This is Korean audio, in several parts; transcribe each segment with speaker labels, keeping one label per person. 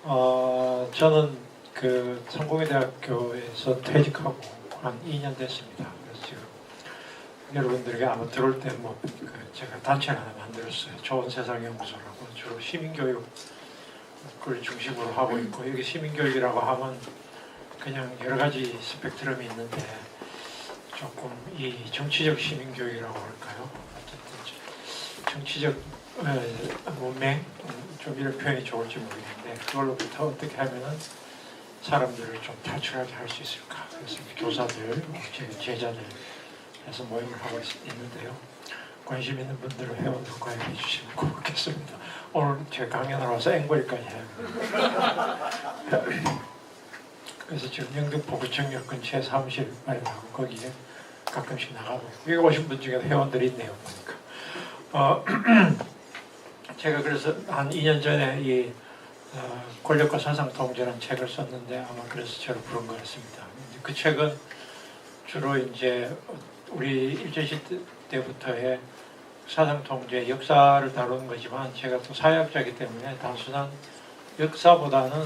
Speaker 1: 저는 그 성공회대학교에서 퇴직하고 한 2년 됐습니다. 그래서 지금 여러분들에게 아마 들어올 때 뭐 제가 단체를 하나 만들었어요. 좋은 세상 연구소라고. 주로 시민교육을 중심으로 하고 있고, 여기 시민교육이라고 하면 그냥 여러 가지 스펙트럼이 있는데 조금 이 정치적 시민교육이라고 할까요? 어쨌든 정치적 문맹, 좀 이런 표현이 좋을지 모르겠는데, 그걸로부터 어떻게 하면은 사람들을 좀 탈출하게 할 수 있을까. 그래서 교사들, 제자들 해서 모임을 하고 있는데요. 관심 있는 분들은 회원들 가입해 주시면 고맙겠습니다. 오늘 제 강연을 와서 앵벌까지 해요. 그래서 지금 영등포구청역 근처에 사무실 마련하고 거기에 가끔씩 나가고, 여기 오신 분 중에 회원들이 있네요, 보니까. 제가 그래서 한 2년 전에 이 권력과 사상 통제라는 책을 썼는데, 아마 그래서 저를 부른 것 같습니다. 그 책은 주로 이제 우리 일제시대 때부터의 사상 통제 역사를 다루는 거지만, 제가 또 사회학자이기 때문에 단순한 역사보다는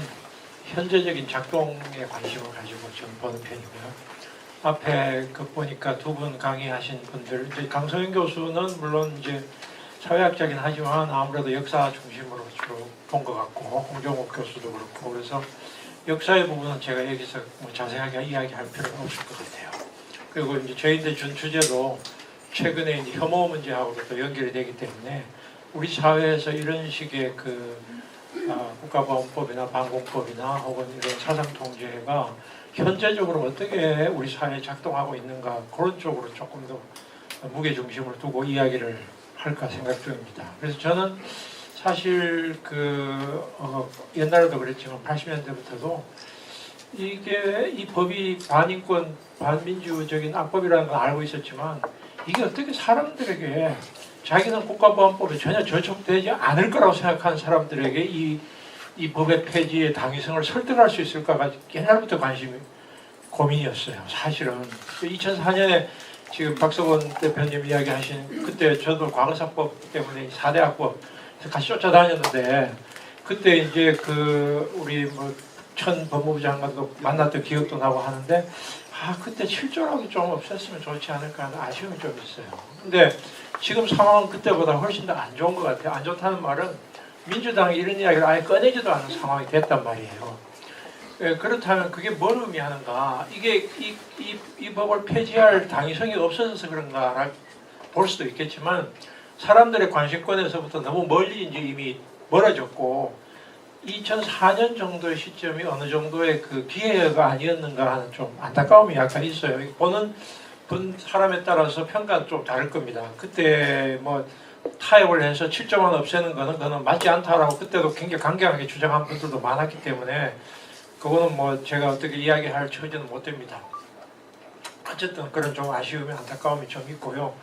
Speaker 1: 현재적인 작동에 관심을 가지고 좀 보는 편이고요. 앞에 그 보니까 두 분 강의하신 분들, 이제 강성현 교수는 물론 이제 사회학자긴 하지만 아무래도 역사 중심으로 주로 본 것 같고, 홍정욱 교수도 그렇고, 그래서 역사의 부분은 제가 여기서 뭐 자세하게 이야기할 필요가 없을 것 같아요. 그리고 이제 저희들 준 주제도 최근에 이제 혐오 문제하고도 또 연결이 되기 때문에, 우리 사회에서 이런 식의 그 국가보안법이나 방공법이나 혹은 이런 사상 통제가 현재적으로 어떻게 우리 사회에 작동하고 있는가, 그런 쪽으로 조금 더 무게 중심을 두고 이야기를 할까 생각 중입니다. 그래서 저는 사실 옛날에도 그랬지만 80년대부터도 이게 이 법이 반인권, 반민주적인 악법이라는 걸 알고 있었지만, 이게 어떻게 사람들에게, 자기는 국가보안법에 전혀 저촉되지 않을 거라고 생각하는 사람들에게 이 법의 폐지의 당위성을 설득할 수 있을까가 옛날부터 고민이었어요. 사실은 2004년에 지금 박석원 대표님 이야기하신, 그때 저도 과거사법 때문에 4대 악법 같이 쫓아다녔는데, 그때 이제 우리 천 법무부 장관도 만났던 기억도 나고 하는데, 그때 7조라도 좀 없앴으면 좋지 않을까 하는 아쉬움이 좀 있어요. 근데 지금 상황은 그때보다 훨씬 더 안 좋은 것 같아요. 안 좋다는 말은 민주당이 이런 이야기를 아예 꺼내지도 않은 상황이 됐단 말이에요. 그렇다면 그게 뭘 의미하는가? 이게 이 법을 폐지할 당위성이 없어져서 그런가 볼 수도 있겠지만, 사람들의 관심권에서부터 너무 멀리 이제 이미 멀어졌고, 2004년 정도의 시점이 어느 정도의 그 기회가 아니었는가 하는 좀 안타까움이 약간 있어요. 보는 사람에 따라서 평가는 좀 다를 겁니다. 그때 뭐 타협을 해서 7조만 없애는 거는 맞지 않다라고 그때도 굉장히 강경하게 주장한 분들도 많았기 때문에, 그거는 뭐 제가 어떻게 이야기할 처지는 못 됩니다. 어쨌든 그런 좀 아쉬움이, 안타까움이 좀 있고요.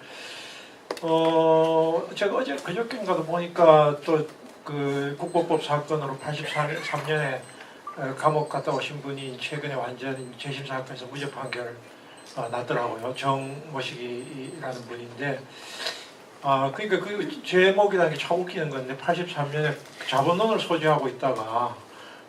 Speaker 1: 제가 어제 그저께인가도 보니까 또 그 국보법 사건으로 83년에 감옥 갔다 오신 분이 최근에 완전 재심 사건에서 무죄 판결 났더라고요. 정모식이라는 분인데, 그러니까 그 제목이라는 게 참 웃기는 건데, 83년에 자본론을 소지하고 있다가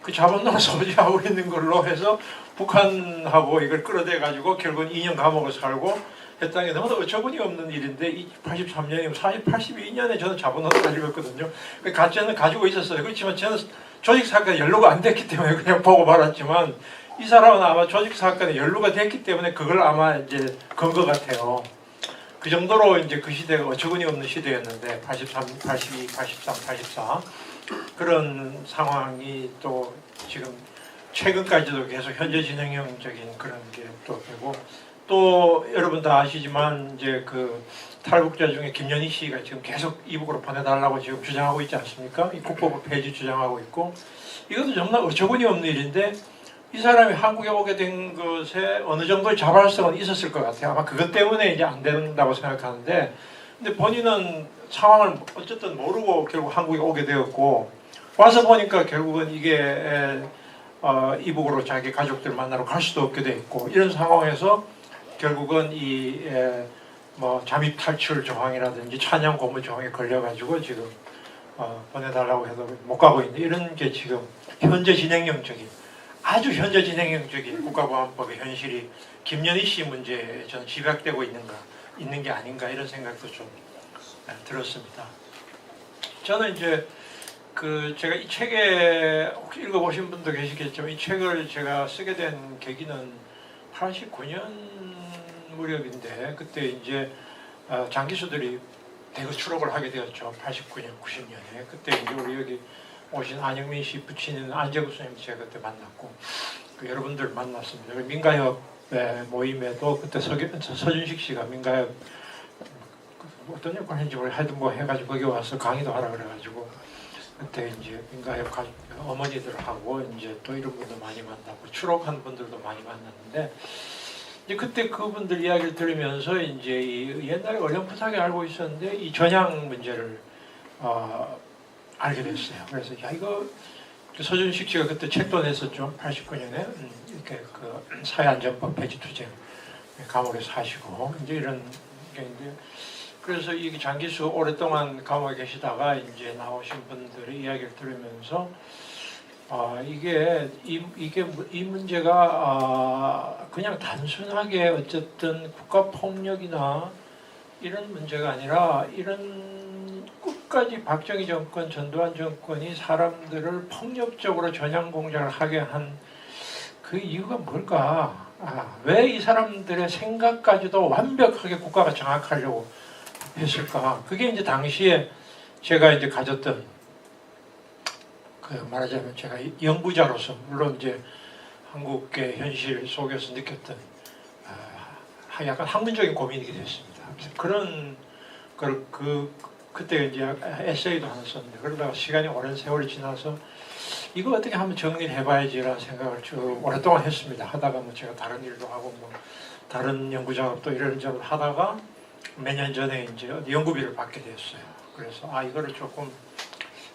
Speaker 1: 그 자본론을 소지하고 있는 걸로 해서 북한하고 이걸 끌어대 가지고 결국은 2년 감옥을 살고 했다는 게 너무나 어처구니 없는 일인데, 이 83년이면 사실 82년에 저는 자본론을 가지고 있거든요. 그 가짜는 가지고 있었어요. 그렇지만 저는 조직 사건에 연루가 안 됐기 때문에 그냥 보고 말았지만, 이 사람은 아마 조직 사건에 연루가 됐기 때문에 그걸 아마 이제 건 것 같아요. 그 정도로 이제 그 시대가 어처구니 없는 시대였는데, 83, 82, 83, 84 그런 상황이 또 지금 최근까지도 계속 현재 진행형적인 그런 게 또 되고, 또 여러분 다 아시지만 이제 그 탈북자 중에 김연희 씨가 지금 계속 이북으로 보내달라고 지금 주장하고 있지 않습니까? 이 국보법 폐지 주장하고 있고, 이것도 정말 어처구니 없는 일인데, 이 사람이 한국에 오게 된 것에 어느 정도의 자발성은 있었을 것 같아요. 아마 그것 때문에 이제 안 된다고 생각하는데, 근데 본인은 상황을 어쨌든 모르고 결국 한국에 오게 되었고, 와서 보니까 결국은 이게 이북으로 자기 가족들 만나러 갈 수도 없게 돼 있고, 이런 상황에서 결국은 뭐 잠입 탈출 조항이라든지 찬양 고문 조항에 걸려가지고 지금 보내달라고 해도 못 가고 있는 이런 게 지금 현재 진행형적인 아주 현재 진행형적인 국가보안법의 현실이 김연희 씨 문제에 저는 집약되고 있는 게 아닌가 이런 생각도 좀 들었습니다. 저는 이제 제가 이 책에 혹시 읽어보신 분도 계시겠지만 이 책을 제가 쓰게 된 계기는 89년 무렵인데 그때 이제 장기수들이 대거 추록을 하게 되었죠. 89년, 90년에. 그때 이제 우리 여기 오신 안영민 씨 부친인 안재구 선생님 제가 그때 만났고 여러분들 만났습니다. 민가협 모임에도 그때 서준식 씨가 민가협 어떤 역할을 했는지 모르겠어요. 하여튼 뭐 해가지고 거기 와서 강의도 하라 그래가지고 그때 이제 민가협 어머니들하고 이제 또 이런 분도 많이 만나고 추록한 분들도 많이 만났는데 이제 그때 그분들 이야기를 들으면서 이제 옛날에 어렴풋하게 알고 있었는데 이 전향 문제를 알게 됐어요. 그래서 야 이거 서준식 씨가 그때 책도 냈었죠. 89년에 이렇게 사회안전법 폐지 투쟁 감옥에서 하시고 이제 이런 게 있는데 그래서 이 장기수 오랫동안 감옥에 계시다가 이제 나오신 분들의 이야기를 들으면서 이 문제가 그냥 단순하게 어쨌든 국가 폭력이나 이런 문제가 아니라 이런 끝까지 박정희 정권, 전두환 정권이 사람들을 폭력적으로 전향 공작을 하게 한 그 이유가 뭘까? 왜 이 사람들의 생각까지도 완벽하게 국가가 장악하려고 했을까? 그게 이제 당시에 제가 이제 가졌던 말하자면 제가 연구자로서 물론 이제 한국의 현실 속에서 느꼈던 약간 학문적인 고민이게 됐습니다. 그런 걸 그때 이제 에세이도 하나 썼는데 그러다가 시간이 오랜 세월이 지나서 이거 어떻게 한번 정리를 해봐야지라는 생각을 쭉 오랫동안 했습니다. 하다가 뭐 제가 다른 일도 하고 뭐 다른 연구 작업도 이런저런 하다가 몇 년 전에 이제 연구비를 받게 됐어요. 그래서 이거를 조금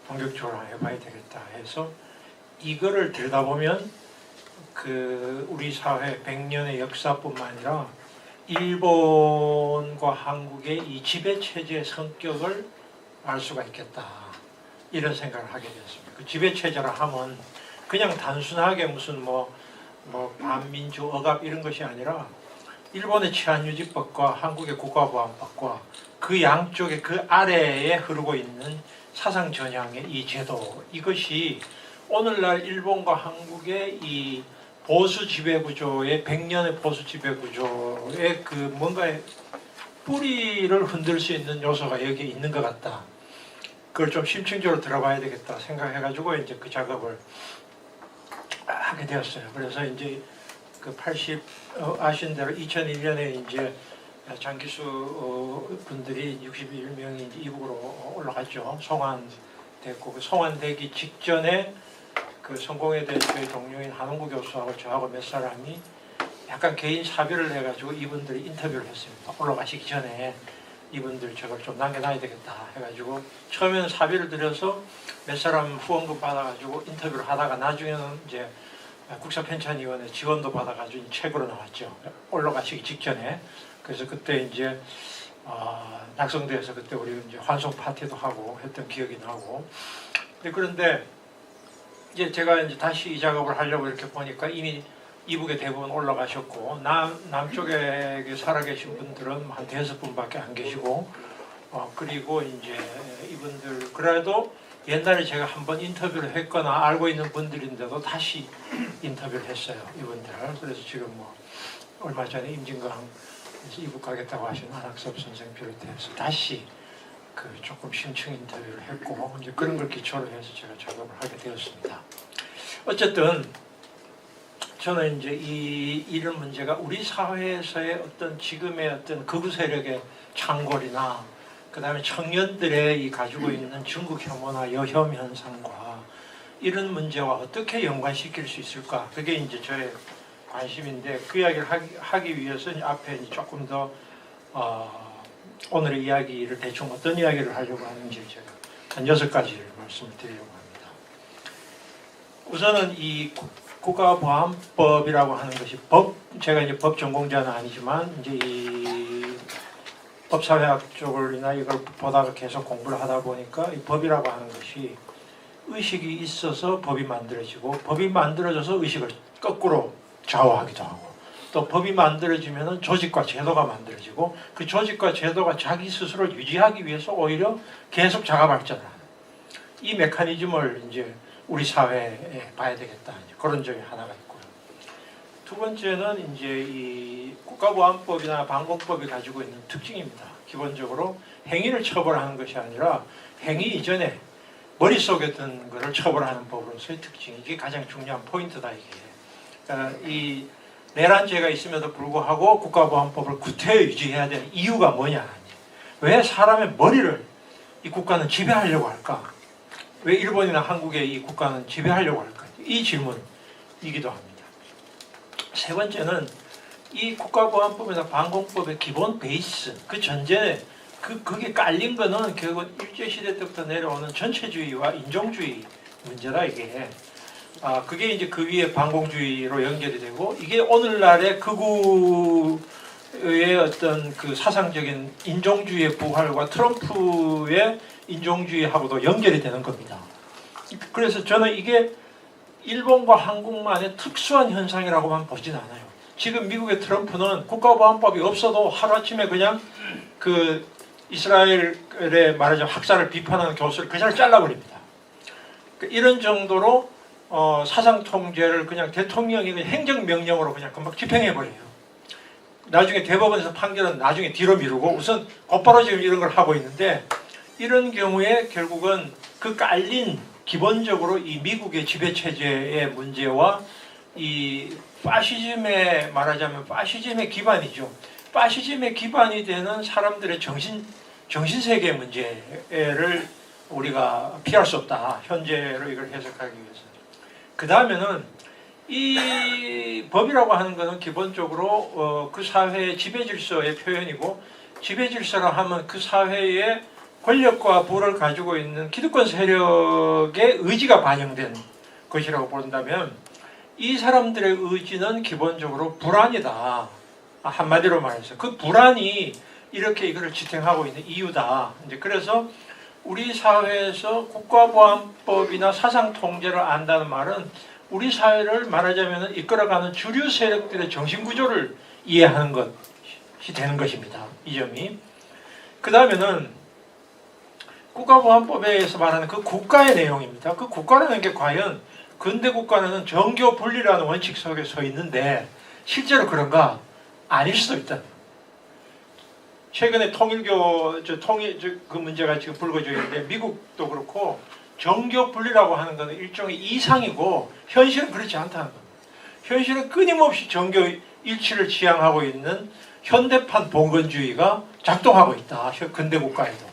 Speaker 1: 본격적으로 해봐야 되겠다 해서 이거를 들여다보면 우리 사회 100년의 역사뿐만 아니라 일본과 한국의 이 지배체제의 성격을 알 수가 있겠다 이런 생각을 하게 됐습니다. 그 지배체제라 하면 그냥 단순하게 무슨 반민주 억압 이런 것이 아니라 일본의 치안유지법과 한국의 국가보안법과 그 양쪽에 그 아래에 흐르고 있는 사상 전향의 이 제도 이것이 오늘날 일본과 한국의 이 보수 지배 구조의 100년의 보수 지배 구조의 뭔가의 뿌리를 흔들 수 있는 요소가 여기에 있는 것 같다. 그걸 좀 심층적으로 들어봐야 되겠다 생각해가지고 이제 그 작업을 하게 되었어요. 그래서 이제 아신 대로 2001년에 이제 장기수 분들이 61명이 이제 이북으로 올라갔죠. 송환됐고 그 송환되기 직전에 성공회대 저희 동료인 한홍구 교수하고 저하고 몇 사람이 약간 개인 사별을 해가지고 이분들이 인터뷰를 했습니다. 올라가시기 전에 이분들 저걸 좀 남겨놔야 되겠다 해가지고 처음에는 사별을 드려서 몇 사람 후원금 받아가지고 인터뷰를 하다가 나중에는 이제 국사편찬위원회 지원도 받아가지고 책으로 나왔죠. 올라가시기 직전에. 그래서 그때 이제 낙성대에서 그때 우리 이제 환송 파티도 하고 했던 기억이 나고. 그런데 이제 제가 이제 다시 이 작업을 하려고 이렇게 보니까 이미 이북에 대부분 올라가셨고 남쪽에 살아계신 분들은 한 5분밖에 안 계시고 그리고 이제 이분들 그래도 옛날에 제가 한번 인터뷰를 했거나 알고 있는 분들인데도 다시 인터뷰를 했어요. 이분들. 그래서 지금 얼마 전에 임진강 이북 가겠다고 하신 안학섭 선생 비롯해서 다시 조금 심층 인터뷰를 했고 이제 그런 걸 기초로 해서 제가 작업을 하게 되었습니다. 어쨌든 저는 이제 이런 문제가 우리 사회에서의 어떤 지금의 어떤 극우 세력의 창궐이나 그 다음에 청년들의 이 가지고 있는 중국 혐오나 여혐 현상과 이런 문제와 어떻게 연관시킬 수 있을까? 그게 이제 저의 관심인데 그 이야기를 하기 위해서 앞에 조금 더 오늘의 이야기를 대충 어떤 이야기를 하려고 하는지 제가 한 6가지를 말씀을 드리려고 합니다. 우선은 이 국가보안법이라고 하는 것이 제가 이제 법 전공자는 아니지만 이제 이 법사회학 쪽을이나 이걸 보다가 계속 공부를 하다 보니까 이 법이라고 하는 것이 의식이 있어서 법이 만들어지고 법이 만들어져서 의식을 거꾸로 좌우하기도 하고 또 법이 만들어지면 조직과 제도가 만들어지고 그 조직과 제도가 자기 스스로를 유지하기 위해서 오히려 계속 자가 발전을 하는 이 메커니즘을 이제 우리 사회에 봐야 되겠다. 그런 점이 하나가 있고요. 두 번째는 이제 이 국가보안법이나 방공법이 가지고 있는 특징입니다. 기본적으로 행위를 처벌하는 것이 아니라 행위 이전에 머릿속에 든 것을 처벌하는 법으로서의 특징이 이게 가장 중요한 포인트다 이게. 그러니까 이 내란죄가 있음에도 불구하고 국가보안법을 구태여 유지해야 되는 이유가 뭐냐? 왜 사람의 머리를 이 국가는 지배하려고 할까? 왜 일본이나 한국의 이 국가는 지배하려고 할까? 이 질문이기도 합니다. 세 번째는 이 국가보안법이나 방공법의 기본 베이스, 그 전제, 그게 깔린 거는 결국은 일제시대 때부터 내려오는 전체주의와 인종주의 문제다, 이게. 그게 이제 그 위에 방공주의로 연결이 되고, 이게 오늘날의 극우의 어떤 그 사상적인 인종주의의 부활과 트럼프의 인종주의하고도 연결이 되는 겁니다. 그래서 저는 이게 일본과 한국만의 특수한 현상이라고만 보진 않아요. 지금 미국의 트럼프는 국가보안법이 없어도 하루아침에 그냥 그 이스라엘의 말하자면 학살을 비판하는 교수를 그냥 잘라버립니다. 이런 정도로 사상 통제를 그냥 대통령이 그냥 행정명령으로 그냥 금방 집행해버려요. 나중에 대법원에서 판결은 나중에 뒤로 미루고 우선 곧바로 지금 이런 걸 하고 있는데 이런 경우에 결국은 그 깔린 기본적으로 이 미국의 지배체제의 문제와 이 파시즘의 말하자면 파시즘의 기반이죠. 파시즘의 기반이 되는 사람들의 정신세계 문제를 우리가 피할 수 없다. 현재로 이걸 해석하기 위해서. 그 다음에는 이 법이라고 하는 것은 기본적으로 그 사회의 지배질서의 표현이고 지배질서라 하면 그 사회의 권력과 부를 가지고 있는 기득권 세력의 의지가 반영된 것이라고 본다면 이 사람들의 의지는 기본적으로 불안이다. 한마디로 말해서 그 불안이 이렇게 이거를 지탱하고 있는 이유다. 이제 그래서 우리 사회에서 국가보안법이나 사상 통제를 안다는 말은 우리 사회를 말하자면 이끌어가는 주류 세력들의 정신구조를 이해하는 것이 되는 것입니다. 이 점이. 그 다음에는 국가보안법에서 말하는 그 국가의 내용입니다. 그 국가라는 게 과연 근대 국가는 정교 분리라는 원칙 속에 서 있는데 실제로 그런가? 아닐 수도 있다. 최근에 통일교 그 문제가 지금 불거져 있는데 미국도 그렇고 정교 분리라고 하는 것은 일종의 이상이고 현실은 그렇지 않다는 겁니다. 현실은 끊임없이 정교 일치를 지향하고 있는 현대판 봉건주의가 작동하고 있다. 근대 국가에도.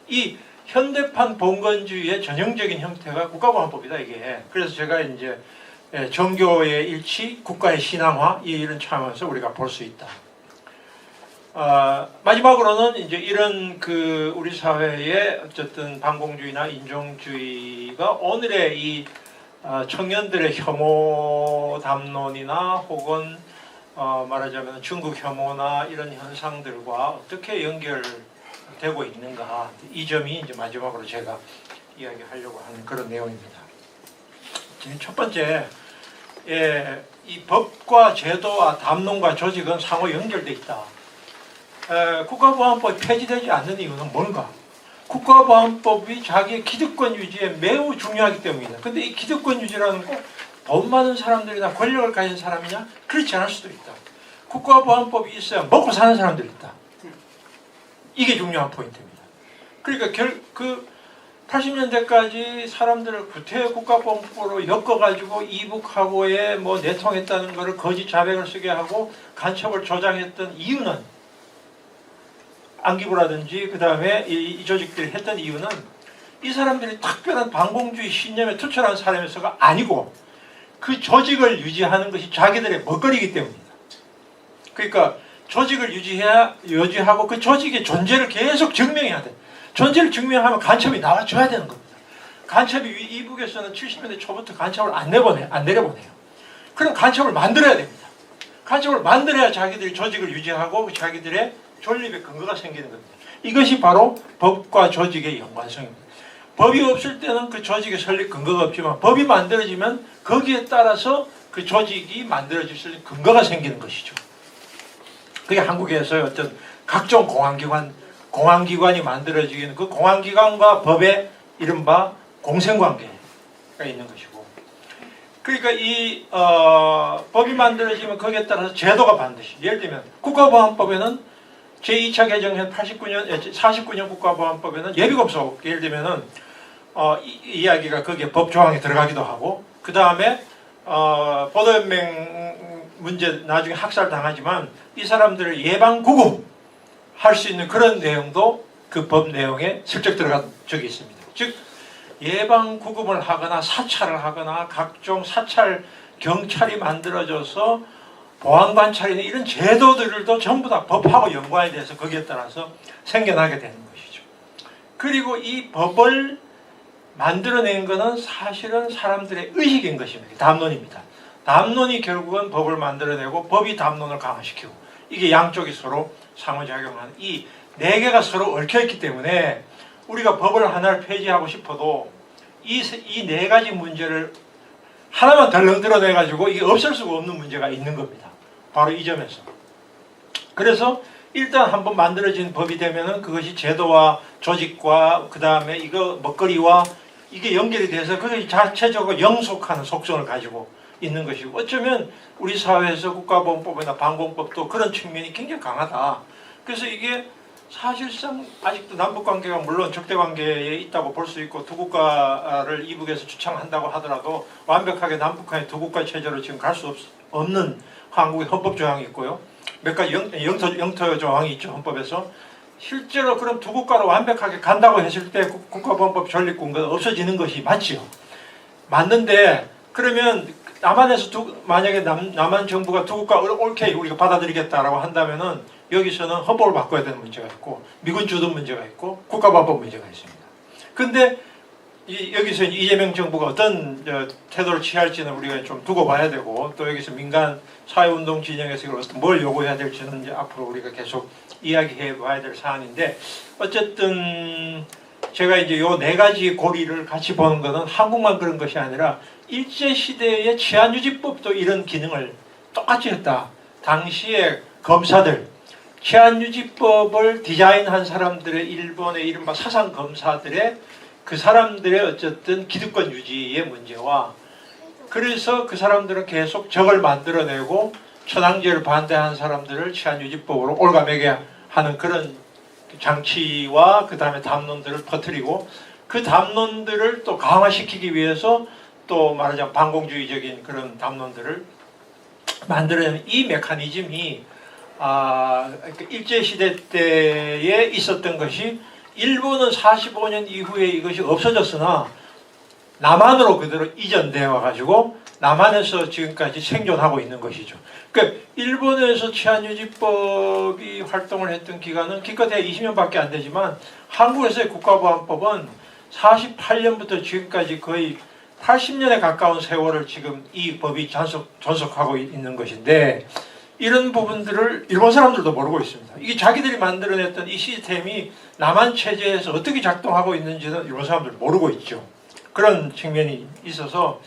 Speaker 1: 이 현대판 봉건주의의 전형적인 형태가 국가보안법이다 이게. 그래서 제가 이제 정교의 일치, 국가의 신앙화 이런 차원에서 우리가 볼 수 있다. 마지막으로는 이제 이런 그 우리 사회의 어쨌든 반공주의나 인종주의가 오늘의 이 청년들의 혐오 담론이나 혹은 말하자면 중국 혐오나 이런 현상들과 어떻게 연결되고 있는가, 이 점이 이제 마지막으로 제가 이야기하려고 하는 그런 내용입니다. 지금 첫 번째, 이 법과 제도와 담론과 조직은 상호 연결돼 있다. 국가보안법이 폐지되지 않는 이유는 뭔가? 국가보안법이 자기의 기득권 유지에 매우 중요하기 때문이다. 근데 이 기득권 유지라는 꼭 돈 많은 사람들이나 권력을 가진 사람이냐? 그렇지 않을 수도 있다. 국가보안법이 있어야 먹고 사는 사람들이 있다. 이게 중요한 포인트입니다. 그러니까 그 80년대까지 사람들을 구태 국가보안법으로 엮어가지고 이북하고에 뭐 내통했다는 것을 거짓 자백을 쓰게 하고 간첩을 조장했던 이유는 안기부라든지 그 다음에 이 조직들이 했던 이유는 이 사람들이 특별한 반공주의 신념에 투철한 사람에서가 아니고 그 조직을 유지하는 것이 자기들의 먹거리이기 때문입니다. 그러니까 조직을 유지하고 그 조직의 존재를 계속 증명해야 돼. 존재를 증명하면 간첩이 나와줘야 되는 겁니다. 간첩이 이북에서는 70년대 초부터 간첩을 안 내려보내요. 그럼 간첩을 만들어야 됩니다. 간첩을 만들어야 자기들이 조직을 유지하고 자기들의 존립의 근거가 생기는 겁니다. 이것이 바로 법과 조직의 연관성입니다. 법이 없을 때는 그 조직의 설립 근거가 없지만 법이 만들어지면 거기에 따라서 그 조직이 만들어질 수 있는 근거가 생기는 것이죠. 그게 한국에서 어떤 각종 공안기관이 만들어지는 그 공안기관과 법의 이른바 공생관계가 있는 것이고, 그러니까 이 법이 만들어지면 거기에 따라서 제도가 반드시, 예를 들면 국가보안법에는 제2차 개정된 49년 국가보안법에는 예비가 없어. 예를 들면은 이야기가 거기에 법 조항에 들어가기도 하고, 그 다음에 보도연맹 문제 나중에 학살당하지만 이 사람들을 예방구금 할 수 있는 그런 내용도 그 법 내용에 슬쩍 들어간 적이 있습니다. 즉 예방구금을 하거나 사찰을 하거나 각종 사찰 경찰이 만들어져서 보안관찰이나 이런 제도들도 전부 다 법하고 연관이 돼서 거기에 따라서 생겨나게 되는 것이죠. 그리고 이 법을 만들어낸 것은 사실은 사람들의 의식인 것입니다. 담론입니다. 담론이 결국은 법을 만들어내고 법이 담론을 강화시키고, 이게 양쪽이 서로 상호작용하는 이 네 개가 서로 얽혀있기 때문에 우리가 법을 하나를 폐지하고 싶어도 이 네 가지 문제를 하나만 덜렁 드러내가지고 이게 없을 수가 없는 문제가 있는 겁니다. 바로 이 점에서. 그래서 일단 한번 만들어진 법이 되면은 그것이 제도와 조직과 그 다음에 이거 먹거리와 이게 연결이 돼서 그것이 자체적으로 영속하는 속성을 가지고 있는 것이고, 어쩌면 우리 사회에서 국가보안법이나 방공법도 그런 측면이 굉장히 강하다. 그래서 이게 사실상 아직도 남북관계가 물론 적대관계에 있다고 볼 수 있고 두 국가를 이북에서 주창한다고 하더라도 완벽하게 남북한의 두 국가 체제로 지금 갈 수 없는 한국의 헌법 조항이 있고요. 몇 가지 영토 조항이 있죠, 헌법에서. 실제로 그럼 두 국가로 완벽하게 간다고 했을 때 국가보안법 전립 근거가 없어지는 것이 맞지요. 맞는데 그러면 남한에서 만약에 남한 정부가 두 국가 오케이 우리가 받아들이겠다라고 한다면은 여기서는 헌법을 바꿔야 되는 문제가 있고 미군 주둔 문제가 있고 국가보안법 문제가 있습니다. 근데 여기서 이재명 정부가 어떤 태도를 취할지는 우리가 좀 두고 봐야 되고, 또 여기서 민간 사회운동 진영에서 뭘 요구해야 될지는 이제 앞으로 우리가 계속 이야기해 봐야 될 사안인데, 어쨌든 제가 이제 요 네 가지 고리를 같이 보는 것은 한국만 그런 것이 아니라 일제시대의 치안유지법도 이런 기능을 똑같이 했다. 당시에 검사들, 치안유지법을 디자인한 사람들의 일본의 이른바 사상검사들의 그 사람들의 어쨌든 기득권 유지의 문제와, 그래서 그 사람들은 계속 적을 만들어내고 천황제를 반대한 사람들을 치안유지법으로 올가매게 하는 그런 장치와 그 다음에 담론들을 퍼뜨리고, 그 담론들을 또 강화시키기 위해서 또 말하자면 반공주의적인 그런 담론들을 만들어내는 이 메커니즘이 일제시대 때에 있었던 것이 일본은 45년 이후에 이것이 없어졌으나 남한으로 그대로 이전되어 와가지고 남한에서 지금까지 생존하고 있는 것이죠. 그러니까 일본에서 치안유지법이 활동을 했던 기간은 기껏해야 20년밖에 안 되지만 한국에서의 국가보안법은 48년부터 지금까지 거의 80년에 가까운 세월을 지금 이 법이 존속하고 있는 것인데, 이런 부분들을 일본 사람들도 모르고 있습니다. 이게 자기들이 만들어냈던 이 시스템이 남한 체제에서 어떻게 작동하고 있는지는 일본 사람들 모르고 있죠. 그런 측면이 있어서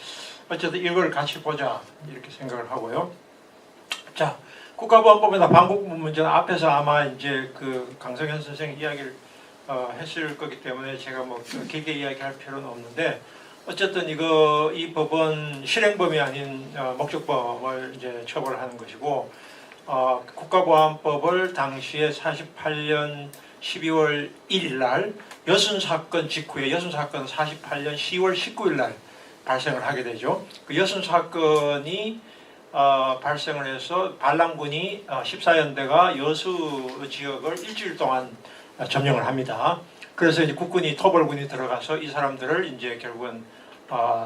Speaker 1: 어쨌든 이걸 같이 보자 이렇게 생각을 하고요. 자, 국가보안법이나 방공법 문제는 앞에서 아마 이제 그 강성현 선생이 이야기를 했을 거기 때문에 제가 뭐 길게 이야기할 필요는 없는데, 어쨌든 이 법은 실행범이 아닌 목적범을 이제 처벌하는 것이고, 국가보안법을 당시에 48년 12월 1일 날 여순 사건 직후에, 여순 사건은 48년 10월 19일 날 발생을 하게 되죠. 그 여순 사건이 발생을 해서 반란군이 14연대가 여수 지역을 일주일 동안 점령을 합니다. 그래서 이제 국군이 토벌군이 들어가서 이 사람들을 이제 결국은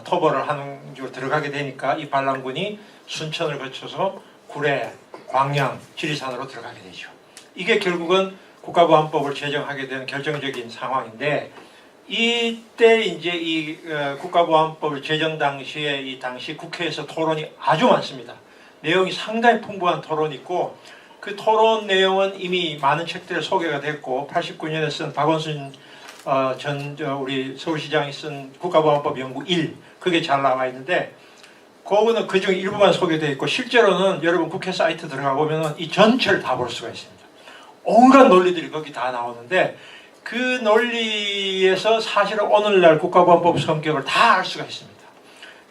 Speaker 1: 토벌을 하는 쪽으로 들어가게 되니까 이 반란군이 순천을 거쳐서 구례, 광양, 지리산으로 들어가게 되죠. 이게 결국은 국가보안법을 제정하게 된 결정적인 상황인데, 이때 이제 이 국가보안법을 제정 당시에 이 당시 국회에서 토론이 아주 많습니다. 내용이 상당히 풍부한 토론이 있고, 그 토론 내용은 이미 많은 책들에 소개가 됐고 89년에 쓴 박원순 우리 서울시장이 쓴 국가보안법 연구 1 그게 잘 나와 있는데 그거는 그중 일부만 소개되어 있고 실제로는 여러분 국회 사이트 들어가 보면 이 전체를 다 볼 수가 있습니다. 온갖 논리들이 거기 다 나오는데 그 논리에서 사실은 오늘날 국가보안법 성격을 다 알 수가 있습니다.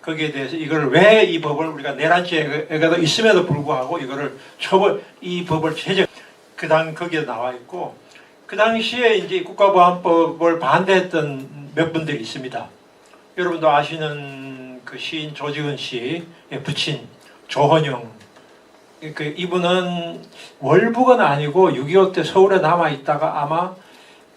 Speaker 1: 거기에 대해서 이걸 왜 이 법을 우리가 내란죄가 있음에도 불구하고 이거를 이 법을 제정 거기에 나와 있고 그 당시에 이제 국가보안법을 반대했던 몇 분들이 있습니다. 여러분도 아시는 그 시인 조지은 씨의 부친 조헌영 이분은 월북은 아니고 6.25 때 서울에 남아 있다가 아마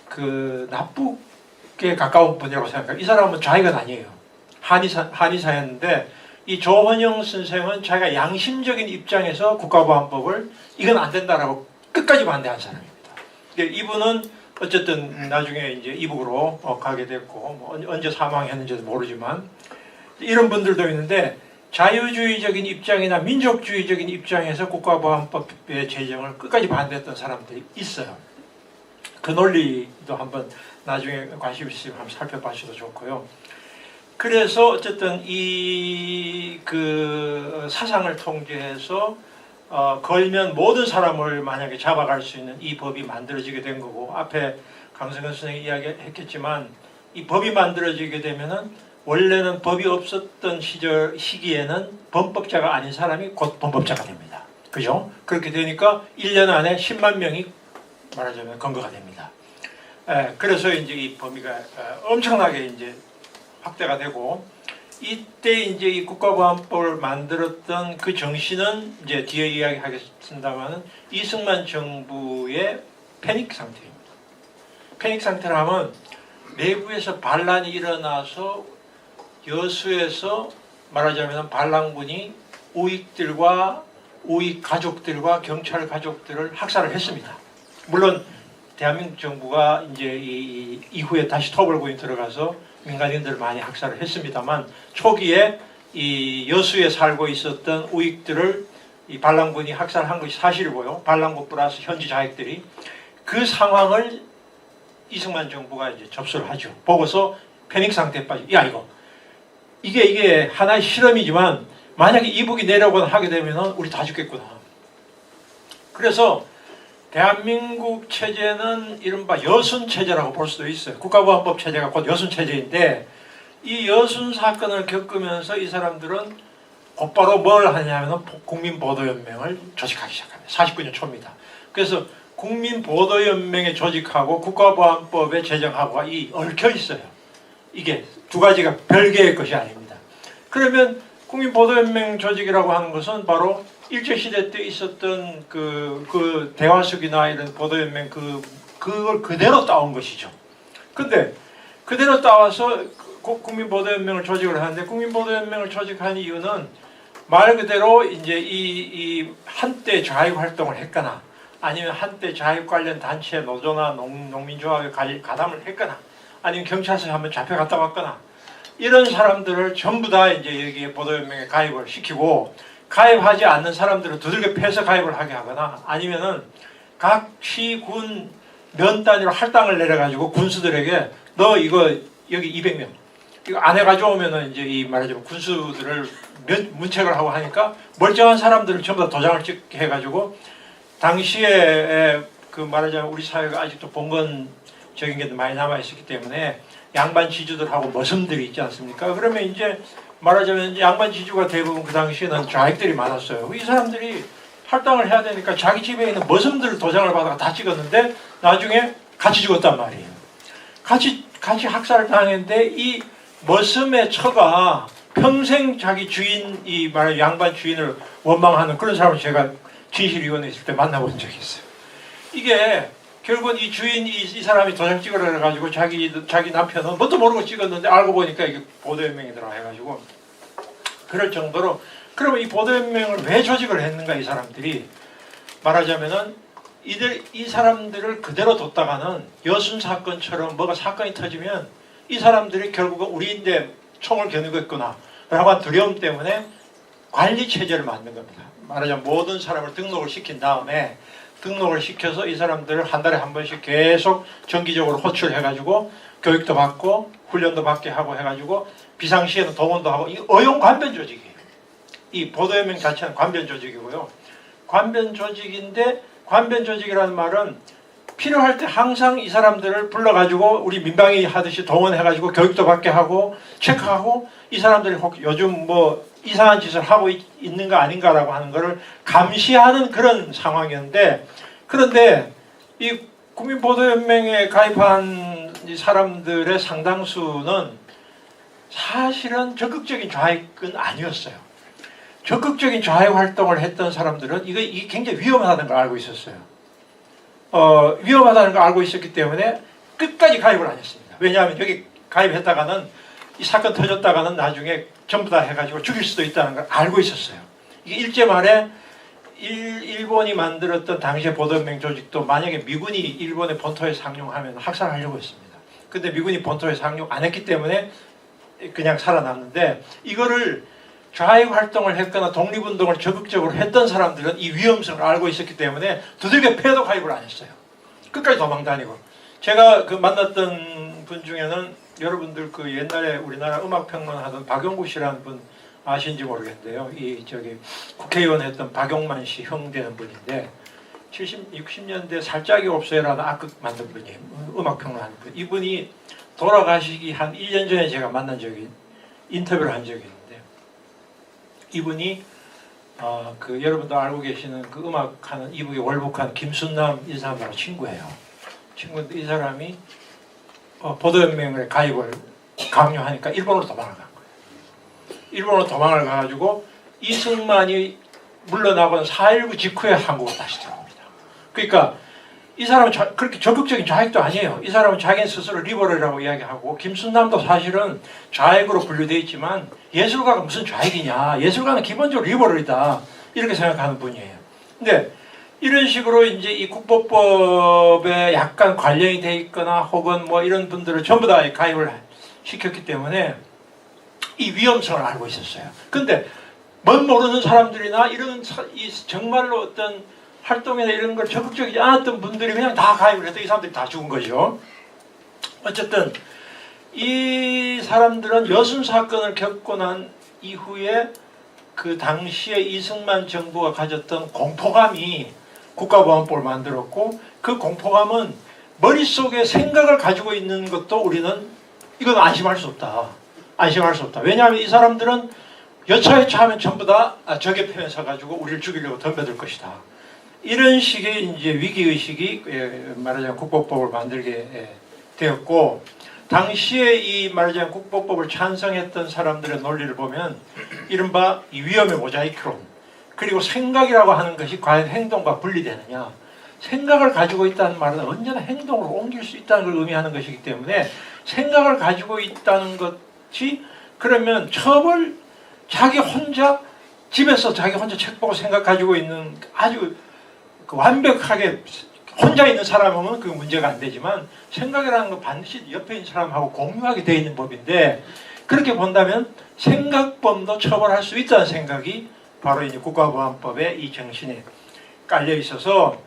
Speaker 1: 그 납북에 가까운 분이라고 생각해요. 이 사람은 좌익은 아니에요. 한의사였는데 이 조헌영 선생은 자기가 양심적인 입장에서 국가보안법을 이건 안 된다라고 끝까지 반대한 사람입니다. 이분은 어쨌든 나중에 이제 이북으로 가게 됐고 뭐 언제 사망했는지도 모르지만 이런 분들도 있는데 자유주의적인 입장이나 민족주의적인 입장에서 국가보안법의 제정을 끝까지 반대했던 사람들이 있어요. 그 논리도 한번 나중에 관심 있으면 한번 살펴봐주셔도 좋고요. 그래서 어쨌든 이 그 사상을 통제해서 걸면 모든 사람을 만약에 잡아갈 수 있는 이 법이 만들어지게 된 거고 앞에 강성현 선생님이 이야기했겠지만 이 법이 만들어지게 되면은 원래는 법이 없었던 시기에는 범법자가 아닌 사람이 곧 범법자가 됩니다. 그죠? 그렇게 되니까 1년 안에 10만 명이 말하자면 검거가 됩니다. 그래서 이제 이 범위가 엄청나게 이제 확대가 되고 이때 이제 이 국가보안법을 만들었던 그 정신은 이제 뒤에 이야기하겠습니다만은 이승만 정부의 패닉 상태입니다. 패닉 상태라면 내부에서 반란이 일어나서 여수에서 말하자면 반란군이 우익들과 우익 가족들과 경찰 가족들을 학살을 했습니다. 물론 대한민국 정부가 이제 이후에 다시 토벌군이 들어가서 민간인들을 많이 학살을 했습니다만 초기에 이 여수에 살고 있었던 우익들을 이 반란군이 학살한 것이 사실이고요. 반란군 플러스 현지 자익들이 그 상황을 이승만 정부가 이제 접수를 하죠. 보고서 패닉 상태에 빠져. 야 이게 하나의 실험이지만 만약에 이북이 내려오거나 하게 되면 우리 다 죽겠구나. 그래서 대한민국 체제는 이른바 여순 체제라고 볼 수도 있어요. 국가보안법 체제가 곧 여순 체제인데 이 여순 사건을 겪으면서 이 사람들은 곧바로 뭘 하냐면 국민보도연맹을 조직하기 시작합니다. 49년 초입니다. 그래서 국민보도연맹에 조직하고 국가보안법에 제정하고가 얽혀 있어요. 이게 두 가지가 별개의 것이 아닙니다. 그러면 국민보도연맹 조직이라고 하는 것은 바로 일제시대 때 있었던 그 대화숙이나 이런 보도연맹 그걸 그대로 따온 것이죠. 근데 그대로 따와서 국민보도연맹을 조직을 하는데 국민보도연맹을 조직한 이유는 말 그대로 이제 이 한때 좌익 활동을 했거나 아니면 한때 좌익 관련 단체 노조나 농민조합에 가담을 했거나 아니면 경찰서에 한번 잡혀갔다 왔거나 이런 사람들을 전부 다 이제 여기에 보도연맹에 가입을 시키고 가입하지 않는 사람들을 두들겨 패서 가입을 하게 하거나 아니면은 각 시, 군, 면 단위로 할당을 내려가지고 군수들에게 너 이거 여기 200명 이거 안 해가지고 오면은 이제 이 말하자면 군수들을 문책을 하고 하니까 멀쩡한 사람들을 전부 다 도장을 찍게 해가지고 당시에 그 말하자면 우리 사회가 아직도 봉건적인 게 많이 남아있었기 때문에 양반 지주들하고 머슴들이 있지 않습니까? 그러면 이제 말하자면 양반 지주가 대부분 그 당시에는 좌익들이 많았어요. 이 사람들이 할당을 해야 되니까 자기 집에 있는 머슴들 도장을 받아가 다 찍었는데 나중에 같이 죽었단 말이에요. 같이 학살을 당했는데 이 머슴의 처가 평생 자기 주인 이 말 양반 주인을 원망하는 그런 사람을 제가 진실위원회에 있을 때 만나본 적이 있어요. 이게 결국은 이 주인 이 사람이 도장 찍으라 해가지고 자기 남편은 뭣도 모르고 찍었는데 알고 보니까 이게 보도연맹이더라 해가지고 그럴 정도로 그러면 이 보도연맹을 왜 조직을 했는가 이 사람들이 말하자면은 이 사람들을 그대로 뒀다가는 여순 사건처럼 뭐가 사건이 터지면 이 사람들이 결국은 우리인데 총을 겨누겠구나 라고 한 두려움 때문에 관리 체제를 만든 겁니다. 말하자면 모든 사람을 등록을 시킨 다음에 등록을 시켜서 이 사람들을 한 달에 한 번씩 계속 정기적으로 호출해가지고 교육도 받고 훈련도 받게 하고 해가지고 비상시에는 동원도 하고, 이 어용 관변 조직이에요. 이 보도연맹 자체는 관변 조직이고요. 관변 조직인데, 관변 조직이라는 말은 필요할 때 항상 이 사람들을 불러가지고 우리 민방위 하듯이 동원해가지고 교육도 받게 하고 체크하고, 이 사람들이 혹 요즘 뭐 이상한 짓을 하고 있는가 아닌가라고 하는 것을 감시하는 그런 상황이었는데, 그런데 이 국민보도연맹에 가입한 이 사람들의 상당수는 사실은 적극적인 좌익은 아니었어요. 적극적인 좌익 활동을 했던 사람들은 이게 굉장히 위험하다는 걸 알고 있었어요. 위험하다는 걸 알고 있었기 때문에 끝까지 가입을 안 했습니다. 왜냐하면 여기 가입했다가는 이 사건 터졌다가는 나중에 전부 다 해가지고 죽일 수도 있다는 걸 알고 있었어요. 이게 일제 말에 일본이 만들었던 당시의 보도연맹 조직도 만약에 미군이 일본의 본토에 상륙하면 학살하려고 했습니다. 근데 미군이 본토에 상륙 안 했기 때문에 그냥 살아남는데, 이거를 좌익 활동을 했거나 독립운동을 적극적으로 했던 사람들은 이 위험성을 알고 있었기 때문에 두들겨 패도 가입을 안 했어요. 끝까지 도망 다니고. 제가 그 만났던 분 중에는 여러분들 그 옛날에 우리나라 음악평론 하던 박용구 씨라는 분 아신지 모르겠는데요. 이 저기 국회의원 했던 박용만 씨 형 되는 분인데, 60년대 살짝이 없어요라는 악극 만든 분이에요. 음악평론하는 분. 이분이 돌아가시기 한 1년 전에 제가 만난 적이, 인터뷰를 한 적이 있는데, 이분이 그 여러분도 알고 계시는 그 음악하는 이북에 월북한 김순남 이 사람하고 친구예요. 친구인데 이 사람이 보도연맹에 가입을 강요하니까 일본으로 도망을 간 거예요. 일본으로 도망을 가가지고 이승만이 물러나고는 4.19 직후에 한국으로 다시 들어옵니다. 그러니까 이 사람은 그렇게 적극적인 좌익도 아니에요. 이 사람은 자기는 스스로 리버럴이라고 이야기하고, 김순남도 사실은 좌익으로 분류되어 있지만 예술가가 무슨 좌익이냐, 예술가는 기본적으로 리버럴이다, 이렇게 생각하는 분이에요. 근데 이런 식으로 이제 이 국보법에 약간 관련이 돼 있거나 혹은 뭐 이런 분들을 전부 다 가입을 시켰기 때문에 이 위험성을 알고 있었어요. 근데 뭔 모르는 사람들이나 이런 정말로 어떤 활동이나 이런 걸 적극적이지 않았던 분들이 그냥 다 가입을 해서 이 사람들이 다 죽은 거죠. 어쨌든 이 사람들은 여순 사건을 겪고 난 이후에 그 당시에 이승만 정부가 가졌던 공포감이 국가보안법을 만들었고, 그 공포감은 머릿속에 생각을 가지고 있는 것도 우리는 이건 안심할 수 없다. 안심할 수 없다. 왜냐하면 이 사람들은 여차여차하면 전부 다 적의 편에 서가지고 우리를 죽이려고 덤벼들 것이다. 이런 식의 이제 위기의식이 말하자면 국보법을 만들게 되었고, 당시에 이 말하자면 국보법을 찬성했던 사람들의 논리를 보면 이른바 이 위험의 모자이크론, 그리고 생각이라고 하는 것이 과연 행동과 분리되느냐, 생각을 가지고 있다는 말은 언제나 행동으로 옮길 수 있다는 걸 의미하는 것이기 때문에, 생각을 가지고 있다는 것이 그러면 자기 혼자 집에서 자기 혼자 책 보고 생각 가지고 있는 아주 완벽하게 혼자 있는 사람은 그 문제가 안 되지만, 생각이라는 건 반드시 옆에 있는 사람하고 공유하게 되어 있는 법인데, 그렇게 본다면 생각범도 처벌할 수 있다는 생각이 바로 이제 국가보안법의 이 정신에 깔려 있어서,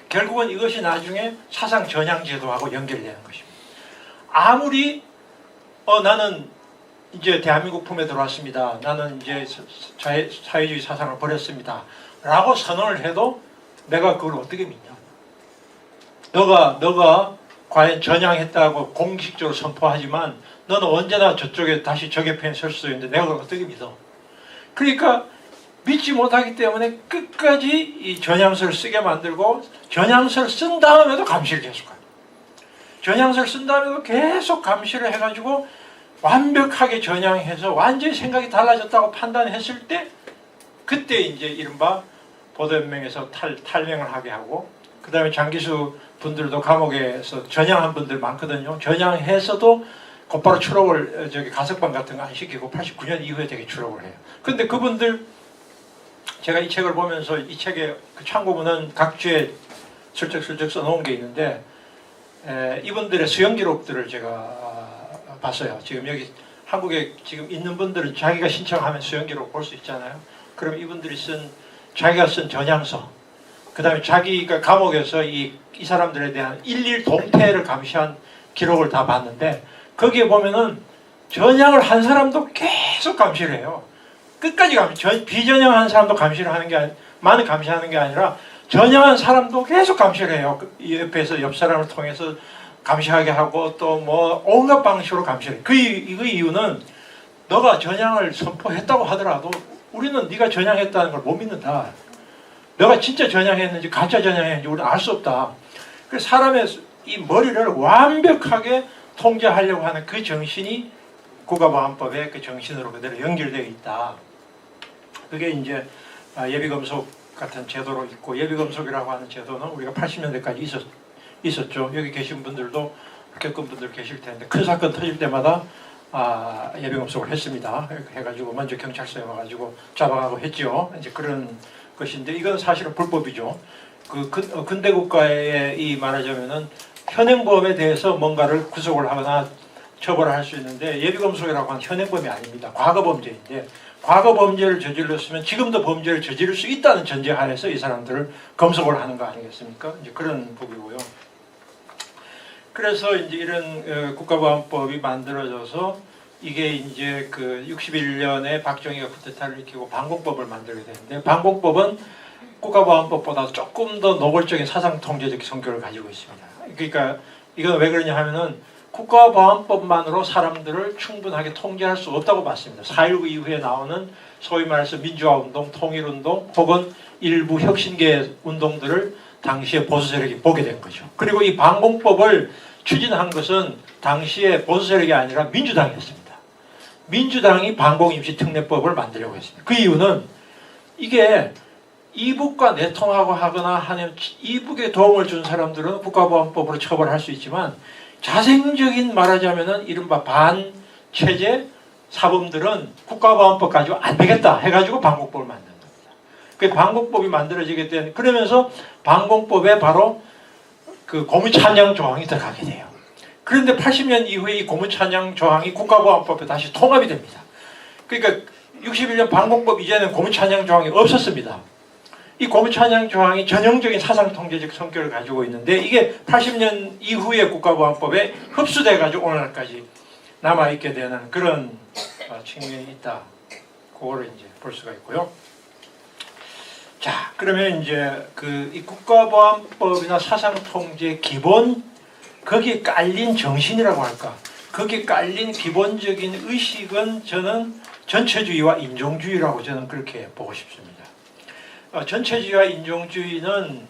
Speaker 1: 결국은 이것이 나중에 사상 전향제도하고 연결되는 것입니다. 아무리 나는 이제 대한민국 품에 들어왔습니다, 나는 이제 사회주의 사상을 버렸습니다 라고 선언을 해도 내가 그걸 어떻게 믿냐? 너가 과연 전향했다고 공식적으로 선포하지만 너는 언제나 저쪽에 다시 적의 편에 설 수 있는데 내가 그걸 어떻게 믿어? 그러니까 믿지 못하기 때문에 끝까지 이 전향서를 쓰게 만들고, 전향서를 쓴 다음에도 감시를 계속해요. 전향서를 쓴 다음에도 계속 감시를 해가지고 완벽하게 전향해서 완전히 생각이 달라졌다고 판단했을 때, 그때 이제 이른바 보도연맹에서 탈명을 하게 하고, 그 다음에 장기수 분들도 감옥에서 전향한 분들 많거든요. 전향해서도 곧바로 추록을 가석방 같은 거 안 시키고 89년 이후에 되게 추록을 해요. 근데 그분들, 제가 이 책을 보면서 이 책의 그 참고문은 각주에 슬쩍슬쩍 써놓은 게 있는데, 이분들의 수용 기록들을 제가 봤어요. 지금 여기 한국에 지금 있는 분들은 자기가 신청하면 수용기록 볼 수 있잖아요. 그럼 이분들이 자기가 쓴 전향서, 그 다음에 자기가 감옥에서 이 사람들에 대한 일일 동태를 감시한 기록을 다 봤는데, 거기에 보면은 전향을 한 사람도 계속 감시를 해요. 끝까지 비전향한 사람도 감시를 하는 게 많은 감시하는 게 아니라 전향한 사람도 계속 감시를 해요. 옆에서 옆 사람을 통해서 감시하게 하고 또 뭐 온갖 방식으로 감시를 해요. 그 이유는 너가 전향을 선포했다고 하더라도 우리는 네가 전향했다는 걸 못 믿는다. 너가 진짜 전향했는지 가짜 전향했는지 우리는 알 수 없다. 그래서 사람의 이 머리를 완벽하게 통제하려고 하는 그 정신이 국가보안법의 그 정신으로 그대로 연결되어 있다. 그게 이제 예비검속 같은 제도로 있고, 예비검속이라고 하는 제도는 우리가 80년대까지 있었죠. 여기 계신 분들도 겪은 분들 계실 텐데, 큰 사건 터질 때마다 예비검속을 했습니다. 해가지고 먼저 경찰서에 와가지고 잡아가고 했죠. 이제 그런 것인데, 이건 사실은 불법이죠. 근대 국가의 이 말하자면은 현행범에 대해서 뭔가를 구속을 하거나 처벌할 수 있는데, 예비검속이라고 하는 현행범이 아닙니다. 과거범죄인데, 과거범죄를 저질렀으면 지금도 범죄를 저지를 수 있다는 전제 하에서 이 사람들을 검속을 하는 거 아니겠습니까? 이제 그런 법이고요. 그래서 이제 이런 국가보안법이 만들어져서 이게 이제 그 61년에 박정희가 쿠데타를 일으키고 반공법을 만들게 되는데, 반공법은 국가보안법보다 조금 더 노골적인 사상 통제적 성격을 가지고 있습니다. 그러니까 이건 왜 그러냐 하면은 국가보안법만으로 사람들을 충분하게 통제할 수 없다고 봤습니다. 4.19 이후에 나오는 소위 말해서 민주화운동, 통일운동 혹은 일부 혁신계 운동들을 당시에 보수 세력이 보게 된 거죠. 그리고 이 반공법을 추진한 것은 당시에 보수 세력이 아니라 민주당이었습니다. 민주당이 반공임시특례법을 만들려고 했습니다. 그 이유는 이게 이북과 내통하고 하거나 하는 이북에 도움을 준 사람들은 국가보안법으로 처벌할 수 있지만, 자생적인 말하자면은 이른바 반체제 사범들은 국가보안법 가지고 안 되겠다 해가지고 반공법을 만든 겁니다. 그 반공법이 만들어지게 된, 그러면서 반공법에 바로 그 고무찬양 조항이 들어가게 돼요. 그런데 80년 이후에 이 고무찬양 조항이 국가보안법에 다시 통합이 됩니다. 그러니까 61년 반공법 이전에는 고무찬양 조항이 없었습니다. 이 고무찬양 조항이 전형적인 사상 통제적 성격을 가지고 있는데, 이게 80년 이후에 국가보안법에 흡수돼가지고 오늘날까지 남아있게 되는 그런 측면이 있다. 그거를 이제 볼 수가 있고요. 자, 그러면 이제 이 국가보안법이나 사상 통제의 기본, 거기에 깔린 정신이라고 할까? 거기에 깔린 기본적인 의식은 저는 전체주의와 인종주의라고 저는 그렇게 보고 싶습니다. 전체주의와 인종주의는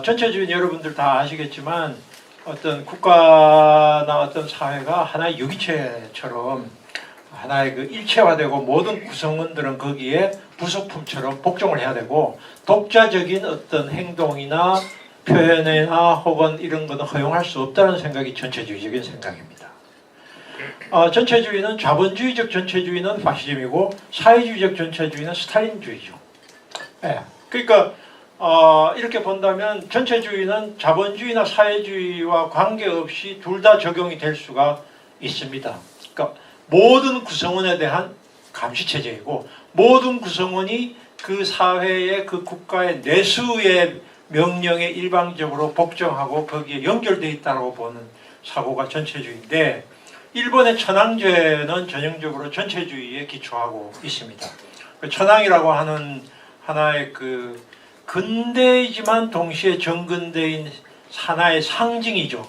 Speaker 1: 전체주의는 여러분들 다 아시겠지만 어떤 국가나 어떤 사회가 하나의 유기체처럼 하나의 그 일체화되고 모든 구성원들은 거기에 부속품처럼 복종을 해야 되고, 독자적인 어떤 행동이나 표현이나 혹은 이런 것은 허용할 수 없다는 생각이 전체주의적인 생각입니다. 전체주의는 자본주의적 전체주의는 파시즘이고 사회주의적 전체주의는 스탈린주의죠. 네. 그러니까 이렇게 본다면 전체주의는 자본주의나 사회주의와 관계없이 둘 다 적용이 될 수가 있습니다. 그러니까 모든 구성원에 대한 감시체제이고, 모든 구성원이 그 사회의 그 국가의 내수의 명령에 일방적으로 복종하고 거기에 연결되어 있다고 보는 사고가 전체주의인데, 일본의 천황제는 전형적으로 전체주의에 기초하고 있습니다. 천황이라고 하는 하나의 그 근대이지만 동시에 정근대인 하나의 상징이죠.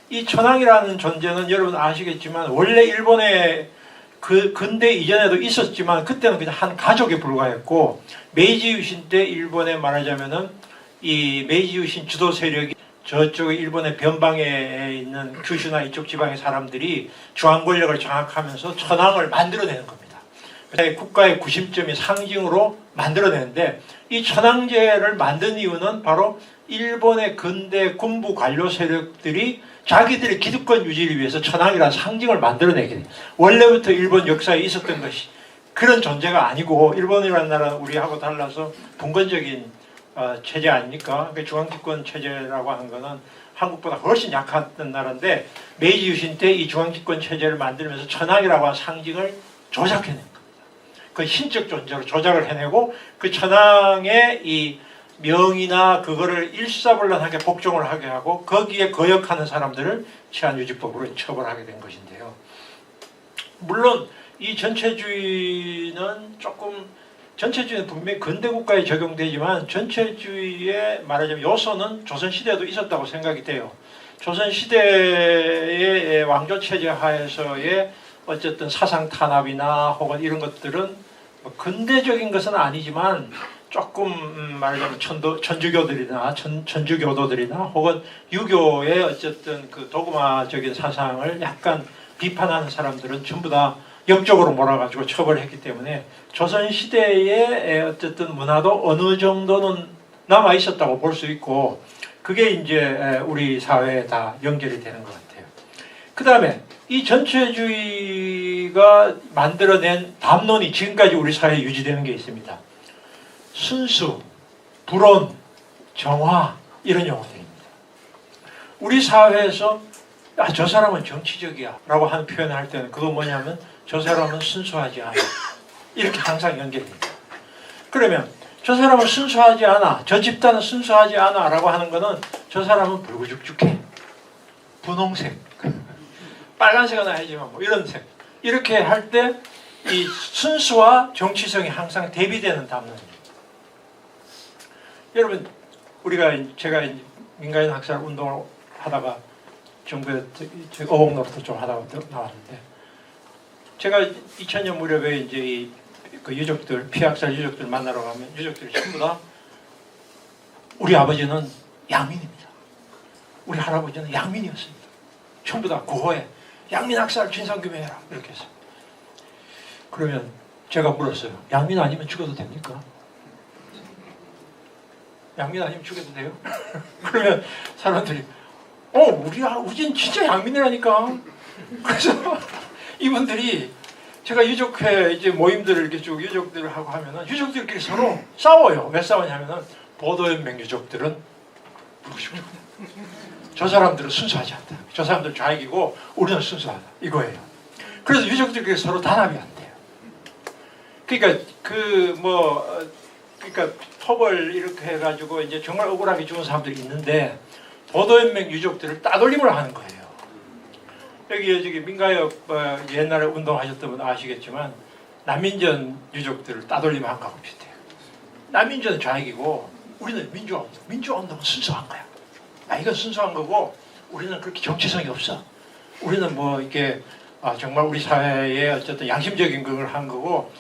Speaker 1: 이 천황이라는 존재는 여러분 아시겠지만 원래 일본의 그 근대 이전에도 있었지만 그때는 그냥 한 가족에 불과했고, 메이지 유신 때 일본에 말하자면은 이 메이지 유신 주도 세력이 저쪽에 일본의 변방에 있는 규슈나 이쪽 지방의 사람들이 중앙 권력을 장악하면서 천황을 만들어내는 겁니다. 국가의 구심점이 상징으로 만들어내는데, 이 천황제를 만든 이유는 바로 일본의 근대 군부 관료 세력들이 자기들의 기득권 유지를 위해서 천황이라는 상징을 만들어내게 돼요. 원래부터 일본 역사에 있었던 것이 그런 존재가 아니고, 일본이라는 나라는 우리하고 달라서 분권적인 체제 아닙니까? 중앙집권 체제라고 하는 것은 한국보다 훨씬 약했던 나라인데 메이지 유신 때 이 중앙집권 체제를 만들면서 천황이라고 하는 상징을 조작해낸 겁니다. 그 신적 존재로 조작을 해내고 그 천황의 이 명의나 그거를 일사불란하게 복종을 하게 하고 거기에 거역하는 사람들을 치안유지법으로 처벌하게 된 것인데요. 물론 이 전체주의는 전체주의는 분명히 근대국가에 적용되지만 전체주의의 말하자면 요소는 조선시대에도 있었다고 생각이 돼요. 조선시대의 왕조체제 하에서의 어쨌든 사상 탄압이나 혹은 이런 것들은 뭐 근대적인 것은 아니지만 조금 말하자면 천주교들이나 천주교도들이나 혹은 유교의 어쨌든 그 도그마적인 사상을 약간 비판하는 사람들은 전부 다 역적으로 몰아가지고 처벌했기 때문에 조선시대의 어쨌든 문화도 어느 정도는 남아 있었다고 볼 수 있고 그게 이제 우리 사회에 다 연결이 되는 것 같아요. 그 다음에 이 전체주의가 만들어낸 담론이 지금까지 우리 사회에 유지되는 게 있습니다. 순수, 불온, 정화 이런 용어들입니다. 우리 사회에서 저 사람은 정치적이야 라고 하는 표현을 할 때는 그거 뭐냐면 저 사람은 순수하지 않아 이렇게 항상 연결됩니다. 그러면 저 사람은 순수하지 않아, 저 집단은 순수하지 않아 라고 하는 거는 저 사람은 불구죽죽해, 분홍색, 빨간색은 아니지만 뭐 이런 색 이렇게 할 때 이 순수와 정치성이 항상 대비되는 담론입니다. 여러분 제가 민간인 학살 운동을 하다가 정부에 어복노릇도 좀 하다가 나왔는데 제가 2000년 무렵에 이제 그 유족들 피학살 유족들 만나러 가면 유족들이 전부 다 우리 아버지는 양민입니다. 우리 할아버지는 양민이었습니다. 전부 다 구호에 양민 학살 진상규명해라 이렇게 했어요. 그러면 제가 물었어요. 양민 아니면 죽어도 됩니까? 양민 아니면 죽여도 돼요? 그러면 사람들이 우리는 진짜 양민이라니까. 그래서 이분들이 제가 유족회 이제 모임들을 이렇게 쭉 유족들을 하고 하면은 유족들끼리 서로 싸워요. 왜 싸우냐면은 보도연맹 유족들은 저 사람들은 순수하지 않다. 저 사람들 좌익이고 우리는 순수하다. 이거예요. 그래서 유족들끼리 서로 단합이 안 돼요. 그러니까 그러니까 토벌 이렇게 해가지고 이제 정말 억울하게 죽은 사람들이 있는데 보도연맹 유족들을 따돌림을 하는 거예요. 여기 민가협 옛날에 운동하셨던 분 아시겠지만 난민전 유족들을 따돌림한 거하고 비슷해요. 난민전은 좌익이고 우리는 민주화운동은 순수한 거야. 이건 순수한 거고 우리는 그렇게 정치성이 없어. 우리는 뭐 이게 정말 우리 사회에 어쨌든 양심적인 걸 한 거고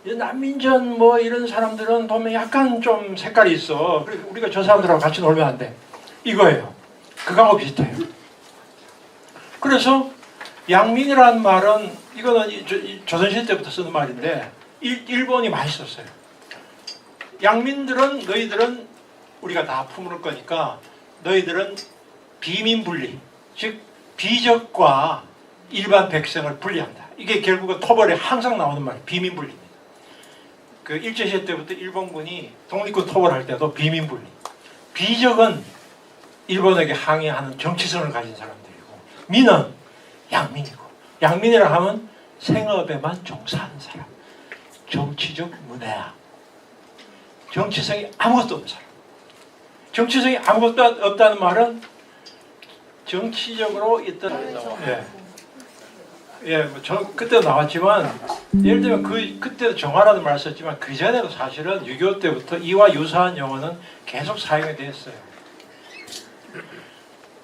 Speaker 1: 난민전 뭐 이런 사람들은 보면 약간 좀 색깔이 있어. 그래서 우리가 저 사람들하고 같이 놀면 안 돼. 이거예요. 그거하고 비슷해요. 그래서 양민이라는 말은 이거는 조선시대 때부터 쓰는 말인데 일본이 많이 썼어요. 양민들은 너희들은 우리가 다 품을 거니까 너희들은 비민분리, 즉 비적과 일반 백성을 분리한다. 이게 결국은 토벌에 항상 나오는 말이에요. 비민분리입니다. 그 일제시대 때부터 일본군이 독립군 토벌할 때도 비민분리. 비적은 일본에게 항의하는 정치성을 가진 사람들이고 민은 양민이고 양민이라 하면 생업에만 종사하는 사람. 정치적 문외야. 정치성이 아무것도 없는 사람. 정치성이 아무것도 없다는 말은 정치적으로 있던 저 그때도 나왔지만 예를 들면 그때도 정화라는 말을 썼지만 그 전에도 사실은 6.25 때부터 이와 유사한 용어는 계속 사용이 됐어요.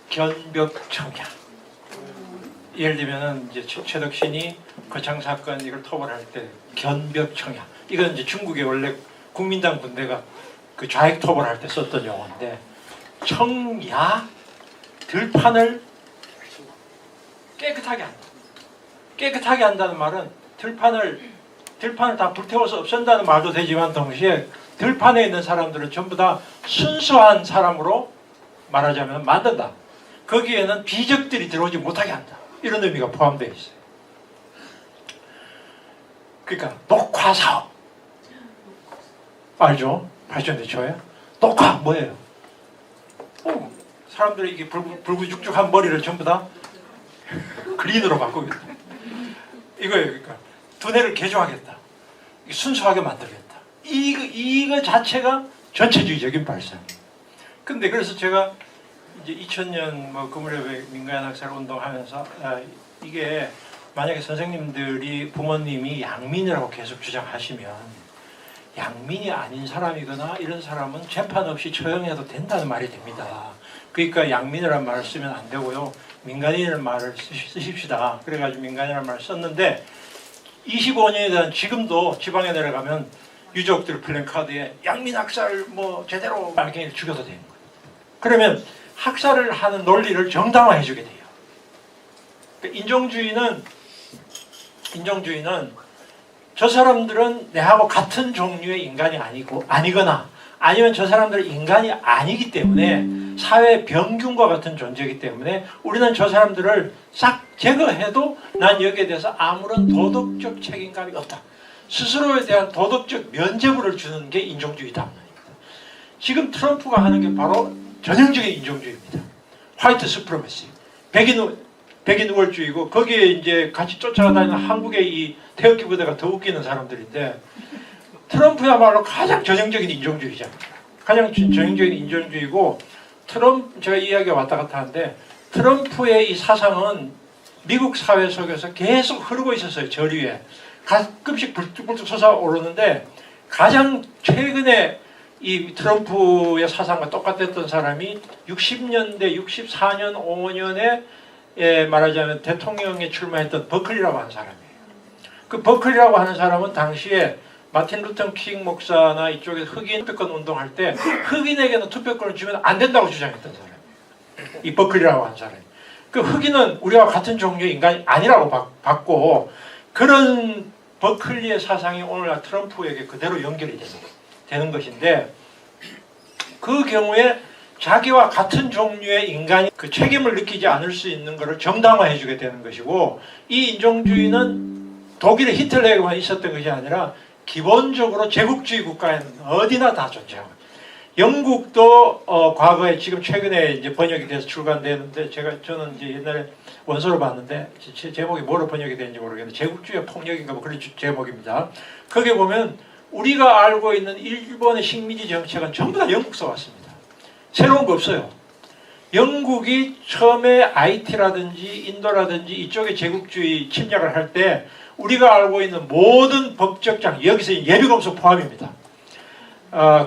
Speaker 1: 견벽청약. 예를 들면은 이제 최덕신이 거창 사건 이걸 토벌할 때 견벽청약. 이건 이제 중국의 원래 국민당 군대가 그 좌익 토벌할 때 썼던 용어인데 청야 들판을 깨끗하게 한다. 깨끗하게 한다는 말은 들판을 다 불태워서 없앤다는 말도 되지만 동시에 들판에 있는 사람들은 전부 다 순수한 사람으로 말하자면 만든다. 거기에는 비적들이 들어오지 못하게 한다. 이런 의미가 포함되어 있어요. 그러니까 녹화사업 알죠? 발전대초에 녹화 뭐예요? 사람들이 이게 불구죽죽한 머리를 전부 다 그린으로 바꾸겠다. 이거예요. 그러니까 두뇌를 개조하겠다. 순수하게 만들겠다. 이거 자체가 전체주의적인 발상이에요. 근데 그래서 제가 이제 2000년 뭐 그무렵에 민간 학살 운동하면서 이게 만약에 선생님들이 부모님이 양민이라고 계속 주장하시면 양민이 아닌 사람이거나 이런 사람은 재판 없이 처형해도 된다는 말이 됩니다. 그러니까 양민이라는 말을 쓰면 안 되고요. 민간인이라는 말을 쓰십시다. 그래가지고 민간인이라는 말을 썼는데 25년에 대한 지금도 지방에 내려가면 유족들 플랜카드에 양민 학살 뭐 제대로 말갱이를 죽여도 되는 거예요. 그러면 학살을 하는 논리를 정당화해 주게 돼요. 그러니까 인종주의는 저 사람들은 내하고 같은 종류의 인간이 아니거나 아니면 저 사람들은 인간이 아니기 때문에 사회 병균과 같은 존재이기 때문에 우리는 저 사람들을 싹 제거해도 난 여기에 대해서 아무런 도덕적 책임감이 없다. 스스로에 대한 도덕적 면죄부를 주는 게 인종주의다. 지금 트럼프가 하는 게 바로 전형적인 인종주의입니다. 화이트 스프레머시, 백인 우월주의고 거기에 이제 같이 쫓아다니는 한국의 이 태극기 부대가 더 웃기는 사람들인데 트럼프야말로 가장 전형적인 인종주의자입니다. 가장 전형적인 인종주의고 제가 이야기가 왔다 갔다 하는데 트럼프의 이 사상은 미국 사회 속에서 계속 흐르고 있었어요. 저 위에 가끔씩 불뚝불뚝 솟아오르는데 가장 최근에 이 트럼프의 사상과 똑같았던 사람이 60년대, 64년, 5년에 말하자면 대통령에 출마했던 버클리라고 하는 사람이에요. 그 버클리라고 하는 사람은 당시에 마틴 루터 킹 목사나 이쪽에 흑인 투표권 운동할 때 흑인에게는 투표권을 주면 안 된다고 주장했던 사람이에요. 이 버클리라고 하는 사람이. 그 흑인은 우리와 같은 종류의 인간이 아니라고 봤고 그런 버클리의 사상이 오늘날 트럼프에게 그대로 연결이 되는 것인데 그 경우에 자기와 같은 종류의 인간이 그 책임을 느끼지 않을 수 있는 것을 정당화해 주게 되는 것이고 이 인종주의는 독일의 히틀러에게만 있었던 것이 아니라 기본적으로 제국주의 국가에는 어디나 다 존재하고 영국도 과거에 지금 최근에 이제 번역이 돼서 출간되는데 저는 이제 옛날에 원서를 봤는데 제목이 뭐로 번역이 되는지 모르겠는데 제국주의 폭력인가 뭐 그런 제목입니다. 거기에 보면 우리가 알고 있는 일본의 식민지 정책은 전부 다 영국서 왔습니다. 새로운 거 없어요. 영국이 처음에 IT라든지 인도라든지 이쪽에 제국주의 침략을 할 때 우리가 알고 있는 모든 법적 장 여기서 예비검소 포함입니다.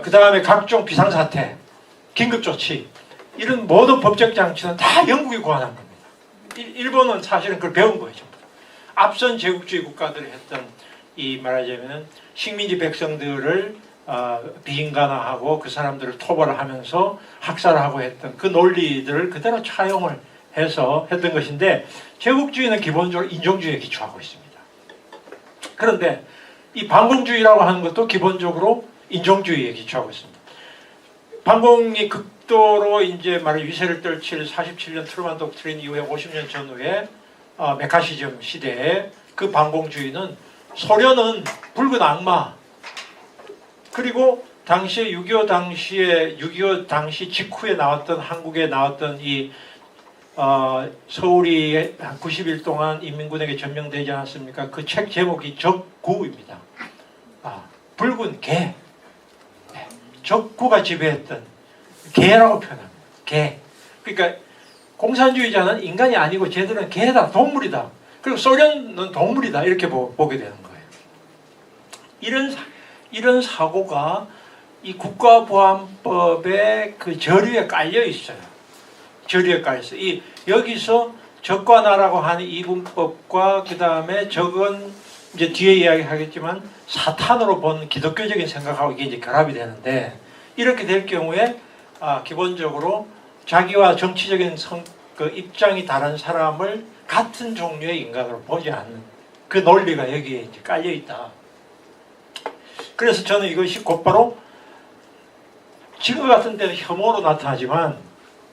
Speaker 1: 그 다음에 각종 비상사태, 긴급조치 이런 모든 법적 장치는 다 영국이 고안한 겁니다. 일본은 사실은 그걸 배운 거예요. 전부. 앞선 제국주의 국가들이 했던 이 말하자면 식민지 백성들을 비인간화하고 그 사람들을 토벌하면서 학살하고 했던 그 논리들을 그대로 차용을 해서 했던 것인데 제국주의는 기본적으로 인종주의에 기초하고 있습니다. 그런데 이 반공주의라고 하는 것도 기본적으로 인종주의에 기초하고 있습니다. 반공이 극도로 이제 말을 위세를 떨칠 47년 트루만 독트린 이후에 50년 전후에 메카시즘 시대에 그 반공주의는 소련은 붉은 악마 그리고 당시에 6.25 당시 직후에 나왔던 한국에 나왔던 이 서울이 90일 동안 인민군에게 점령되지 않았습니까? 그 책 제목이 적구입니다. 붉은 개. 적구가 지배했던 개라고 표현합니다. 개. 그러니까 공산주의자는 인간이 아니고 쟤들은 개다, 동물이다. 그리고 소련은 동물이다. 이렇게 보게 되는 거예요. 이런 사고가 이 국가보안법의 그 저류에 깔려 있어요. 저류에 깔려 있어요. 여기서 적과나라고 하는 이분법과 그 다음에 적은 이제 뒤에 이야기하겠지만 사탄으로 본 기독교적인 생각하고 이게 이제 결합이 되는데 이렇게 될 경우에 기본적으로 자기와 정치적인 그 입장이 다른 사람을 같은 종류의 인간으로 보지 않는 그 논리가 여기에 이제 깔려 있다. 그래서 저는 이것이 곧바로 지금 같은 데는 혐오로 나타나지만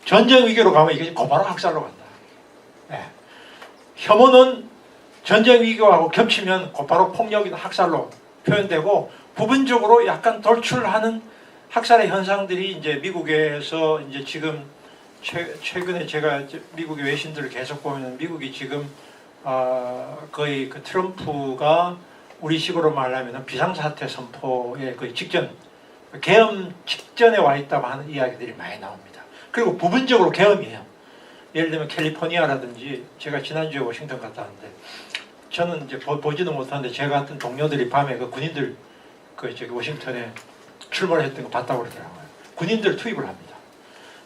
Speaker 1: 전쟁 위기로 가면 이것이 곧바로 학살로 간다. 네. 혐오는 전쟁 위기하고 겹치면 곧바로 폭력이나 학살로 표현되고 부분적으로 약간 돌출하는 학살의 현상들이 이제 미국에서 이제 지금 최근에 제가 미국의 외신들을 계속 보면 미국이 지금 거의 그 트럼프가 우리식으로 말하면 비상사태 선포의 거의 직전, 계엄 직전에 와 있다고 하는 이야기들이 많이 나옵니다. 그리고 부분적으로 계엄이에요. 예를 들면 캘리포니아라든지, 제가 지난주에 워싱턴 갔다 왔는데, 저는 이제 보지는 못하는데 제 같은 동료들이 밤에 그 군인들 저기 워싱턴에 출몰했던 거 봤다고 그러더라고요. 군인들 투입을 합니다.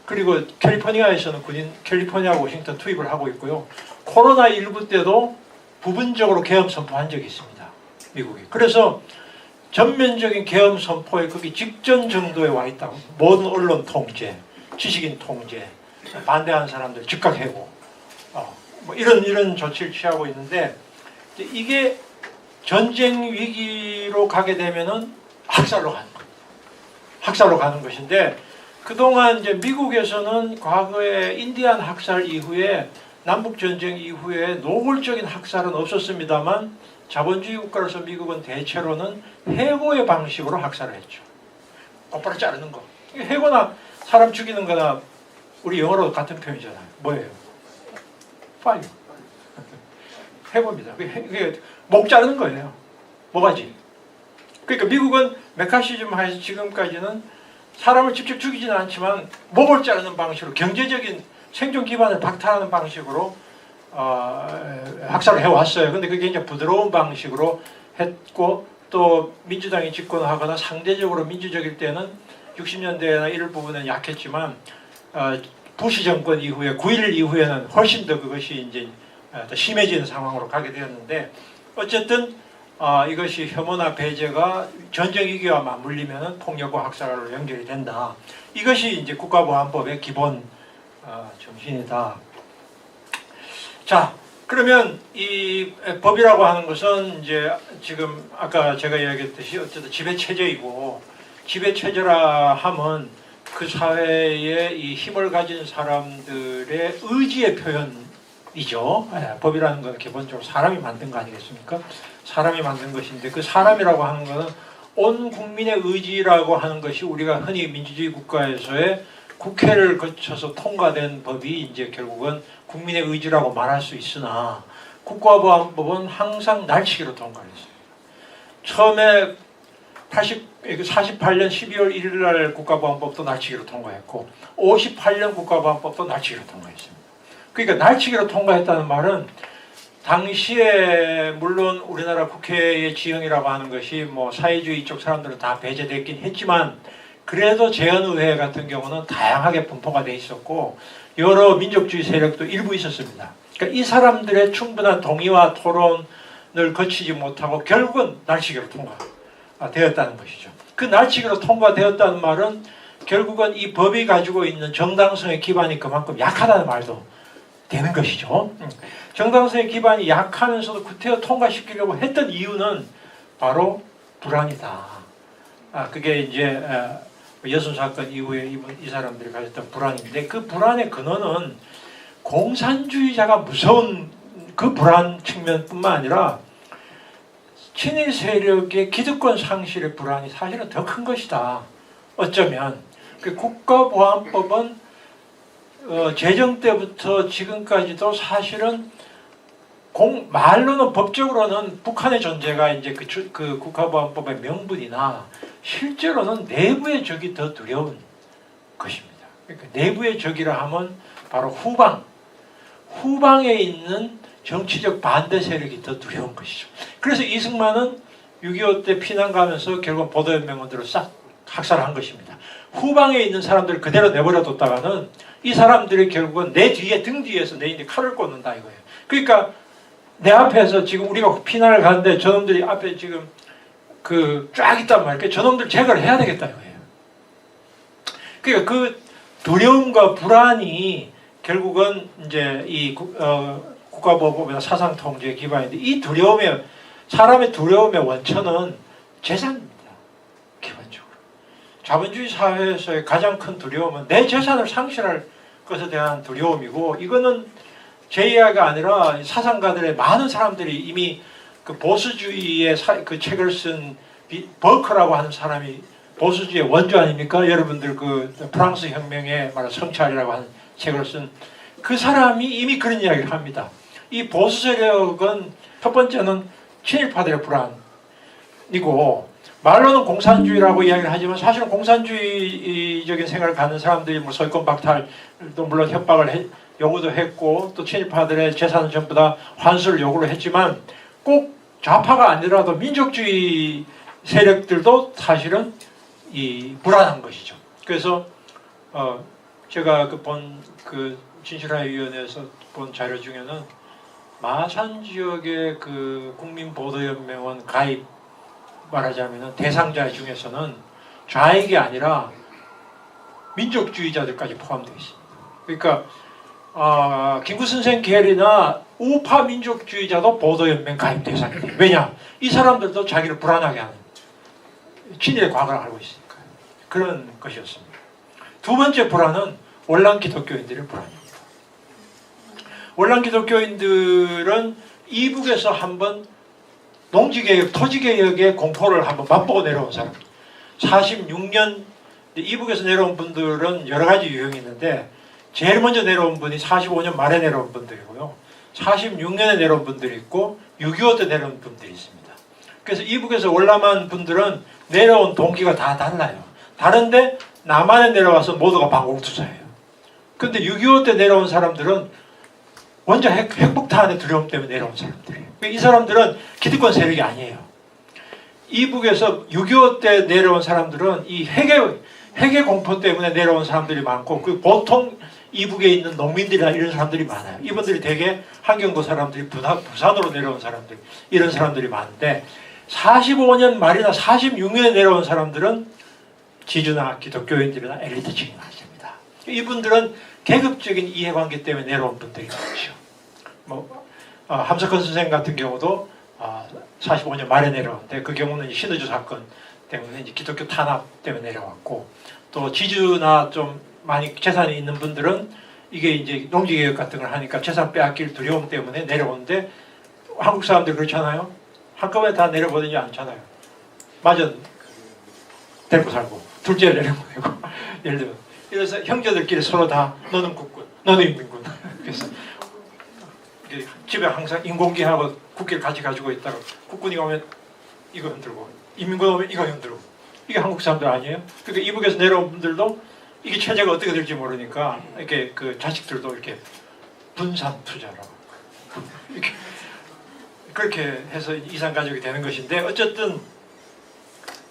Speaker 1: 그리고 캘리포니아에서는 캘리포니아 워싱턴 투입을 하고 있고요. 코로나19 때도 부분적으로 계엄 선포한 적이 있습니다. 미국이. 그래서 전면적인 계엄 선포에 거기 직전 정도에 와 있다고. 모든 언론 통제, 지식인 통제, 반대하는 사람들 즉각 해고, 뭐 이런 조치를 취하고 있는데, 이게 전쟁 위기로 가게 되면은 학살로 가는 겁니다. 학살로 가는 것인데, 그동안 이제 미국에서는 과거에 인디안 학살 이후에, 남북 전쟁 이후에 노골적인 학살은 없었습니다만, 자본주의 국가로서 미국은 대체로는 해고의 방식으로 학살을 했죠. 곧바로 자르는 거. 해고나 사람 죽이는 거나 우리 영어로 같은 표현이잖아요. 뭐예요? fire. 해고입니다. 목 자르는 거예요. 뭐가지? 그러니까 미국은 메카시즘 하에서 지금까지는 사람을 직접 죽이지는 않지만 목을 자르는 방식으로, 경제적인 생존 기반을 박탈하는 방식으로 학살을 해왔어요. 근데 그게 이제 부드러운 방식으로 했고, 또 민주당이 집권하거나 상대적으로 민주적일 때는 60년대나 이럴 부분은 약했지만, 부시 정권 이후에 9.11 이후에는 훨씬 더 그것이 이제 더 심해지는 상황으로 가게 되었는데, 어쨌든 이것이 혐오나 배제가 전쟁 위기와 맞물리면 폭력과 학살로 연결이 된다. 이것이 이제 국가보안법의 기본 정신이다. 자, 그러면 이 법이라고 하는 것은 이제 지금 아까 제가 이야기했듯이 어쨌든 지배체제이고, 지배체제라 함은 그 사회에 이 힘을 가진 사람들의 의지의 표현이죠. 법이라는 건 기본적으로 사람이 만든 거 아니겠습니까? 사람이 만든 것인데, 그 사람이라고 하는 것은 온 국민의 의지라고 하는 것이 우리가 흔히 민주주의 국가에서의 국회를 거쳐서 통과된 법이 이제 결국은 국민의 의지라고 말할 수 있으나, 국가보안법은 항상 날치기로 통과했어요. 처음에 48년 12월 1일 날 국가보안법도 날치기로 통과했고, 58년 국가보안법도 날치기로 통과했습니다. 그러니까 날치기로 통과했다는 말은 당시에 물론 우리나라 국회의 지형이라고 하는 것이 뭐 사회주의 쪽 사람들은 다 배제됐긴 했지만, 그래도 제헌의회 같은 경우는 다양하게 분포가 돼 있었고 여러 민족주의 세력도 일부 있었습니다. 그러니까 이 사람들의 충분한 동의와 토론을 거치지 못하고 결국은 날치기로 통과되었다는 것이죠. 그 날치기로 통과되었다는 말은 결국은 이 법이 가지고 있는 정당성의 기반이 그만큼 약하다는 말도 되는 것이죠. 정당성의 기반이 약하면서도 구태여 통과시키려고 했던 이유는 바로 불안이다. 그게 이제 여순 사건 이후에 이 사람들이 가졌던 불안인데, 그 불안의 근원은 공산주의자가 무서운 그 불안 측면뿐만 아니라 친일 세력의 기득권 상실의 불안이 사실은 더 큰 것이다. 어쩌면 그 국가보안법은 제정 때부터 지금까지도 사실은 말로는 법적으로는 북한의 존재가 이제 그 국가보안법의 명분이나 실제로는 내부의 적이 더 두려운 것입니다. 그러니까 내부의 적이라 하면 바로 후방에 있는 정치적 반대 세력이 더 두려운 것이죠. 그래서 이승만은 6.25 때 피난 가면서 결국 보도연맹원들을 싹 학살한 것입니다. 후방에 있는 사람들을 그대로 내버려뒀다가는 이 사람들이 결국은 내 뒤에, 등 뒤에서 내 인데 칼을 꽂는다 이거예요. 그러니까 내 앞에서 지금 우리가 피난을 가는데 저놈들이 앞에 지금 쫙 있단 말이에요. 저놈들 제거를 해야 되겠다 이거예요. 그러니까 그 두려움과 불안이 결국은 이제 이 국가보안법이나 사상 통제의 기반인데, 이 두려움의, 사람의 두려움의 원천은 재산입니다. 기본적으로 자본주의 사회에서의 가장 큰 두려움은 내 재산을 상실할 것에 대한 두려움이고, 이거는 제 이야기가 아니라 사상가들의 많은 사람들이 이미 그 보수주의의 그 책을 쓴 버크라고 하는 사람이 보수주의의 원조 아닙니까? 여러분들 그 프랑스 혁명의 말하는 성찰이라고 하는 책을 쓴 그 사람이 이미 그런 이야기를 합니다. 이 보수 세력은 첫 번째는 친일파들의 불안이고, 말로는 공산주의라고 이야기를 하지만 사실은 공산주의적인 생각을 갖는 사람들이 뭐 소유권 박탈도 물론 요구도 했고, 또 친일파들의 재산은 전부 다 환수를 요구를 했지만, 꼭 좌파가 아니더라도 민족주의 세력들도 사실은 불안한 것이죠. 그래서 제가 진실화위원회에서 본 자료 중에는 마산 지역의 그 국민보도연맹원 가입, 말하자면 대상자 중에서는 좌익이 아니라 민족주의자들까지 포함되어 있습니다. 그러니까 김구선생 계열이나 우파 민족주의자도 보도연맹 가입 대상이에요. 왜냐? 이 사람들도 자기를 불안하게 하는 친일의 과거를 알고 있으니까요. 그런 것이었습니다. 두 번째 불안은 월남 기독교인들의 불안입니다. 월남 기독교인들은 이북에서 한번 농지개혁, 토지개혁의 공포를 한번 맛보고 내려온 사람. 46년 이북에서 내려온 분들은 여러 가지 유형이 있는데, 제일 먼저 내려온 분이 45년 말에 내려온 분들이고요. 46년에 내려온 분들이 있고 6.25 때 내려온 분들이 있습니다. 그래서 이북에서 월남한 분들은 내려온 동기가 다 달라요. 다른데 남한에 내려와서 모두가 반공투사예요. 근데 6.25 때 내려온 사람들은 먼저 핵폭탄의 두려움 때문에 내려온 사람들이에요. 이 사람들은 기득권 세력이 아니에요. 이북에서 6.25 때 내려온 사람들은 이 핵의 공포 때문에 내려온 사람들이 많고, 그 보통 이북에 있는 농민들이나 이런 사람들이 많아요. 이분들이 대개 한경도 사람들이 부산으로 내려온 사람들, 이런 사람들이 많은데, 45년 말이나 46년에 내려온 사람들은 지주나 기독교인들이나 엘리트층이 많습니다. 이분들은 계급적인 이해관계 때문에 내려온 분들이 많죠. 함석헌 선생 같은 경우도 45년 말에 내려왔는데, 그 경우는 신의주 사건 때문에 이제 기독교 탄압 때문에 내려왔고, 또 지주나 좀 많이 재산이 있는 분들은 이게 이제 농지개혁 같은 걸 하니까 재산 빼앗길 두려움 때문에 내려오는데, 한국 사람들 그렇잖아요. 한꺼번에 다 내려보내지 않잖아요. 마저 데리고 살고 둘째를 내려보내고 예를 들면, 그래서 형제들끼리 서로 다 너는 국군, 너는 인민군. 그래서 집에 항상 인공기하고 국기를 같이 가지고 있다가 국군이 오면 이거 흔들고, 인민군 오면 이거 흔들고. 이게 한국 사람들 아니에요? 그러니까 이북에서 내려온 분들도 이게 체제가 어떻게 될지 모르니까 이렇게 그 자식들도 이렇게 분산 투자라고 이렇게 그렇게 해서 이산 가족이 되는 것인데, 어쨌든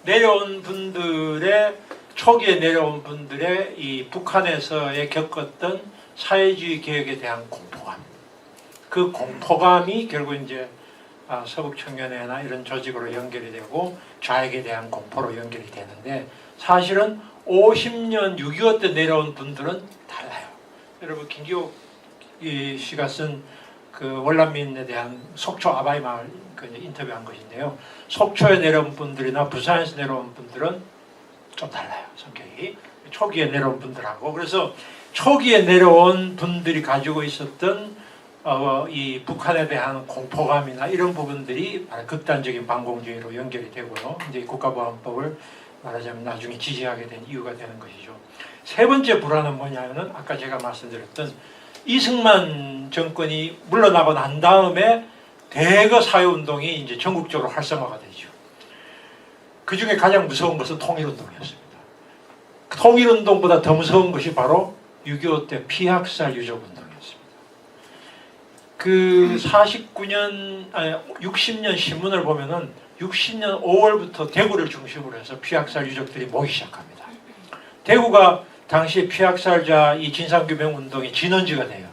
Speaker 1: 내려온 분들의 초기에 내려온 분들의 이 북한에서의 겪었던 사회주의 개혁에 대한 공포감, 그 공포감이 결국 이제 서북 청년회나 이런 조직으로 연결이 되고 좌익에 대한 공포로 연결이 되는데, 사실은 50년 6.25 때 내려온 분들은 달라요. 여러분 김기옥 씨가 쓴 그 월남민에 대한 속초 아바이 마을 그 인터뷰한 것인데요. 속초에 내려온 분들이나 부산에서 내려온 분들은 좀 달라요, 성격이. 초기에 내려온 분들하고. 그래서 초기에 내려온 분들이 가지고 있었던 이 북한에 대한 공포감이나 이런 부분들이 극단적인 반공주의로 연결이 되고요. 이제 국가보안법을 말하자면 나중에 지지하게 된 이유가 되는 것이죠. 세 번째 불안은 뭐냐면은 아까 제가 말씀드렸던 이승만 정권이 물러나고 난 다음에 대거 사회운동이 이제 전국적으로 활성화가 되죠. 그 중에 가장 무서운 것은 통일운동이었습니다. 통일운동보다 더 무서운 것이 바로 6.25 때 피학살 유족운동이었습니다. 그 60년 신문을 보면은 60년 5월부터 대구를 중심으로 해서 피학살 유족들이 모이기 시작합니다. 대구가 당시 피학살자 이 진상규명운동의 진원지가 돼요.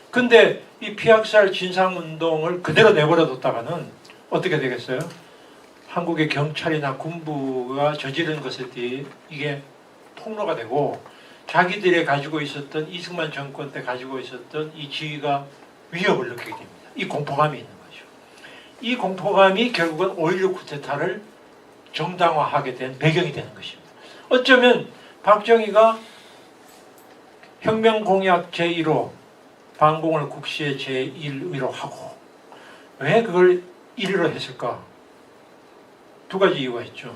Speaker 1: 근데 이 피학살 진상운동을 그대로 내버려뒀다가는 어떻게 되겠어요? 한국의 경찰이나 군부가 저지른 것에 이게 폭로가 되고, 자기들이 가지고 있었던 이승만 정권 때 가지고 있었던 이 지위가 위협을 느끼게 됩니다. 이 공포감이 있는 거죠. 이 공포감이 결국은 5.16 쿠데타를 정당화하게 된 배경이 되는 것입니다. 어쩌면 박정희가 혁명공약 제1호 반공을 국시의 제1위로 하고, 왜 그걸 1위로 했을까? 두 가지 이유가 있죠.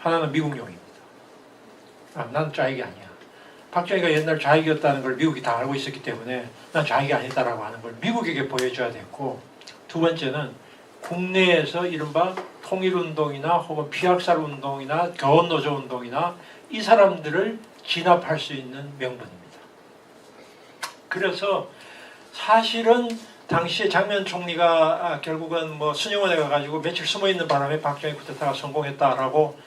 Speaker 1: 하나는 미국용입니다. 나는 짜익이 아니야. 박정희가 옛날 좌익이었다는 걸 미국이 다 알고 있었기 때문에 난 좌익이 아니다라고 하는 걸 미국에게 보여줘야 됐고, 두 번째는 국내에서 이른바 통일운동이나 혹은 피학살운동이나 교원노조운동이나 이 사람들을 진압할 수 있는 명분입니다. 그래서 사실은 당시에 장면 총리가 결국은 뭐 순영원에 가가지고 며칠 숨어 있는 바람에 박정희 쿠데타가 성공했다라고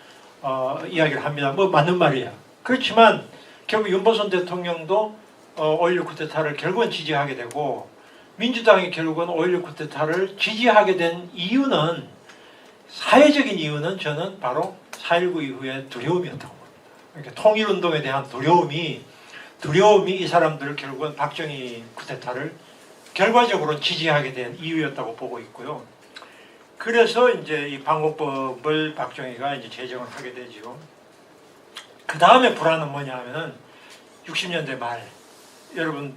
Speaker 1: 이야기를 합니다. 뭐 맞는 말이야. 그렇지만 결국 윤보선 대통령도 5.16 쿠데타를 결국은 지지하게 되고, 민주당이 결국은 5.16 쿠데타를 지지하게 된 이유는, 사회적인 이유는 저는 바로 4.19 이후의 두려움이었다고 봅니다. 그러니까 통일운동에 대한 두려움이 이 사람들을 결국은 박정희 쿠데타를 결과적으로 지지하게 된 이유였다고 보고 있고요. 그래서 이제 이 방공법을 박정희가 이제 제정을 하게 되죠. 그 다음에 불안은 뭐냐 하면은 60년대 말, 여러분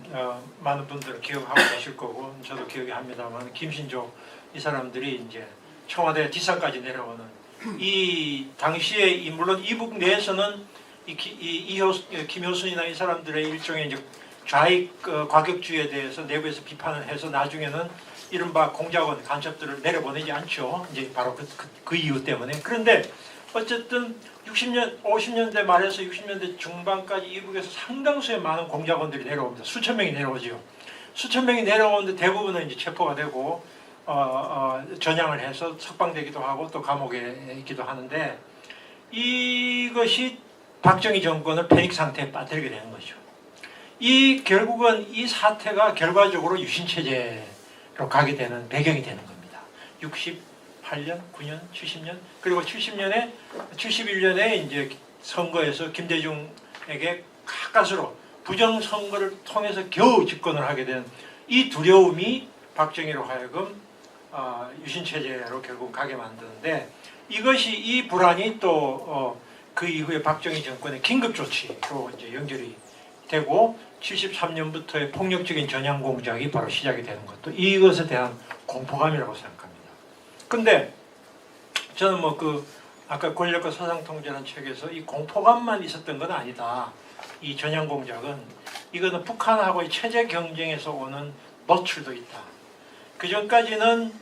Speaker 1: 많은 분들 기억하고 계실 거고 저도 기억이 합니다만, 김신조 이 사람들이 이제 청와대 뒷산까지 내려오는 이 당시에 물론 이북 내에서는 김효순이나 이 사람들의 일종의 이제 좌익 과격주의에 대해서 내부에서 비판을 해서 나중에는 이른바 공작원 간첩들을 내려보내지 않죠. 이제 바로 그 이유 때문에. 그런데 어쨌든 50년대 말에서 60년대 중반까지 이북에서 상당수의 많은 공작원들이 내려옵니다. 수천 명이 내려오죠. 수천 명이 내려오는데 대부분은 이제 체포가 되고 전향을 해서 석방되기도 하고 또 감옥에 있기도 하는데, 이것이 박정희 정권을 패닉 상태에 빠뜨리게 되는 거죠. 결국은 이 사태가 결과적으로 유신체제로 가게 되는 배경이 되는 겁니다. 68년, 9년, 70년, 그리고 71년에 이제 선거에서 김대중에게 가까스로 부정선거를 통해서 겨우 집권을 하게 된 이 두려움이 박정희로 하여금 유신체제로 결국 가게 만드는데, 이 불안이 또 그 이후에 박정희 정권의 긴급조치로 이제 연결이 되고 73년부터의 폭력적인 전향 공작이 바로 시작이 되는 것도 이것에 대한 공포감이라고 생각합니다. 근데 저는 뭐 아까 권력과 사상 통제라는 책에서 이 공포감만 있었던 건 아니다. 이 전향 공작은 이거는 북한하고의 체제 경쟁에서 오는 노출도 있다. 그 전까지는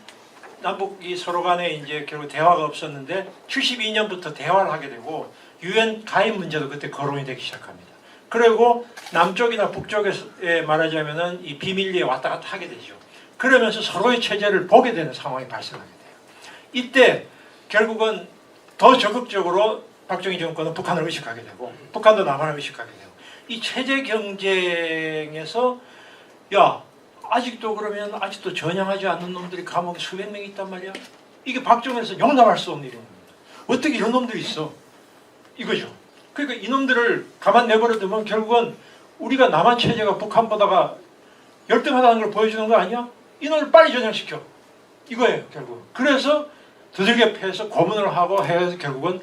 Speaker 1: 남북이 서로 간에 이제 결국 대화가 없었는데 72년부터 대화를 하게 되고 유엔 가입 문제도 그때 거론이 되기 시작합니다. 그리고 남쪽이나 북쪽에 말하자면은 이 비밀리에 왔다 갔다 하게 되죠. 그러면서 서로의 체제를 보게 되는 상황이 발생하게 돼요. 이때 결국은 더 적극적으로 박정희 정권은 북한을 의식하게 되고 북한도 남한을 의식하게 되고, 이 체제 경쟁에서 아직도 전향하지 않는 놈들이 감옥에 수백 명이 있단 말이야. 이게 박정희에서 용납할 수 없는 일입니다. 어떻게 이런 놈들이 있어? 이거죠. 그러니까 이놈들을 가만 내버려 두면 결국은 우리가 남한 체제가 북한보다가 열등하다는 걸 보여주는 거 아니야? 이놈을 빨리 전향시켜. 이거예요, 결국. 그래서 두들겨 패서 고문을 하고 해서 결국은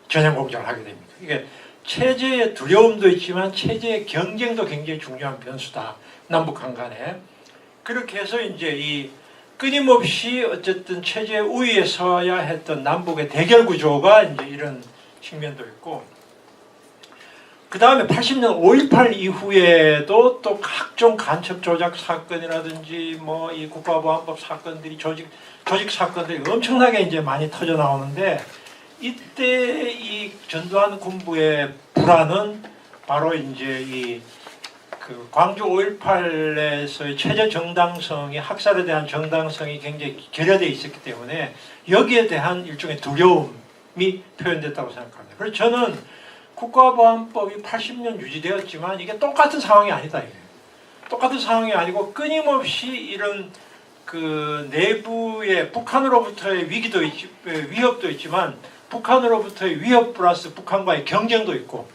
Speaker 1: 전향 공작을 하게 됩니다. 이게 체제의 두려움도 있지만 체제의 경쟁도 굉장히 중요한 변수다. 남북한 간에. 그렇게 해서 이제 이 끊임없이 어쨌든 체제 우위에 서야 했던 남북의 대결 구조가 이제 이런 측면도 있고, 그 다음에 80년 5.18 이후에도 또 각종 간첩 조작 사건이라든지 뭐 이 국가보안법 사건들이 조직 사건들이 엄청나게 이제 많이 터져 나오는데, 이때 이 전두환 군부의 불안은 바로 이제 광주 5.18에서의 체제 정당성이, 학살에 대한 정당성이 굉장히 결여되어 있었기 때문에 여기에 대한 일종의 두려움이 표현됐다고 생각합니다. 그래서 저는 국가보안법이 80년 유지되었지만 이게 똑같은 상황이 아니다. 이게. 똑같은 상황이 아니고 끊임없이 이런 내부의 북한으로부터의 위협도 있지만 북한으로부터의 위협 플러스 북한과의 경쟁도 있고,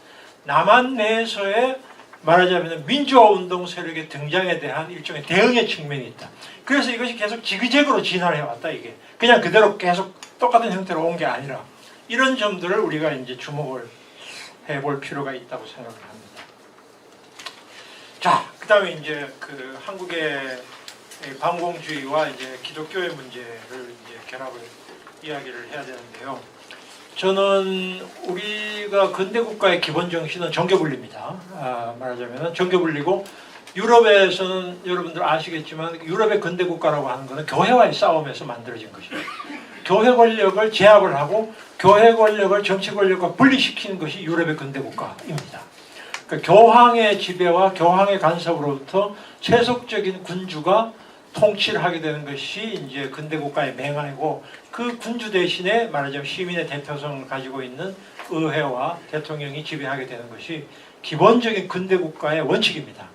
Speaker 1: 남한 내에서의 말하자면 민주화 운동 세력의 등장에 대한 일종의 대응의 측면이 있다. 그래서 이것이 계속 지그재그로 진화를 해왔다. 이게 그냥 그대로 계속 똑같은 형태로 온 게 아니라, 이런 점들을 우리가 이제 주목을 해볼 필요가 있다고 생각을 합니다. 자, 그다음에 이제 한국의 반공주의와 이제 기독교의 문제를 이제 결합을 이야기를 해야 되는데요. 저는 우리가 우리가 근대 국가의 기본 정신은 정교분리입니다. 말하자면 정교분리고, 유럽에서는 여러분들 아시겠지만 유럽의 근대 국가라고 하는 것은 교회와의 싸움에서 만들어진 것이에요. 교회 권력을 제압을 하고 교회 권력을 정치 권력과 분리시키는 것이 유럽의 근대 국가입니다. 그러니까 교황의 지배와 교황의 간섭으로부터 세속적인 군주가 통치를 하게 되는 것이 이제 근대 국가의 맹안이고, 그 군주 대신에 말하자면 시민의 대표성을 가지고 있는 의회와 대통령이 지배하게 되는 것이 기본적인 근대 국가의 원칙입니다.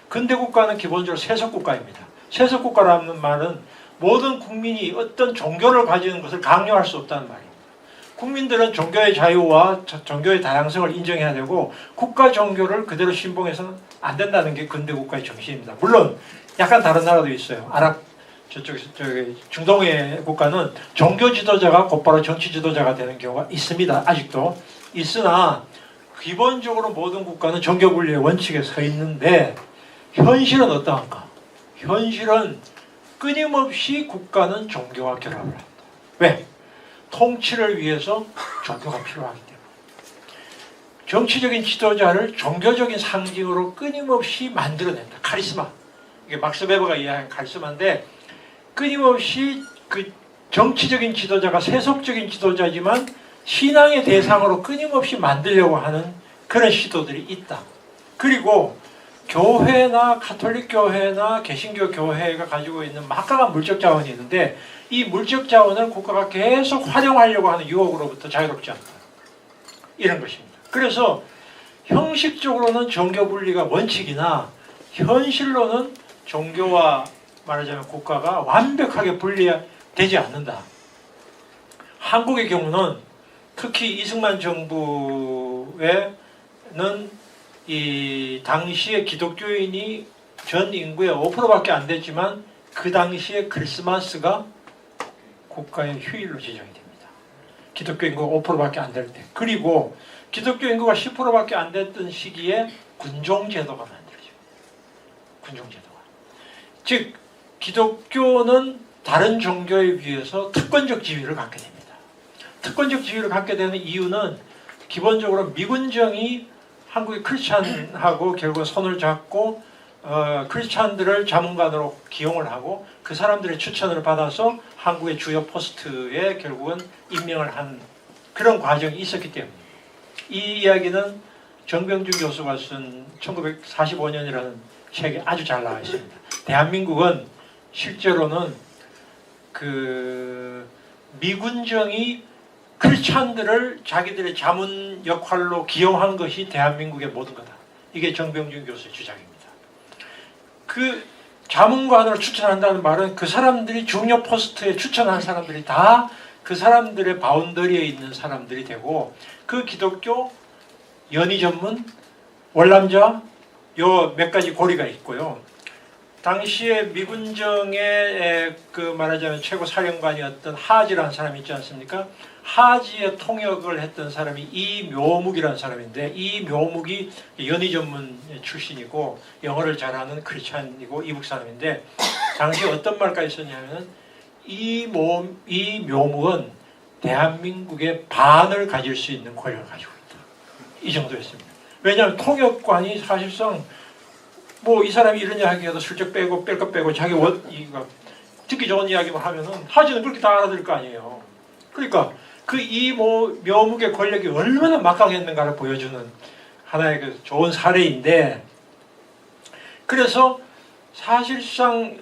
Speaker 1: 근대 국가는 기본적으로 세속 국가입니다. 세속 국가라는 말은 모든 국민이 어떤 종교를 가지는 것을 강요할 수 없다는 말입니다. 국민들은 종교의 자유와 종교의 다양성을 인정해야 되고, 국가 종교를 그대로 신봉해서는 안 된다는 게 근대 국가의 정신입니다. 물론 약간 다른 나라도 있어요. 아랍 저쪽 중동의 국가는 종교 지도자가 곧바로 정치 지도자가 되는 경우가 있습니다. 아직도 있으나 기본적으로 모든 국가는 종교 분리의 원칙에 서 있는데, 현실은 어떠한가? 현실은 끊임없이 국가는 종교와 결합을 합니다. 왜? 통치를 위해서 종교가 필요하기 때문에. 정치적인 지도자를 종교적인 상징으로 끊임없이 만들어낸다. 카리스마. 이게 막스 베버가 이야기한 카리스마인데, 끊임없이 그 정치적인 지도자가 세속적인 지도자지만 신앙의 대상으로 끊임없이 만들려고 하는 그런 시도들이 있다. 그리고 교회나 가톨릭 교회나 개신교 교회가 가지고 있는 막강한 물적 자원이 있는데, 이 물적 자원을 국가가 계속 활용하려고 하는 유혹으로부터 자유롭지 않다. 이런 것입니다. 그래서 형식적으로는 종교 분리가 원칙이나 현실로는 종교와 말하자면 국가가 완벽하게 분리되지 않는다. 한국의 경우는 특히 이승만 정부에는 이 당시에 기독교인이 전 인구의 5%밖에 안 됐지만, 그 당시에 크리스마스가 국가의 휴일로 지정이 됩니다. 기독교 인구가 5%밖에 안 될 때. 그리고 기독교 인구가 10%밖에 안 됐던 시기에 군종제도가 만들어집니다. 군종제도가. 즉 기독교는 다른 종교에 비해서 특권적 지위를 갖게 됩니다. 특권적 지위를 갖게 되는 이유는 기본적으로 미군정이 한국의 크리스찬하고 결국 손을 잡고 크리스찬들을 자문관으로 기용을 하고 그 사람들의 추천을 받아서 한국의 주요 포스트에 결국은 임명을 한 그런 과정이 있었기 때문입니다. 이 이야기는 정병준 교수가 쓴 1945년이라는 책에 아주 잘 나와 있습니다. 대한민국은 실제로는 그 미군정이 크리스찬들을 자기들의 자문 역할로 기용한 것이 대한민국의 모든 거다. 이게 정병준 교수의 주장입니다. 그 자문관으로 추천한다는 말은 그 사람들이 중요 포스트에 추천한 사람들이 다 그 사람들의 바운더리에 있는 사람들이 되고, 그 기독교, 연희 전문, 월남자 요 몇 가지 고리가 있고요. 당시에 미군정의 그 말하자면 최고 사령관이었던 하지라는 사람이 있지 않습니까? 하지의 통역을 했던 사람이 이묘묵이라는 사람인데, 이묘묵이 연희 전문 출신이고 영어를 잘하는 크리스찬이고 이북 사람인데, 당시에 어떤 말까지 썼냐면 이묘묵은 대한민국의 반을 가질 수 있는 권력을 가지고 있다. 이 정도였습니다. 왜냐하면 통역관이 사실상 뭐 이 사람이 이런 이야기해도 슬쩍 빼고 뺄 거 빼고 자기 듣기 좋은 이야기만 하면은 하지는 그렇게 다 알아들을 거 아니에요. 그러니까 그 묘묵의 권력이 얼마나 막강했는가를 보여주는 하나의 그 좋은 사례인데, 그래서 사실상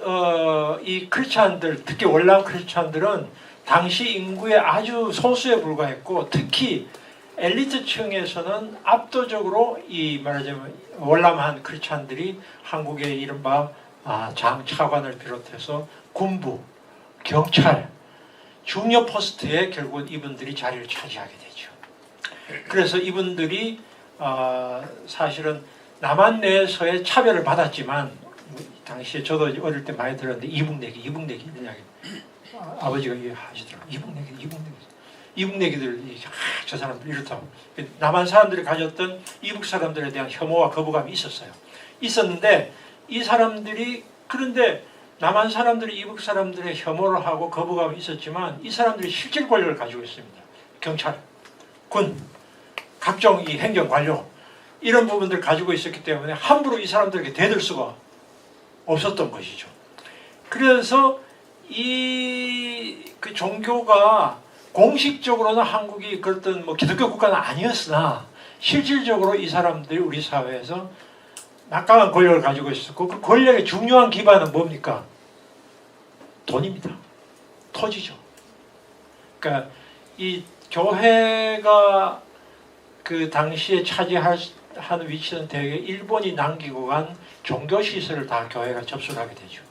Speaker 1: 이 크리스찬들, 특히 월남 크리스찬들은 당시 인구의 아주 소수에 불과했고, 특히 엘리트층에서는 압도적으로 이 말하자면 월남한 크리스찬들이 한국의 이른바 장차관을 비롯해서 군부, 경찰, 중요 포스트에 결국은 이분들이 자리를 차지하게 되죠. 그래서 이분들이 사실은 남한 내에서의 차별을 받았지만, 당시에 저도 어릴 때 많이 들었는데 이북내기 이런 이야기 아버지가 하시더라고요. 이북내기들 저 사람들 이렇다고. 남한 사람들이 가졌던 이북 사람들에 대한 혐오와 거부감이 있었는데, 이 사람들이, 그런데 남한 사람들이 이북 사람들의 혐오를 하고 거부감이 있었지만 이 사람들이 실질 권력을 가지고 있습니다. 경찰, 군. 각종 이 행정 관료 이런 부분들을 가지고 있었기 때문에 함부로 이 사람들에게 대들 수가 없었던 것이죠. 그래서 그 종교가 공식적으로는 한국이 그랬던 뭐 기독교 국가는 아니었으나 실질적으로 이 사람들이 우리 사회에서 막강한 권력을 가지고 있었고 그 권력의 중요한 기반은 뭡니까? 돈입니다. 토지죠. 그러니까 이 교회가 그 당시에 차지하는 위치는 대개 일본이 남기고 간 종교시설을 다 교회가 접수를 하게 되죠.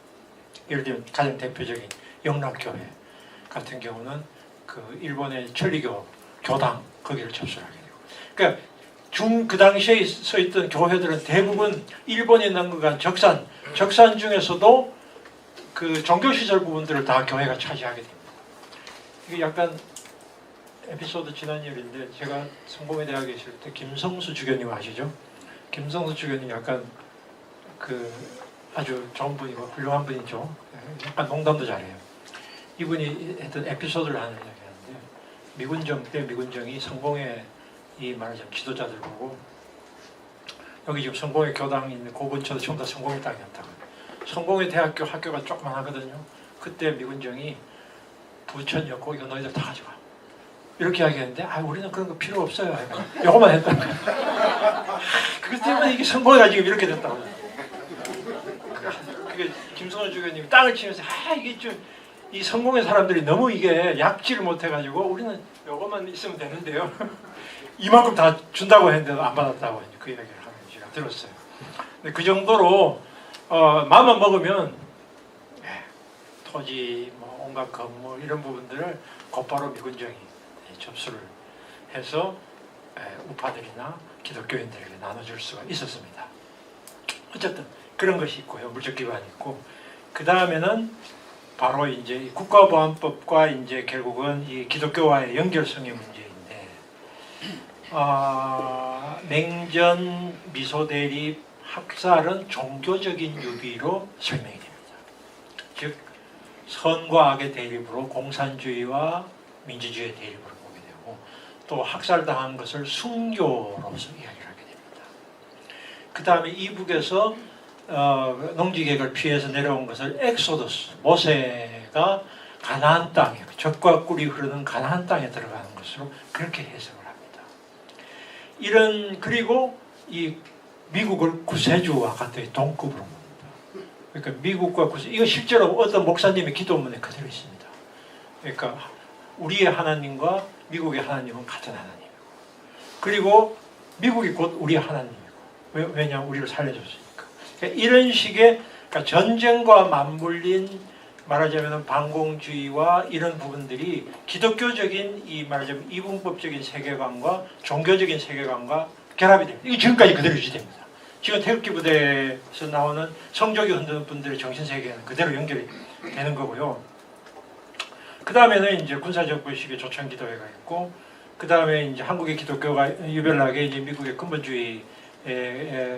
Speaker 1: 예를 들면 가장 대표적인 영락교회 같은 경우는 그 일본의 천리교 교당 거기를 접수를 하게 되고 그러니까 그 당시에 서 있던 교회들은 대부분 일본에 남겨간 적산 중에서도 그 종교시설 부분들을 다 교회가 차지하게 됩니다. 이게 약간 에피소드 지난 일인데 제가 성공회대학에 있을 때 김성수 주교님 아시죠? 김성수 주교님 약간 그 아주 좋은 분이고 훌륭한 분이죠. 약간 농담도 잘해요. 이분이 했던 에피소드를 하는 이야기하는데 미군정 때 미군정이 성공회 이 말하자면 지도자들 보고 여기 지금 성공회 교당이 있는 그 근처도 전부 다 성공회 땅이었다고. 성공회 대학교 학교가 조그만하거든요. 그때 미군정이 부천이었고 이거 너희들 다 가져가. 이렇게 이야기했는데 우리는 그런 거 필요 없어요. 요거만 했다는 거예요. 그것 때문에 이게 성공회가 지금 이렇게 됐다고. 그게 김성호 주교님이 땅을 치면서 이게 좀 이 성공회 사람들이 너무 이게 약지를 못해가지고 우리는 요것만 있으면 되는데요. 이만큼 다 준다고 했는데도 안 받았다고 그 이야기를 하는 제가 들었어요. 근데 그 정도로 마음만 먹으면 토지, 뭐 온갖 건물 이런 부분들을 곧바로 미군정이 접수를 해서 우파들이나 기독교인들에게 나눠줄 수가 있었습니다. 어쨌든 그런 것이 있고요. 물적 기반이 있고 그 다음에는 바로 이제 국가보안법과 이제 결국은 이 기독교와의 연결성의 문제인데 냉전, 미소대립, 학살은 종교적인 유비로 설명이 됩니다. 즉 선과 악의 대립으로 공산주의와 민주주의의 대립으로 보게 되고 또 학살당한 것을 순교로서 이야기를 하게 됩니다. 그 다음에 이북에서 농지개혁을 피해서 내려온 것을 엑소더스, 모세가 가나안 땅에 젖과 꿀이 흐르는 가나안 땅에 들어가는 것으로 그렇게 해석을 합니다. 그리고 이 미국을 구세주와 같은 동급으로 봅니다. 그러니까 미국과 이거 실제로 어떤 목사님의 기도문에 그대로 있습니다. 그러니까 우리의 하나님과 미국의 하나님은 같은 하나님이고 그리고 미국이 곧 우리의 하나님이고 왜냐하면 우리를 살려줬으니까. 이런 식의 그러니까 전쟁과 맞물린 말하자면 반공주의와 이런 부분들이 기독교적인 이 말하자면 이분법적인 세계관과 종교적인 세계관과 결합이 됩니다. 이게 지금까지 그대로 유지됩니다. 지금 태극기 부대에서 나오는 성조기 흔드는 분들의 정신세계는 그대로 연결이 되는 거고요. 그 다음에는 이제 군사정부식의 조천기도회가 있고, 그 다음에 이제 한국의 기독교가 유별나게 이제 미국의 근본주의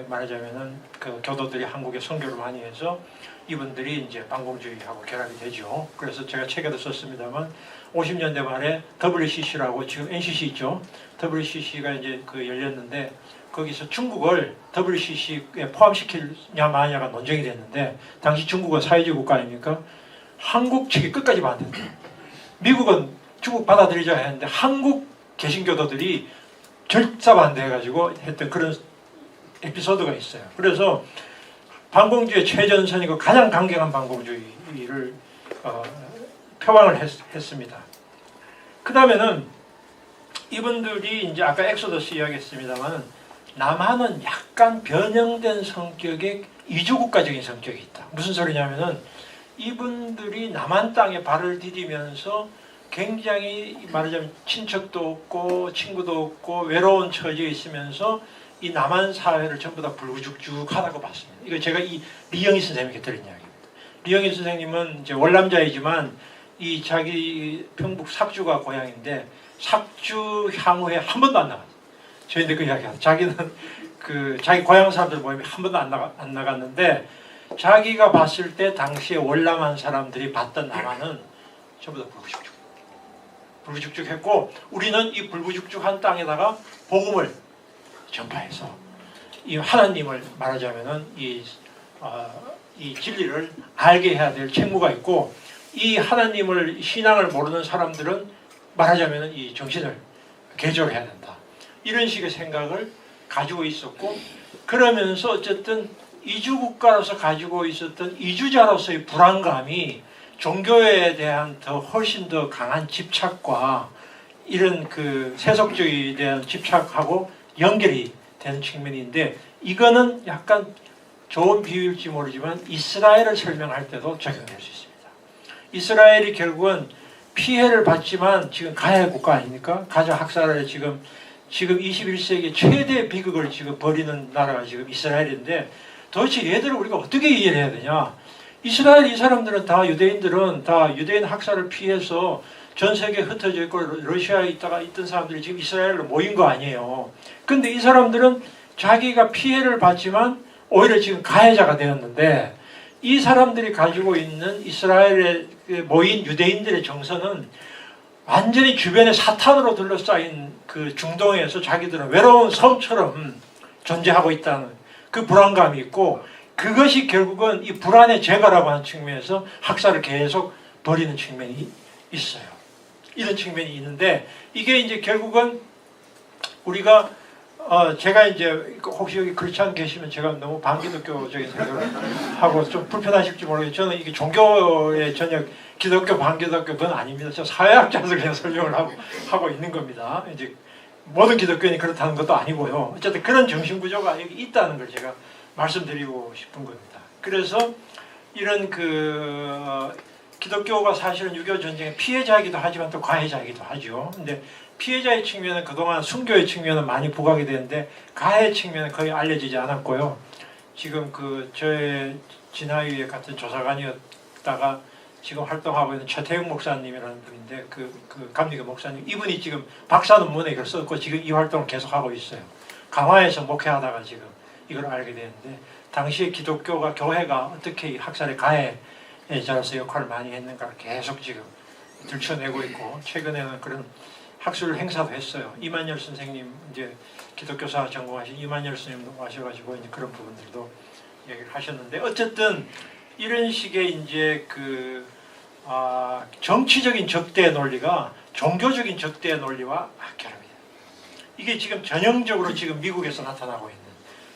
Speaker 1: 말하자면은 그 교도들이 한국에 선교를 많이 해서 이분들이 이제 반공주의하고 결합이 되죠. 그래서 제가 책에도 썼습니다만 50년대 말에 WCC라고 지금 NCC 있죠. WCC가 이제 그 열렸는데 거기서 중국을 WCC에 포함시키냐 마냐가 논쟁이 됐는데 당시 중국은 사회주의 국가 아닙니까? 한국 측이 끝까지 반대했어요. 미국은 중국 받아들이자 했는데 한국 개신교도들이 절사반대해가지고 했던 그런 에피소드가 있어요. 그래서 반공주의 최전선이고 가장 강경한 반공주의를 표방을 했습니다. 그 다음에는 이분들이 이제 아까 엑소더스 이야기했습니다만 남한은 약간 변형된 성격의 이주국가적인 성격이 있다. 무슨 소리냐면은 이분들이 남한 땅에 발을 디디면서 굉장히 말하자면 친척도 없고 친구도 없고 외로운 처지에 있으면서 이 남한 사회를 전부 다 불구죽죽하다고 봤습니다. 이거 제가 이 리영희 선생님께 들은 이야기입니다. 리영희 선생님은 이제 월남자이지만 이 자기 평북 삭주가 고향인데 삭주 향후에 한 번도 안 나갔어요. 저희한테 그 이야기하죠. 자기는 그 자기 고향 사람들 모임에 한 번도 안 나갔는데 자기가 봤을 때 당시에 월남한 사람들이 봤던 남한은 전부 다 불구죽죽. 불구죽죽했고 우리는 이 불구죽죽한 땅에다가 복음을 전파해서 이 하나님을 말하자면은 이 진리를 알게 해야 될 책무가 있고 이 하나님을 신앙을 모르는 사람들은 말하자면은 이 정신을 개조해야 된다. 이런 식의 생각을 가지고 있었고 그러면서 어쨌든 이주국가로서 가지고 있었던 이주자로서의 불안감이 종교에 대한 더 훨씬 더 강한 집착과 이런 그 세속주의에 대한 집착하고 연결이 되는 측면인데 이거는 약간 좋은 비유일지 모르지만 이스라엘을 설명할 때도 적용될 수 있습니다. 이스라엘이 결국은 피해를 받지만 지금 가해 국가 아닙니까? 가자 학살을 지금 21세기 최대 비극을 지금 벌이는 나라가 지금 이스라엘인데 도대체 얘들을 우리가 어떻게 이해를 해야 되냐? 이스라엘 이 사람들은 다 유대인들은 다 유대인 학살을 피해서 전 세계에 흩어져 있고 러시아에 있던 사람들이 지금 이스라엘로 모인 거 아니에요. 근데 이 사람들은 자기가 피해를 받지만 오히려 지금 가해자가 되었는데 이 사람들이 가지고 있는 이스라엘에 모인 유대인들의 정서는 완전히 주변에 사탄으로 둘러싸인 그 중동에서 자기들은 외로운 섬처럼 존재하고 있다는 그 불안감이 있고 그것이 결국은 이 불안의 제거라고 하는 측면에서 학살을 계속 벌이는 측면이 있어요. 이런 측면이 있는데 이게 이제 결국은 우리가 제가 이제 혹시 여기 크리스찬 계시면 제가 너무 반기독교적인 생각을 하고 좀 불편하실지 모르겠어요. 저는 이게 종교의 전혀 기독교 반기독교는 아닙니다. 저 사회학자에서 그냥 설명을 하고 있는 겁니다. 이제 모든 기독교인이 그렇다는 것도 아니고요. 어쨌든 그런 정신 구조가 여기 있다는 걸 제가 말씀드리고 싶은 겁니다. 그래서 이런 기독교가 사실은 6.25 전쟁의 피해자이기도 하지만 또 가해자이기도 하죠. 근데 피해자의 측면은 그동안 순교의 측면은 많이 부각이 되는데 가해 측면은 거의 알려지지 않았고요. 지금 저의 진화위에 같은 조사관이었다가 지금 활동하고 있는 최태웅 목사님이라는 분인데 감리교 목사님 이분이 지금 박사 논문에 이걸 썼고 지금 이 활동을 계속하고 있어요. 강화에서 목회하다가 지금 이걸 알게 되는데 당시에 기독교가 교회가 어떻게 이 학살의 가해자로서 역할을 많이 했는가를 계속 지금 들춰내고 있고 최근에는 그런 학술 행사도 했어요. 이만열 선생님 이제 기독교사 전공하신 이만열 선생님도 와셔가지고 이제 그런 부분들도 얘기를 하셨는데 어쨌든 이런 식의 이제 정치적인 적대 논리가 종교적인 적대 논리와 결합이 돼요. 이게 지금 전형적으로 지금 미국에서 나타나고 있는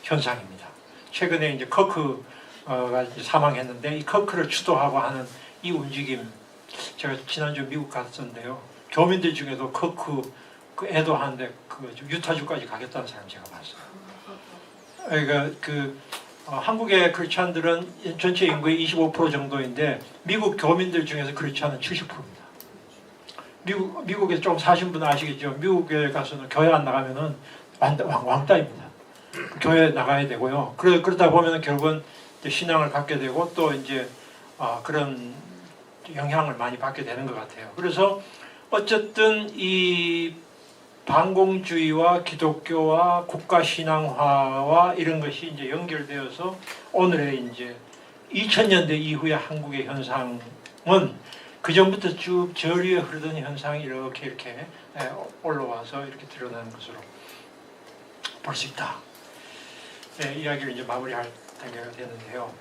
Speaker 1: 현상입니다. 최근에 이제 커크가 사망했는데 이 커크를 주도하고 하는 이 움직임 제가 지난주 미국 갔었는데요. 교민들 중에도 커크 애도하는데 유타주까지 가겠다는 사람 제가 봤어요. 그러니까 한국의 크리스찬들은 전체 인구의 25% 정도인데 미국 교민들 중에서 크리스찬은 70%입니다. 미국에 좀 사신 분은 아시겠죠. 미국에 가서는 교회 안 나가면은 왕따입니다. 교회 나가야 되고요. 그러다 보면 결국은 신앙을 갖게 되고 또 이제 그런 영향을 많이 받게 되는 것 같아요. 그래서 어쨌든 이 반공주의와 기독교와 국가신앙화와 이런 것이 이제 연결되어서 오늘의 이제 2000년대 이후의 한국의 현상은 그 전부터 쭉 저리에 흐르던 현상이 이렇게 올라와서 이렇게 드러나는 것으로 볼 수 있다. 네, 이야기를 이제 마무리할 단계가 되는데요.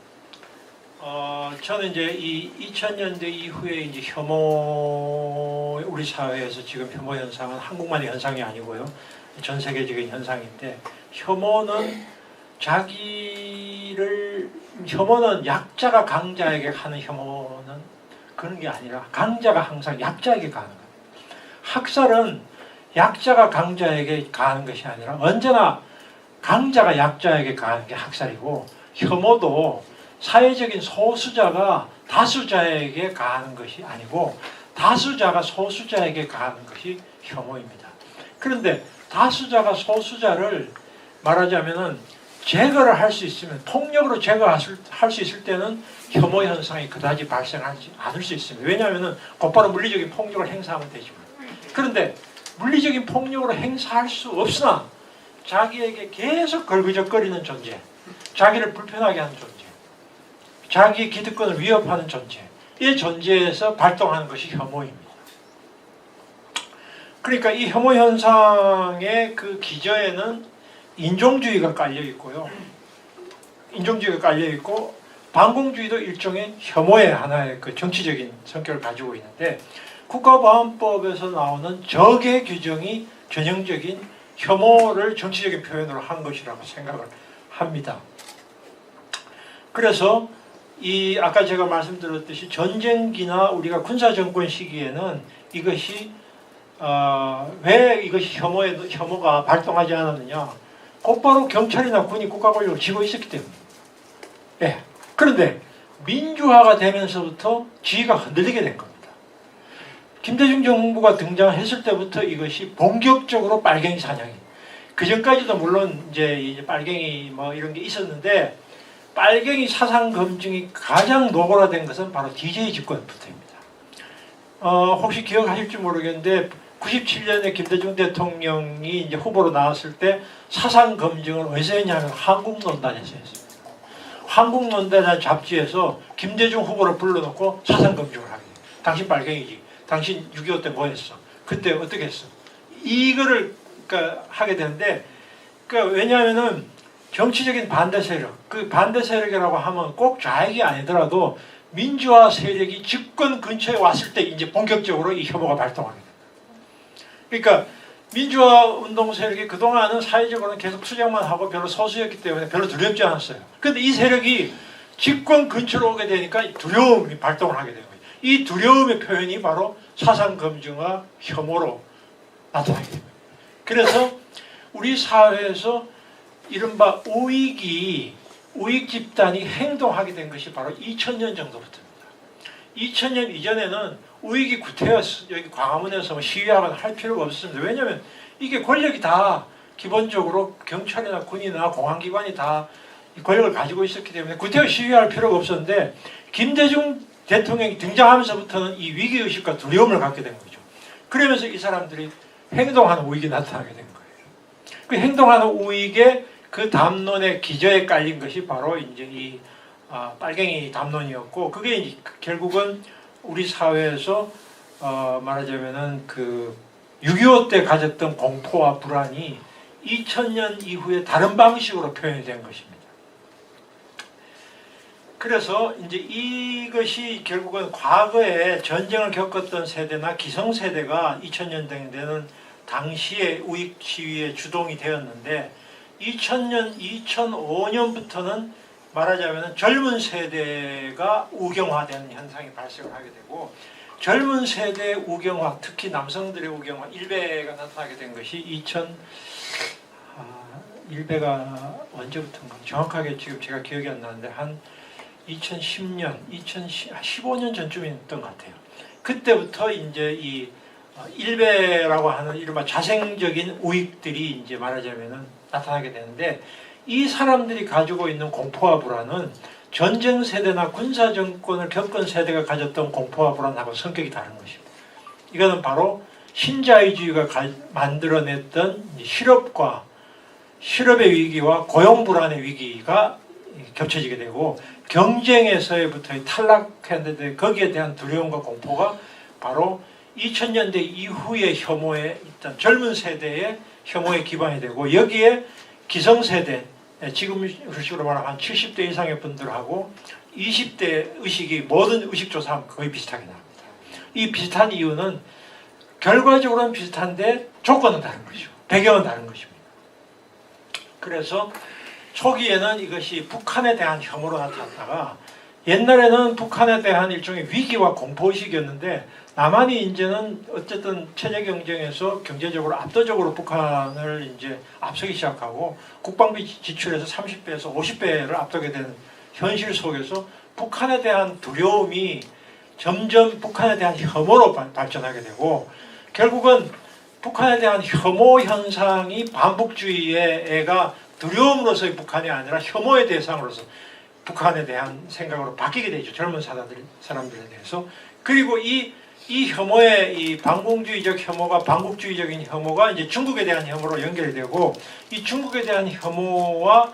Speaker 1: 저는 이제 이 2000년대 이후에 이제 혐오, 우리 사회에서 지금 혐오 현상은 한국만의 현상이 아니고요. 전 세계적인 현상인데, 혐오는 혐오는 약자가 강자에게 하는 혐오는 그런 게 아니라 강자가 항상 약자에게 가는 거예요. 학살은 약자가 강자에게 가는 것이 아니라 언제나 강자가 약자에게 가는 게 학살이고, 혐오도 사회적인 소수자가 다수자에게 가하는 것이 아니고 다수자가 소수자에게 가하는 것이 혐오입니다. 그런데 다수자가 소수자를 말하자면은 제거를 할 수 있으면 폭력으로 제거할 수 있을 때는 혐오 현상이 그다지 발생하지 않을 수 있습니다. 왜냐하면은 곧바로 물리적인 폭력을 행사하면 되지만. 그런데 물리적인 폭력으로 행사할 수 없으나 자기에게 계속 걸그적거리는 존재, 자기를 불편하게 하는 존재, 자기의 기득권을 위협하는 존재, 이 존재에서 발동하는 것이 혐오입니다. 그러니까 이 혐오 현상의 그 기저에는 인종주의가 깔려 있고요. 인종주의가 깔려 있고 반공주의도 일종의 혐오의 하나의 그 정치적인 성격을 가지고 있는데 국가보안법에서 나오는 적의 규정이 전형적인 혐오를 정치적인 표현으로 한 것이라고 생각을 합니다. 그래서 이 아까 제가 말씀드렸듯이 전쟁기나 우리가 군사정권 시기에는 이것이 왜 이것이 혐오가 발동하지 않았느냐? 곧바로 경찰이나 군이 국가 권력을 쥐고 있었기 때문입니다. 예. 그런데 민주화가 되면서부터 지위가 흔들리게 된 겁니다. 김대중 정부가 등장했을 때부터 이것이 본격적으로 빨갱이 사냥이. 그 전까지도 물론 이제 빨갱이 뭐 이런 게 있었는데 빨갱이 사상 검증이 가장 노골화된 것은 바로 DJ 집권부터입니다. 혹시 기억하실지 모르겠는데 97년에 김대중 대통령이 이제 후보로 나왔을 때 사상 검증을 어디서 했냐면 한국논단에서 했습니다. 한국논단 잡지에서 김대중 후보를 불러놓고 사상 검증을 하게 돼요. 당신 빨갱이지. 당신 6.25 때 뭐 했어? 그때 어떻게 했어? 이거를 그러니까 하게 되는데 그러니까 왜냐하면은 정치적인 반대 세력, 그 반대 세력이라고 하면 꼭 좌익이 아니더라도 민주화 세력이 집권 근처에 왔을 때 이제 본격적으로 이 혐오가 발동하게 됩니다. 그러니까 민주화 운동 세력이 그동안은 사회적으로는 계속 투쟁만 하고 별로 소수였기 때문에 별로 두렵지 않았어요. 그런데 이 세력이 집권 근처로 오게 되니까 두려움이 발동을 하게 되는 거예요. 이 두려움의 표현이 바로 사상 검증과 혐오로 나타나게 됩니다. 그래서 우리 사회에서 이른바 우익 집단이 행동하게 된 것이 바로 2000년 정도부터입니다. 2000년 이전에는 우익이 구태였어. 여기 광화문에서 뭐 시위하거나 할 필요가 없었습니다. 왜냐하면 이게 권력이 다 기본적으로 경찰이나 군이나 공안기관이 다 권력을 가지고 있었기 때문에 구태여 시위할 필요가 없었는데 김대중 대통령이 등장하면서부터는 이 위기의식과 두려움을 갖게 된 거죠. 그러면서 이 사람들이 행동하는 우익이 나타나게 된 거예요. 그 행동하는 우익의 그 담론의 기저에 깔린 것이 바로 이제 이 빨갱이 담론이었고 그게 이제 결국은 우리 사회에서 말하자면은 그 6.25 때 가졌던 공포와 불안이 2000년 이후에 다른 방식으로 표현이 된 것입니다. 그래서 이제 이것이 결국은 과거에 전쟁을 겪었던 세대나 기성세대가 2000년대는 당시의 우익 시위의 주동이 되었는데 2000년, 2005년부터는 말하자면 젊은 세대가 우경화되는 현상이 발생을 하게 되고 젊은 세대의 우경화, 특히 남성들의 우경화, 일베가 나타나게 된 것이 일베가 언제부터인가 정확하게 지금 제가 기억이 안 나는데 한 2010년, 2015년 전쯤이었던 것 같아요. 그때부터 이제 이 일베라고 하는 이른바 자생적인 우익들이 이제 말하자면은 나타나게 되는데 이 사람들이 가지고 있는 공포와 불안은 전쟁 세대나 군사 정권을 겪은 세대가 가졌던 공포와 불안하고 성격이 다른 것입니다. 이거는 바로 신자유주의가 만들어냈던 실업의 위기와 고용 불안의 위기가 겹쳐지게 되고 경쟁에서부터의 탈락했는데 거기에 대한 두려움과 공포가 바로 2000년대 이후의 혐오에 일단 젊은 세대의 혐오에 기반이 되고 여기에 기성세대 지금 의식으로 말하면 한 70대 이상의 분들하고 20대 의식이 모든 의식 조사하면 거의 비슷하게 나옵니다. 이 비슷한 이유는 결과적으로는 비슷한데 조건은 다른 것이죠. 배경은 다른 것입니다. 그래서 초기에는 이것이 북한에 대한 혐오로 나타났다가 옛날에는 북한에 대한 일종의 위기와 공포의식이었는데 남한이 이제는 어쨌든 체제 경쟁에서 경제적으로 압도적으로 북한을 이제 앞서기 시작하고 국방비 지출에서 30배에서 50배를 앞서게 되는 현실 속에서 북한에 대한 두려움이 점점 북한에 대한 혐오로 발전하게 되고 결국은 북한에 대한 혐오 현상이 반북주의의 애가 두려움으로서의 북한이 아니라 혐오의 대상으로서 북한에 대한 생각으로 바뀌게 되죠. 젊은 사람들에 대해서. 그리고 이 혐오의 이 반공주의적 혐오가 반국주의적인 혐오가 이제 중국에 대한 혐오로 연결이 되고 이 중국에 대한 혐오와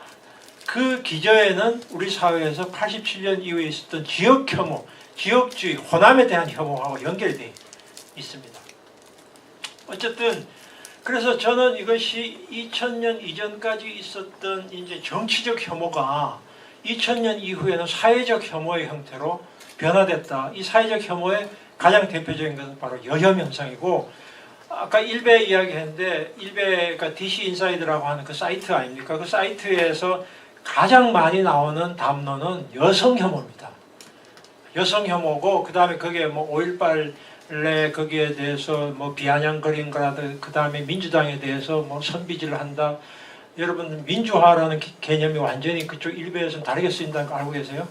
Speaker 1: 그 기저에는 우리 사회에서 87년 이후에 있었던 지역 혐오, 지역주의, 호남에 대한 혐오하고 연결이 되어 있습니다. 어쨌든 그래서 저는 이것이 2000년 이전까지 있었던 이제 정치적 혐오가 2000년 이후에는 사회적 혐오의 형태로 변화됐다. 이 사회적 혐오의 가장 대표적인 것은 바로 여혐 현상이고, 아까 일베 이야기했는데 일베가 DC 인사이드라고 하는 그 사이트 아닙니까? 그 사이트에서 가장 많이 나오는 담론은 여성 혐오입니다. 여성 혐오고, 그 다음에 그게 뭐 5.18내 거기에 대해서 뭐 비아냥거린 거라든, 그 다음에 민주당에 대해서 뭐 선비질을 한다. 여러분 민주화라는 개념이 완전히 그쪽 일베에서는 다르게 쓰인다는 거 알고 계세요?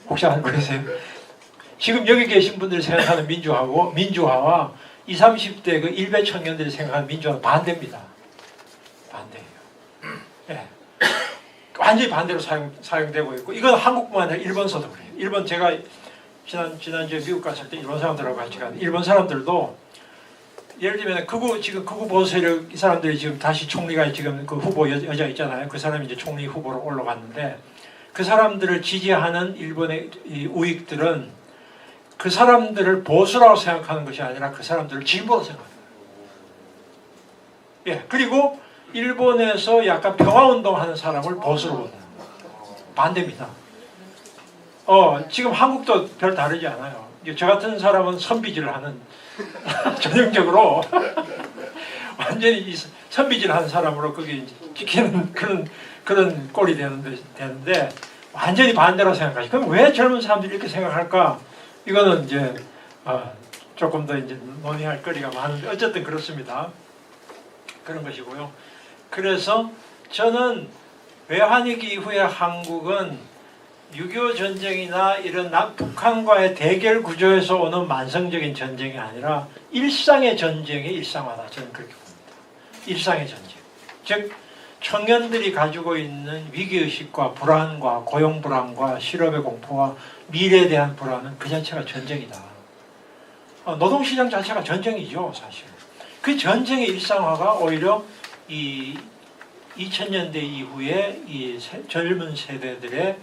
Speaker 1: 혹시 알고 계세요? 지금 여기 계신 분들이 생각하는 민주화와 20, 30대 그 일베 청년들이 생각하는 민주화는 반대입니다. 반대예요. 예. 완전히 반대로 사용되고 있고, 이건 한국뿐만 아니라 일본서도 그래요. 일본, 제가 지난주에 미국 갔을 때 일본 사람들하고 같이 갔는데, 일본 사람들도 예를 들면 지금 극우 보수 세력 이 사람들이 지금 다시 총리가 지금 그 후보 여자 있잖아요. 그 사람이 이제 총리 후보로 올라갔는데, 그 사람들을 지지하는 일본의 이 우익들은 그 사람들을 보수라고 생각하는 것이 아니라 그 사람들을 진보로 생각합니다. 예, 그리고 일본에서 약간 평화운동하는 사람을 보수로 본다. 반대입니다. 지금 한국도 별 다르지 않아요. 저 같은 사람은 선비질을 하는 전형적으로 완전히 선비질하는 사람으로 그게 찍히는 그런 꼴이 되는데 완전히 반대로 생각하지. 그럼 왜 젊은 사람들이 이렇게 생각할까? 이거는 이제 조금 더 이제 논의할 거리가 많은데 어쨌든 그렇습니다. 그런 것이고요. 그래서 저는 외환위기 이후에 한국은 6.25 전쟁이나 이런 북한과의 대결 구조에서 오는 만성적인 전쟁이 아니라 일상의 전쟁의 일상화다. 저는 그렇게 봅니다. 일상의 전쟁. 즉 청년들이 가지고 있는 위기의식과 불안과 고용불안과 실업의 공포와 미래에 대한 불안은 그 자체가 전쟁이다. 노동시장 자체가 전쟁이죠. 사실. 그 전쟁의 일상화가 오히려 이 2000년대 이후에 이 젊은 세대들의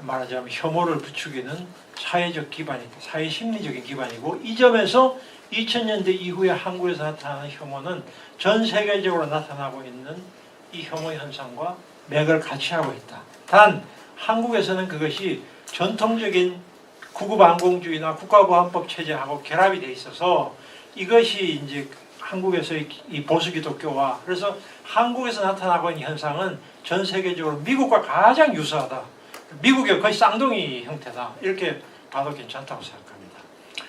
Speaker 1: 말하자면 혐오를 부추기는 사회적 기반이, 사회 심리적인 기반이고, 이 점에서 2000년대 이후에 한국에서 나타나는 혐오는 전 세계적으로 나타나고 있는 이 혐오 현상과 맥을 같이 하고 있다. 단 한국에서는 그것이 전통적인 구구반공주의나 국가보안법 체제하고 결합이 돼 있어서 이것이 이제 한국에서의 이 보수 기독교와, 그래서 한국에서 나타나고 있는 현상은 전 세계적으로 미국과 가장 유사하다. 미국의 거의 쌍둥이 형태다. 이렇게 봐도 괜찮다고 생각합니다.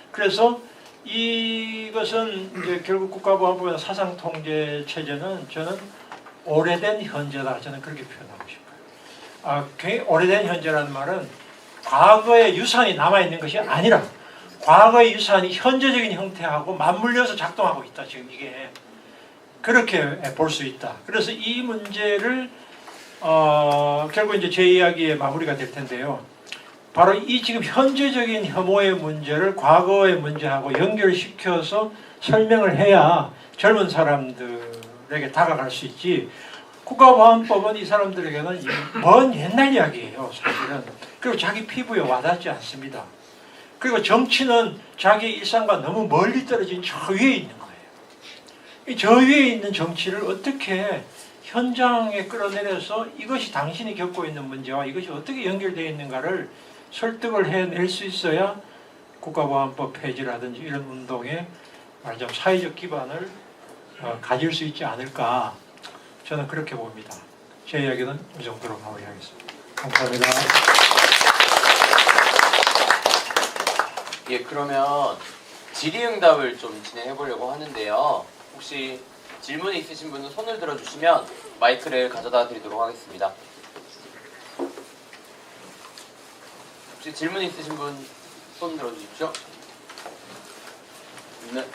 Speaker 1: 그래서 이것은 이제 결국 국가보안법이나 사상통제 체제는 저는 오래된 현재다. 저는 그렇게 표현하고 싶어요. 굉장히 오래된 현재라는 말은 과거의 유산이 남아있는 것이 아니라 과거의 유산이 현재적인 형태하고 맞물려서 작동하고 있다. 지금 이게 그렇게 볼 수 있다. 그래서 이 문제를 결국 이제 제 이야기의 마무리가 될 텐데요. 바로 이 지금 현재적인 혐오의 문제를 과거의 문제하고 연결시켜서 설명을 해야 젊은 사람들에게 다가갈 수 있지. 국가보안법은 이 사람들에게는 먼 옛날 이야기예요. 사실은. 그리고 자기 피부에 와닿지 않습니다. 그리고 정치는 자기 일상과 너무 멀리 떨어진 저 위에 있는 거예요. 이 저 위에 있는 정치를 어떻게 현장에 끌어내려서 이것이 당신이 겪고 있는 문제와 이것이 어떻게 연결되어 있는가를 설득을 해낼 수 있어야 국가보안법 폐지라든지 이런 운동에 말하자면 사회적 기반을 가질 수 있지 않을까, 저는 그렇게 봅니다. 제 이야기는 이 정도로 마무리하겠습니다. 감사합니다.
Speaker 2: 예, 그러면 질의응답을 좀 진행해 보려고 하는데요. 혹시 질문이 있으신 분은 손을 들어주시면 마이크를 가져다 드리도록 하겠습니다. 혹시 질문 있으신 분 손 들어주십시오. 네.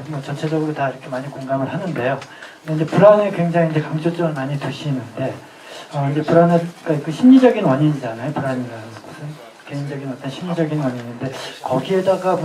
Speaker 3: 뭐 전체적으로 다 이렇게 많이 공감을 하는데요. 근데 이제 불안에 굉장히 이제 강조점을 많이 두시는데, 이제 불안의 그 심리적인 원인이잖아요. 불안이라는 것은. 개인적인 어떤 심리적인 원인인데 거기에다가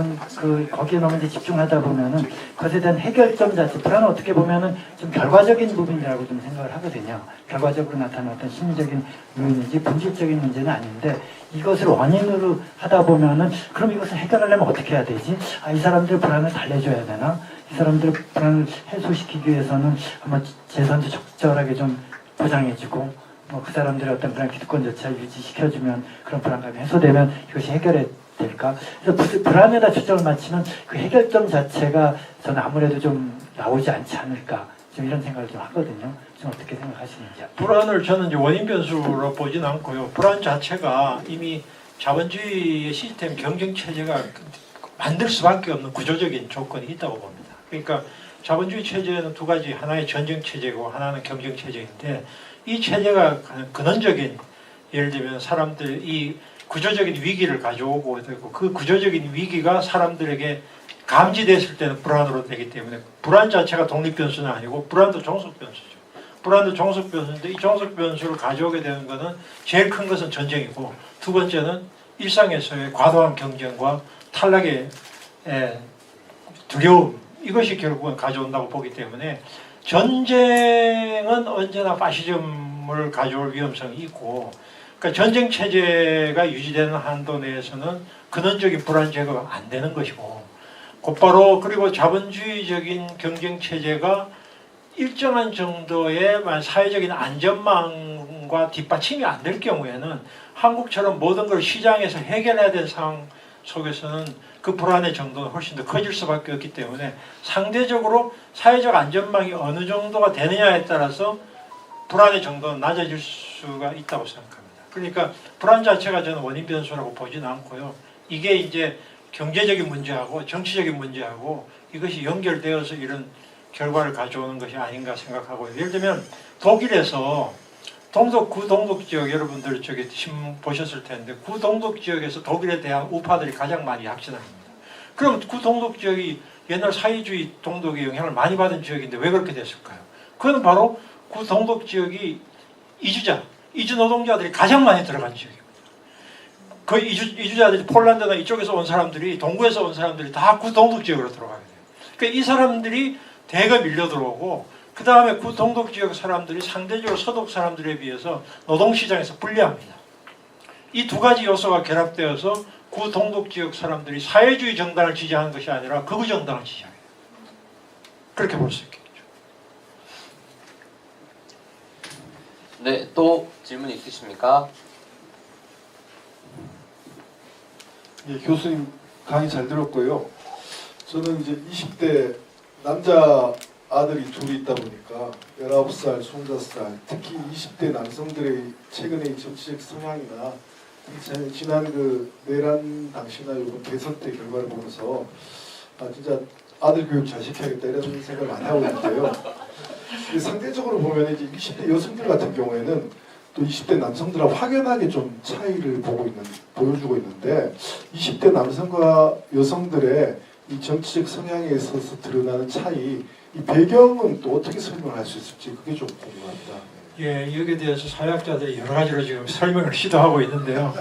Speaker 3: 거기에 너무 이제 집중하다 보면은 그것에 대한 해결점 자체 불안은 어떻게 보면은 좀 결과적인 부분이라고 좀 생각을 하거든요. 결과적으로 나타나는 어떤 심리적인 요인이지 본질적인 문제는 아닌데 이것을 원인으로 하다 보면은 그럼 이것을 해결하려면 어떻게 해야 되지? 이 사람들 불안을 달래줘야 되나? 이 사람들 불안을 해소시키기 위해서는 아마 재산도 적절하게 좀 보장해주고 그 사람들의 어떤 그런 기득권조차 유지시켜주면 그런 불안감이 해소되면 이것이 해결이 될까? 그래서 불안에다 초점을 맞추면 그 해결점 자체가 저는 아무래도 좀 나오지 않지 않을까 좀 이런 생각을 좀 하거든요. 좀 어떻게 생각하시는지.
Speaker 1: 불안을 저는 이제 원인 변수로 보진 않고요. 불안 자체가 이미 자본주의의 시스템 경쟁 체제가 만들 수밖에 없는 구조적인 조건이 있다고 봅니다. 그러니까 자본주의 체제는 두 가지, 하나의 전쟁 체제고 하나는 경쟁 체제인데 이 체제가 근원적인, 예를 들면 사람들이 구조적인 위기를 가져오고 되고 그 구조적인 위기가 사람들에게 감지됐을 때는 불안으로 되기 때문에 불안 자체가 독립 변수는 아니고 불안도 종속 변수죠. 불안도 종속 변수인데 이 종속 변수를 가져오게 되는 것은 제일 큰 것은 전쟁이고 두 번째는 일상에서의 과도한 경쟁과 탈락의 두려움, 이것이 결국은 가져온다고 보기 때문에 전쟁은 언제나 파시즘을 가져올 위험성이 있고, 그러니까 전쟁 체제가 유지되는 한도 내에서는 근원적인 불안 제거가 안 되는 것이고, 곧바로 그리고 자본주의적인 경쟁 체제가 일정한 정도의 사회적인 안전망과 뒷받침이 안 될 경우에는 한국처럼 모든 걸 시장에서 해결해야 될 상황 속에서는 그 불안의 정도는 훨씬 더 커질 수밖에 없기 때문에 상대적으로 사회적 안전망이 어느 정도가 되느냐에 따라서 불안의 정도는 낮아질 수가 있다고 생각합니다. 그러니까 불안 자체가 저는 원인 변수라고 보지는 않고요. 이게 이제 경제적인 문제하고 정치적인 문제하고 이것이 연결되어서 이런 결과를 가져오는 것이 아닌가 생각하고요. 예를 들면 독일에서 구동독 지역, 여러분들 저기 신문 보셨을 텐데 구동독 지역에서 독일에 대한 우파들이 가장 많이 확진합니다. 그럼 구동독 지역이 옛날 사회주의 동독의 영향을 많이 받은 지역인데 왜 그렇게 됐을까요? 그건 바로 구동독 지역이 이주 노동자들이 가장 많이 들어간 지역입니다. 그 이주자들이 폴란드나 이쪽에서 온 사람들이, 동구에서 온 사람들이 다 구동독 지역으로 들어가게 돼요. 그러니까 이 사람들이 대거 밀려 들어오고 그 다음에 구동독 지역 사람들이 상대적으로 서독 사람들에 비해서 노동시장에서 불리합니다. 이 두 가지 요소가 결합되어서 구동독 지역 사람들이 사회주의 정당을 지지하는 것이 아니라 극우 정당을 지지합니다. 그렇게 볼 수 있겠죠.
Speaker 2: 네, 또 질문 있으십니까?
Speaker 4: 예, 교수님 강의 잘 들었고요. 저는 이제 20대 남자 아들이 둘이 있다 보니까 19살, 25살, 특히 20대 남성들의 최근의 정치적 성향이나 지난 그 내란 당시나 이번 대선 때 결과를 보면서 진짜 아들 교육 잘 시켜야겠다 이런 생각을 많이 하고 있는데요. 상대적으로 보면 이제 20대 여성들 같은 경우에는 또 20대 남성들하고 확연하게 좀 차이를 보여주고 있는데 20대 남성과 여성들의 이 정치적 성향에 있어서 드러나는 차이, 이 배경은 또 어떻게 설명할 수 있을지 그게 좀 궁금합니다.
Speaker 1: 예, 여기에 대해서 사회학자들이 여러 가지로 지금 설명을 시도하고 있는데요.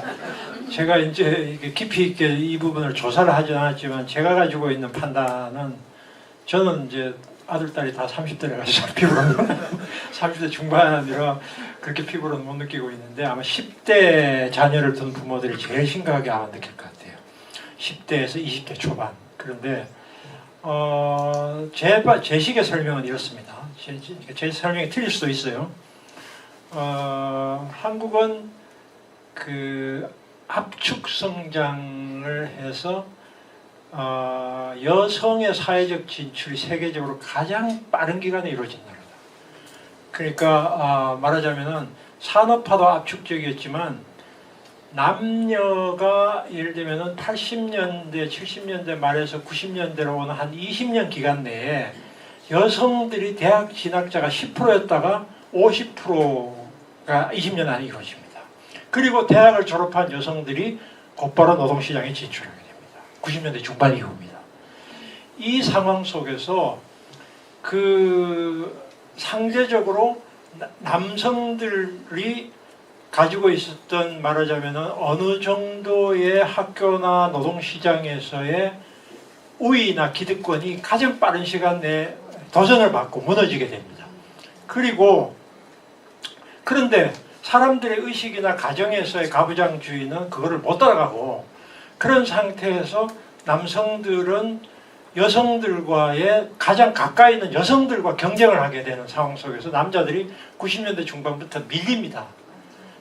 Speaker 1: 제가 이제 깊이 있게 이 부분을 조사를 하진 않았지만 제가 가지고 있는 판단은 저는 이제 아들, 딸이 다 30대를 가지고 피부로는 30대 중반이라 그렇게 피부로는 못 느끼고 있는데 아마 10대 자녀를 둔 부모들이 제일 심각하게 아마 느낄 것 같아요. 10대에서 20대 초반. 그런데 제 식의 설명은 이렇습니다. 제 설명이 틀릴 수도 있어요. 한국은 그 압축 성장을 해서 여성의 사회적 진출이 세계적으로 가장 빠른 기간에 이루어진 나라다. 그러니까 말하자면은 산업화도 압축적이었지만 남녀가 예를 들면은 80년대, 70년대 말에서 90년대로 오는 한 20년 기간 내에 여성들이 대학 진학자가 10%였다가 50%가 20년 안에 이루어집니다. 그리고 대학을 졸업한 여성들이 곧바로 노동시장에 진출하게 됩니다. 90년대 중반 이후입니다. 이 상황 속에서 그 상대적으로 남성들이 가지고 있었던 말하자면은 어느 정도의 학교나 노동시장에서의 우위나 기득권이 가장 빠른 시간 내에 도전을 받고 무너지게 됩니다. 그리고 그런데 사람들의 의식이나 가정에서의 가부장주의는 그거를 못 따라가고 그런 상태에서 남성들은 여성들과의 가장 가까이 있는 여성들과 경쟁을 하게 되는 상황 속에서 남자들이 90년대 중반부터 밀립니다.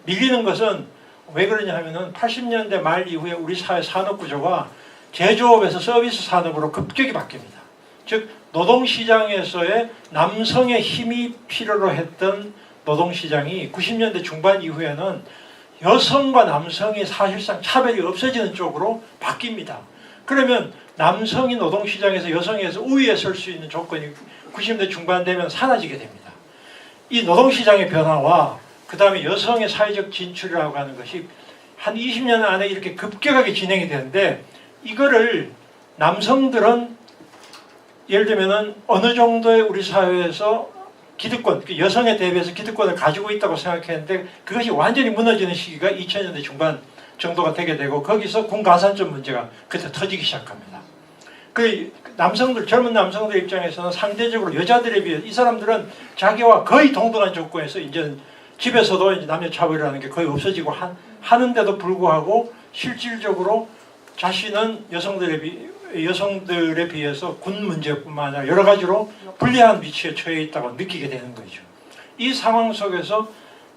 Speaker 1: 밀리는 것은 왜 그러냐 하면은 80년대 말 이후에 우리 사회 산업 구조가 제조업에서 서비스 산업으로 급격히 바뀝니다. 즉 노동시장에서의 남성의 힘이 필요로 했던 노동시장이 90년대 중반 이후에는 여성과 남성이 사실상 차별이 없어지는 쪽으로 바뀝니다. 그러면 남성이 노동시장에서 여성에서 우위에 설 수 있는 조건이 90년대 중반 되면 사라지게 됩니다. 이 노동시장의 변화와 그 다음에 여성의 사회적 진출이라고 하는 것이 한 20년 안에 이렇게 급격하게 진행이 되는데 이거를 남성들은 예를 들면은 어느 정도의 우리 사회에서 기득권, 여성에 대비해서 기득권을 가지고 있다고 생각했는데 그것이 완전히 무너지는 시기가 2000년대 중반 정도가 되게 되고 거기서 군가산점 문제가 그때 터지기 시작합니다. 그 남성들, 젊은 남성들 입장에서는 상대적으로 여자들에 비해 이 사람들은 자기와 거의 동등한 조건에서 이제 집에서도 이제 남녀 차별이라는 게 거의 없어지고 하는데도 불구하고 실질적으로 자신은 여성들에 비해서 군 문제뿐만 아니라 여러 가지로 불리한 위치에 처해 있다고 느끼게 되는 거죠. 이 상황 속에서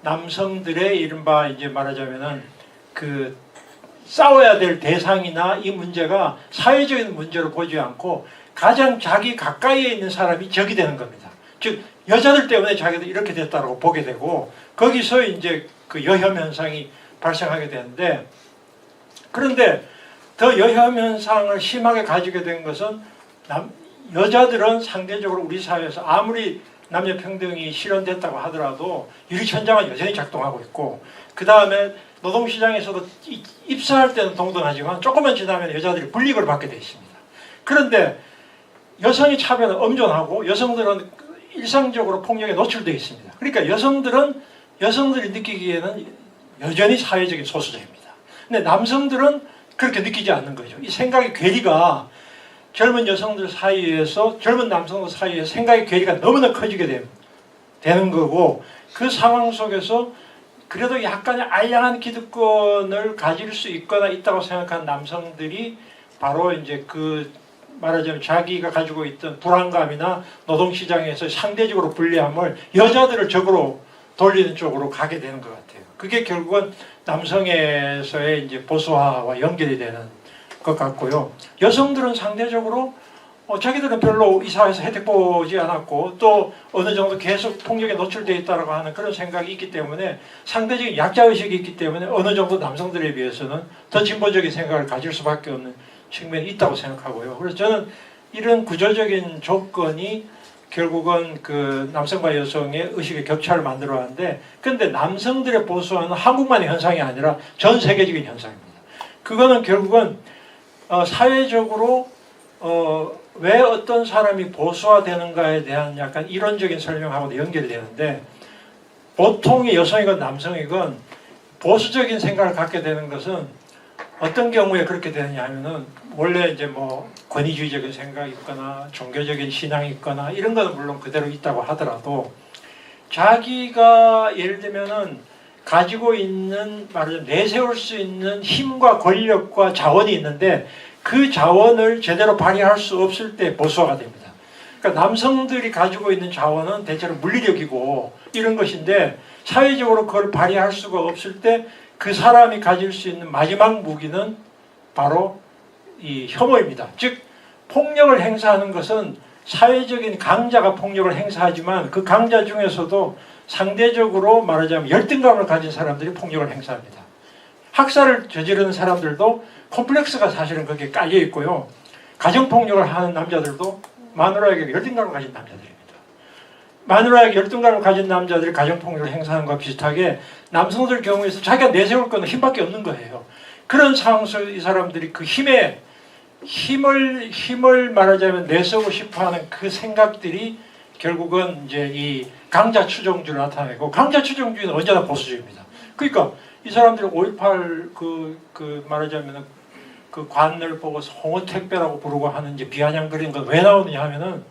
Speaker 1: 남성들의 이른바 이제 말하자면은 그 싸워야 될 대상이나 이 문제가 사회적인 문제로 보지 않고 가장 자기 가까이에 있는 사람이 적이 되는 겁니다. 즉 여자들 때문에 자기도 이렇게 됐다고 보게 되고 거기서 이제 그 여혐 현상이 발생하게 되는데 그런데 더 여혐 현상을 심하게 가지게 된 것은 여자들은 상대적으로 우리 사회에서 아무리 남녀 평등이 실현됐다고 하더라도 유리천장은 여전히 작동하고 있고 그 다음에 노동시장에서도 입사할 때는 동등하지만 조금만 지나면 여자들이 불이익을 받게 되어 있습니다. 그런데 여성의 차별은 엄존하고 여성들은 일상적으로 폭력에 노출되어 있습니다. 그러니까 여성들이 느끼기에는 여전히 사회적인 소수자입니다. 근데 남성들은 그렇게 느끼지 않는 거죠. 이 생각의 괴리가 젊은 여성들 사이에서 젊은 남성들 사이에 생각의 괴리가 너무나 커지게 되는 거고 그 상황 속에서 그래도 약간의 알량한 기득권을 가질 수 있거나 있다고 생각하는 남성들이 바로 이제 그 말하자면 자기가 가지고 있던 불안감이나 노동시장에서 상대적으로 불리함을 여자들을 적으로 돌리는 쪽으로 가게 되는 것 같아요. 그게 결국은 남성에서의 이제 보수화와 연결이 되는 것 같고요. 여성들은 상대적으로 자기들은 별로 이 사회에서 혜택 보지 않았고 또 어느 정도 계속 폭력에 노출되어 있다고 하는 그런 생각이 있기 때문에 상대적인 약자의식이 있기 때문에 어느 정도 남성들에 비해서는 더 진보적인 생각을 가질 수밖에 없는 측면이 있다고 생각하고요. 그래서 저는 이런 구조적인 조건이 결국은 그 남성과 여성의 의식의 격차를 만들어 하는데 근데 남성들의 보수화는 한국만의 현상이 아니라 전 세계적인 현상입니다. 그거는 결국은 사회적으로 왜 어떤 사람이 보수화되는가에 대한 약간 이론적인 설명하고도 연결이 되는데 보통의 여성이건 남성이건 보수적인 생각을 갖게 되는 것은 어떤 경우에 그렇게 되느냐 하면은 원래 이제 뭐 권위주의적인 생각이 있거나 종교적인 신앙이 있거나 이런 거는 물론 그대로 있다고 하더라도 자기가 예를 들면은 가지고 있는 말하자면 내세울 수 있는 힘과 권력과 자원이 있는데 그 자원을 제대로 발휘할 수 없을 때 보수화가 됩니다. 그러니까 남성들이 가지고 있는 자원은 대체로 물리력이고 이런 것인데 사회적으로 그걸 발휘할 수가 없을 때 그 사람이 가질 수 있는 마지막 무기는 바로 이 혐오입니다. 즉 폭력을 행사하는 것은 사회적인 강자가 폭력을 행사하지만 그 강자 중에서도 상대적으로 말하자면 열등감을 가진 사람들이 폭력을 행사합니다. 학살을 저지르는 사람들도 콤플렉스가 사실은 거기에 깔려 있고요. 가정폭력을 하는 남자들도 마누라에게 열등감을 가진 남자들입니다. 마누라에게 열등감을 가진 남자들이 가정폭력을 행사하는 것과 비슷하게 남성들 경우에서 자기가 내세울 거는 힘밖에 없는 거예요. 그런 상황 속에 이 사람들이 그 힘을 말하자면 내세우고 싶어하는 그 생각들이 결국은 이제 이 강자 추종주를 나타내고 강자 추종주의는 언제나 보수주의입니다. 그러니까 이 사람들이 5.18 그 말하자면 그 관을 보고 홍어 택배라고 부르고 하는 이제 비아냥거리는 건 왜 나오느냐 하면은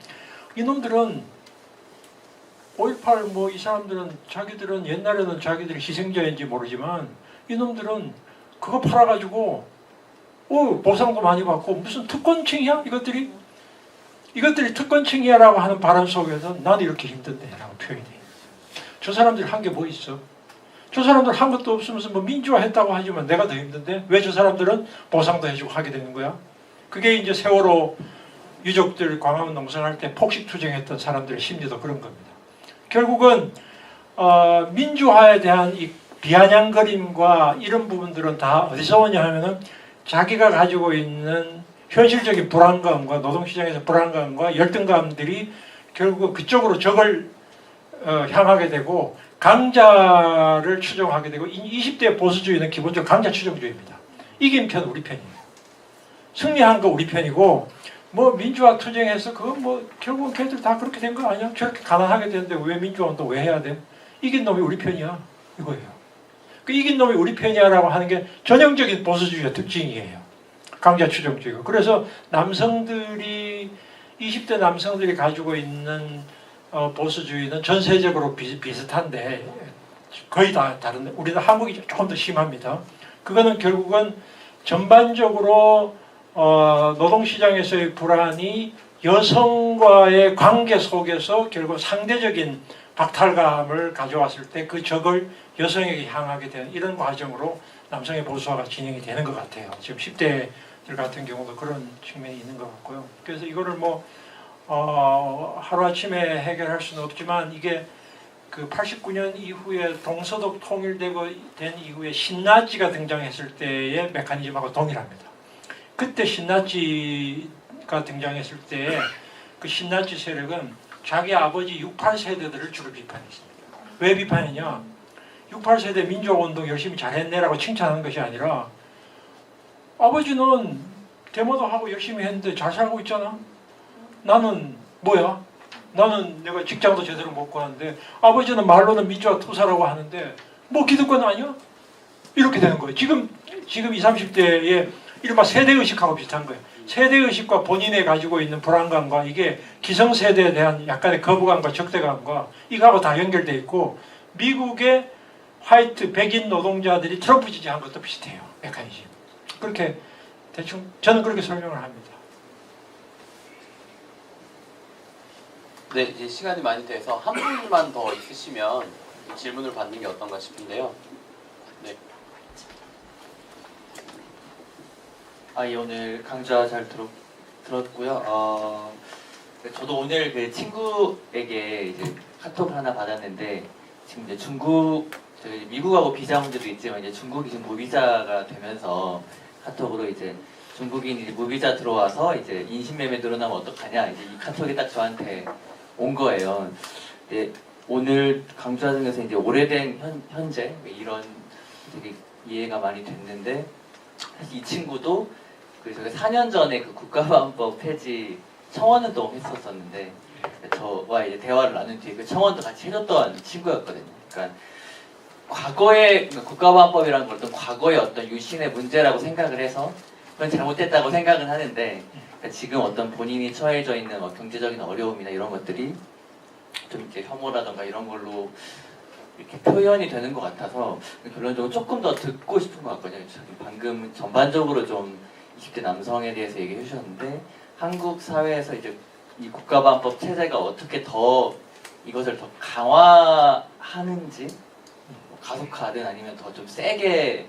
Speaker 1: 이놈들은 5.18 뭐 이 사람들은 자기들은 옛날에는 자기들이 희생자인지 모르지만 이놈들은 그거 팔아가지고 보상도 많이 받고 무슨 특권층이야 이것들이 특권층이야라고 하는 발언 속에서 나는 이렇게 힘든데라고 표현해. 저 사람들이 한 게 뭐 있어? 저 사람들 한 것도 없으면서 뭐 민주화했다고 하지만 내가 더 힘든데 왜 저 사람들은 보상도 해주고 하게 되는 거야? 그게 이제 세월호 유족들 광화문 농성할 때 폭식 투쟁했던 사람들의 심리도 그런 겁니다. 결국은 민주화에 대한 이 비아냥거림과 이런 부분들은 다 어디서 오냐 하면은 자기가 가지고 있는 현실적인 불안감과 노동시장에서 불안감과 열등감들이 결국 그쪽으로 적을 향하게 되고 강자를 추종하게 되고 20대 보수주의는 기본적으로 강자 추종주의입니다. 이긴 편 우리 편이에요. 승리한 거 우리 편이고 뭐 민주화 투쟁해서 그거 뭐 결국은 걔들 다 그렇게 된 거 아니야? 저렇게 가난하게 되는데 왜 민주화 운동 왜 해야 돼? 이긴 놈이 우리 편이야. 이거예요. 그 이긴 놈이 우리 편이야라고 하는 게 전형적인 보수주의의 특징이에요. 강자 추종주의가. 그래서 남성들이 20대 남성들이 가지고 있는 보수주의는 전 세계적으로 비슷한데 거의 다 다른데 우리는 한국이 조금 더 심합니다. 그거는 결국은 전반적으로 노동시장에서의 불안이 여성과의 관계 속에서 결국 상대적인 박탈감을 가져왔을 때 그 적을 여성에게 향하게 되는 이런 과정으로 남성의 보수화가 진행이 되는 것 같아요. 지금 10대들 같은 경우도 그런 측면이 있는 것 같고요. 그래서 이거를 뭐 하루아침에 해결할 수는 없지만 이게 그 89년 이후에 동서독 통일되고 된 이후에 신나치가 등장했을 때의 메커니즘하고 동일합니다. 그때 신나치가 등장했을 때 그 신나치 세력은 자기 아버지 68 세대들을 주로 비판했습니다. 왜 비판했냐? 68 세대 민주화운동 열심히 잘했네라고 칭찬하는 것이 아니라 아버지는 데모도 하고 열심히 했는데 잘 살고 있잖아. 나는 뭐야? 나는 내가 직장도 제대로 못 구하는데 아버지는 말로는 민주화 투사라고 하는데 뭐 기득권 아니야? 이렇게 되는 거예요. 지금 20, 30대의 이른바 세대의식하고 비슷한 거예요. 세대의식과 본인이 가지고 있는 불안감과 이게 기성세대에 대한 약간의 거부감과 적대감과 이거하고 다 연결돼 있고 미국의 화이트 백인 노동자들이 트럼프 지지한 것도 비슷해요. 메커니즘. 그렇게 대충 저는 그렇게 설명을 합니다.
Speaker 2: 네, 이제 시간이 많이 돼서 한 분만 더 있으시면 질문을 받는 게 어떤가 싶은데요. 네.
Speaker 5: 예, 오늘 강좌 잘 들었고요. 저도 오늘 그 친구에게 이제 카톡 하나 받았는데 지금 이제 저희 미국하고 비자 문제도 있지만 이제 중국이 지금 무비자가 되면서 카톡으로 이제 중국인이 무비자 들어와서 이제 인신매매 늘어나면 어떡하냐 이제 이 카톡이 딱 저한테 온 거예요. 근데 오늘 강좌하면서 이제 오래된 현재 이런 되게 이해가 많이 됐는데 사실 이 친구도 저희가 4년 전에 그 국가보안법 폐지 청원운동 했었었는데 저와 이제 대화를 나눈 뒤에 그 청원도 같이 해줬던 친구였거든요. 그러니까 과거의 국가보안법이라는 걸 어떤 과거의 어떤 유신의 문제라고 생각을 해서 그건 잘못됐다고 생각은 하는데 그러니까 지금 어떤 본인이 처해져 있는 경제적인 어려움이나 이런 것들이 좀 이제 혐오라던가 이런 걸로 이렇게 표현이 되는 것 같아서 결론적으로 조금 더 듣고 싶은 것 같거든요. 방금 전반적으로 좀 20대 남성에 대해서 얘기해 주셨는데 한국 사회에서 이제 이 국가보안법 체제가 어떻게 더 이것을 더 강화하는지 가속화든 아니면 더 좀 세게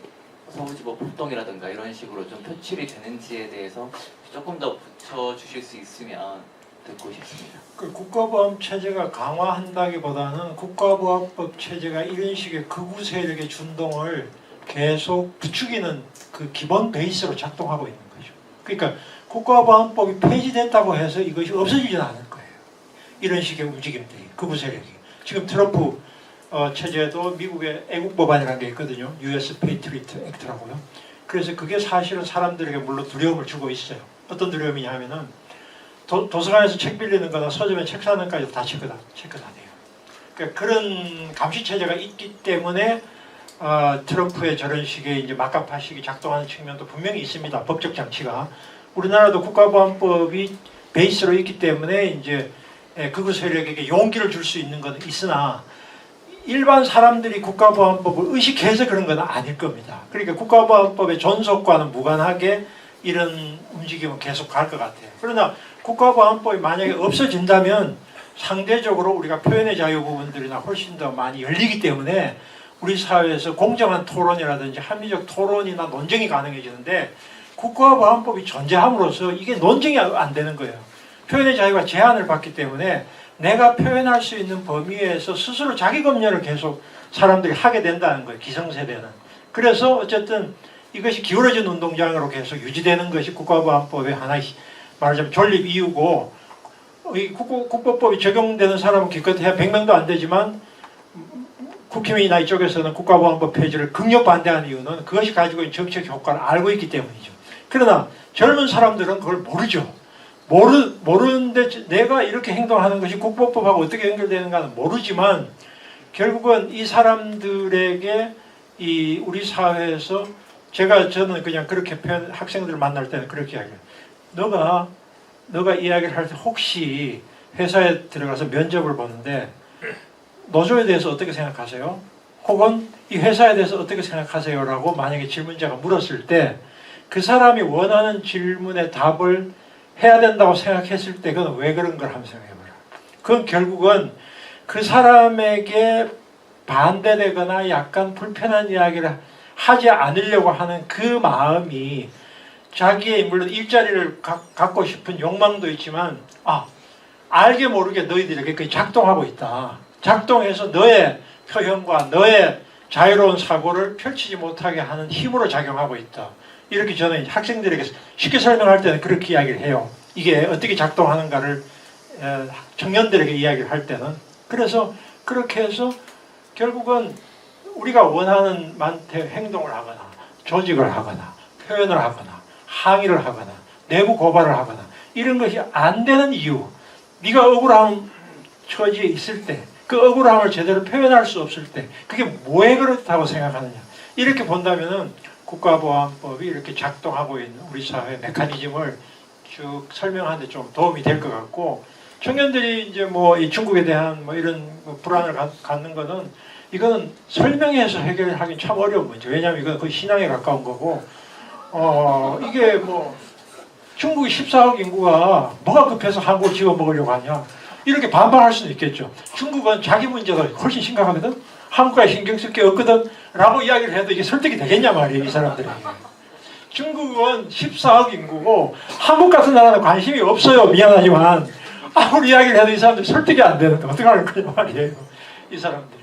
Speaker 5: 서울지법 폭동이라든가 이런 식으로 좀 표출이 되는지에 대해서 조금 더 붙여주실 수 있으면 듣고 싶습니다.
Speaker 1: 그 국가보안 체제가 강화한다기보다는 국가보안법 체제가 이런 식의 극우 세력의 준동을 계속 부추기는 그 기본 베이스로 작동하고 있는 거죠. 그러니까 국가보안법이 폐지됐다고 해서 이것이 없어지지는 않을 거예요. 이런 식의 움직임들이 극우 세력이 지금 트럼프 체제도 미국의 애국법안이라는 게 있거든요. US Patriot Act라고요. 그래서 그게 사실은 사람들에게 물론 두려움을 주고 있어요. 어떤 두려움이냐 하면은 도서관에서 책 빌리는 거나 서점에 책 사는 것까지 다 체크가 돼요. 그러니까 그런 감시 체제가 있기 때문에 트럼프의 저런 식의 이제 막가파식이 작동하는 측면도 분명히 있습니다. 법적 장치가. 우리나라도 국가보안법이 베이스로 있기 때문에 이제 극우 세력에게 용기를 줄 수 있는 건 있으나 일반 사람들이 국가보안법을 의식해서 그런 건 아닐 겁니다. 그러니까 국가보안법의 존속과는 무관하게 이런 움직임은 계속 갈 것 같아요. 그러나 국가보안법이 만약에 없어진다면 상대적으로 우리가 표현의 자유 부분들이나 훨씬 더 많이 열리기 때문에 우리 사회에서 공정한 토론이라든지 합리적 토론이나 논쟁이 가능해지는데 국가보안법이 존재함으로써 이게 논쟁이 안 되는 거예요. 표현의 자유가 제한을 받기 때문에 내가 표현할 수 있는 범위에서 스스로 자기 검열을 계속 사람들이 하게 된다는 거예요. 기성세대는. 그래서 어쨌든 이것이 기울어진 운동장으로 계속 유지되는 것이 국가보안법의 하나의 말하자면 존립 이유고 이 국보법이 적용되는 사람은 기껏해야 100명도 안 되지만 국힘이나 이쪽에서는 국가보안법 폐지를 극력 반대하는 이유는 그것이 가지고 있는 정책 효과를 알고 있기 때문이죠. 그러나 젊은 사람들은 그걸 모르죠. 모르는데 내가 이렇게 행동하는 것이 국보법하고 어떻게 연결되는가는 모르지만 결국은 이 사람들에게 이 우리 사회에서 저는 그냥 그렇게 학생들을 만날 때는 그렇게 이야기해요. 너가 이야기를 할 때 혹시 회사에 들어가서 면접을 보는데 노조에 대해서 어떻게 생각하세요? 혹은 이 회사에 대해서 어떻게 생각하세요? 라고 만약에 질문자가 물었을 때 그 사람이 원하는 질문에 답을 해야 된다고 생각했을 때 그건 왜 그런 걸 한번 생각해봐요. 그건 결국은 그 사람에게 반대되거나 약간 불편한 이야기를 하지 않으려고 하는 그 마음이 자기의 물론 일자리를 갖고 싶은 욕망도 있지만 알게 모르게 너희들에게 그게 작동하고 있다. 작동해서 너의 표현과 너의 자유로운 사고를 펼치지 못하게 하는 힘으로 작용하고 있다. 이렇게 저는 학생들에게 쉽게 설명할 때는 그렇게 이야기를 해요. 이게 어떻게 작동하는가를 청년들에게 이야기를 할 때는. 그래서 그렇게 해서 결국은 우리가 원하는 행동을 하거나 조직을 하거나 표현을 하거나 항의를 하거나 내부 고발을 하거나 이런 것이 안 되는 이유, 네가 억울한 처지에 있을 때 그 억울함을 제대로 표현할 수 없을 때 그게 왜 그렇다고 생각하느냐 이렇게 본다면은 국가보안법이 이렇게 작동하고 있는 우리 사회 메커니즘을 쭉 설명하는데 좀 도움이 될 것 같고 청년들이 이제 뭐 이 중국에 대한 뭐 이런 불안을 갖는 거는 이거는 설명해서 해결하기 참 어려운 문제. 왜냐하면 이건 거의 신앙에 가까운 거고 이게 뭐 중국이 14억 인구가 뭐가 급해서 한국을 집어먹으려고 하냐 이렇게 반발할 수는 있겠죠. 중국은 자기 문제가 훨씬 심각하거든. 한국에 신경 쓸 게 없거든 라고 이야기를 해도 이게 설득이 되겠냐 말이에요. 이 사람들이. 중국은 14억 인구고 한국 같은 나라는 관심이 없어요. 미안하지만 아무리 이야기를 해도 이 사람들이 설득이 안 되는데 어떻게 할 거냐 말이에요. 이 사람들이.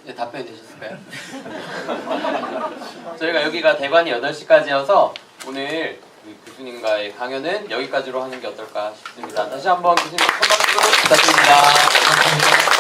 Speaker 2: 네, 답변이 되셨을까요? 저희가 여기가 대관이 8시까지여서 오늘 교수님과의 강연은 여기까지로 하는 게 어떨까 싶습니다. 다시 한번 교수님 큰 박수 부탁드립니다.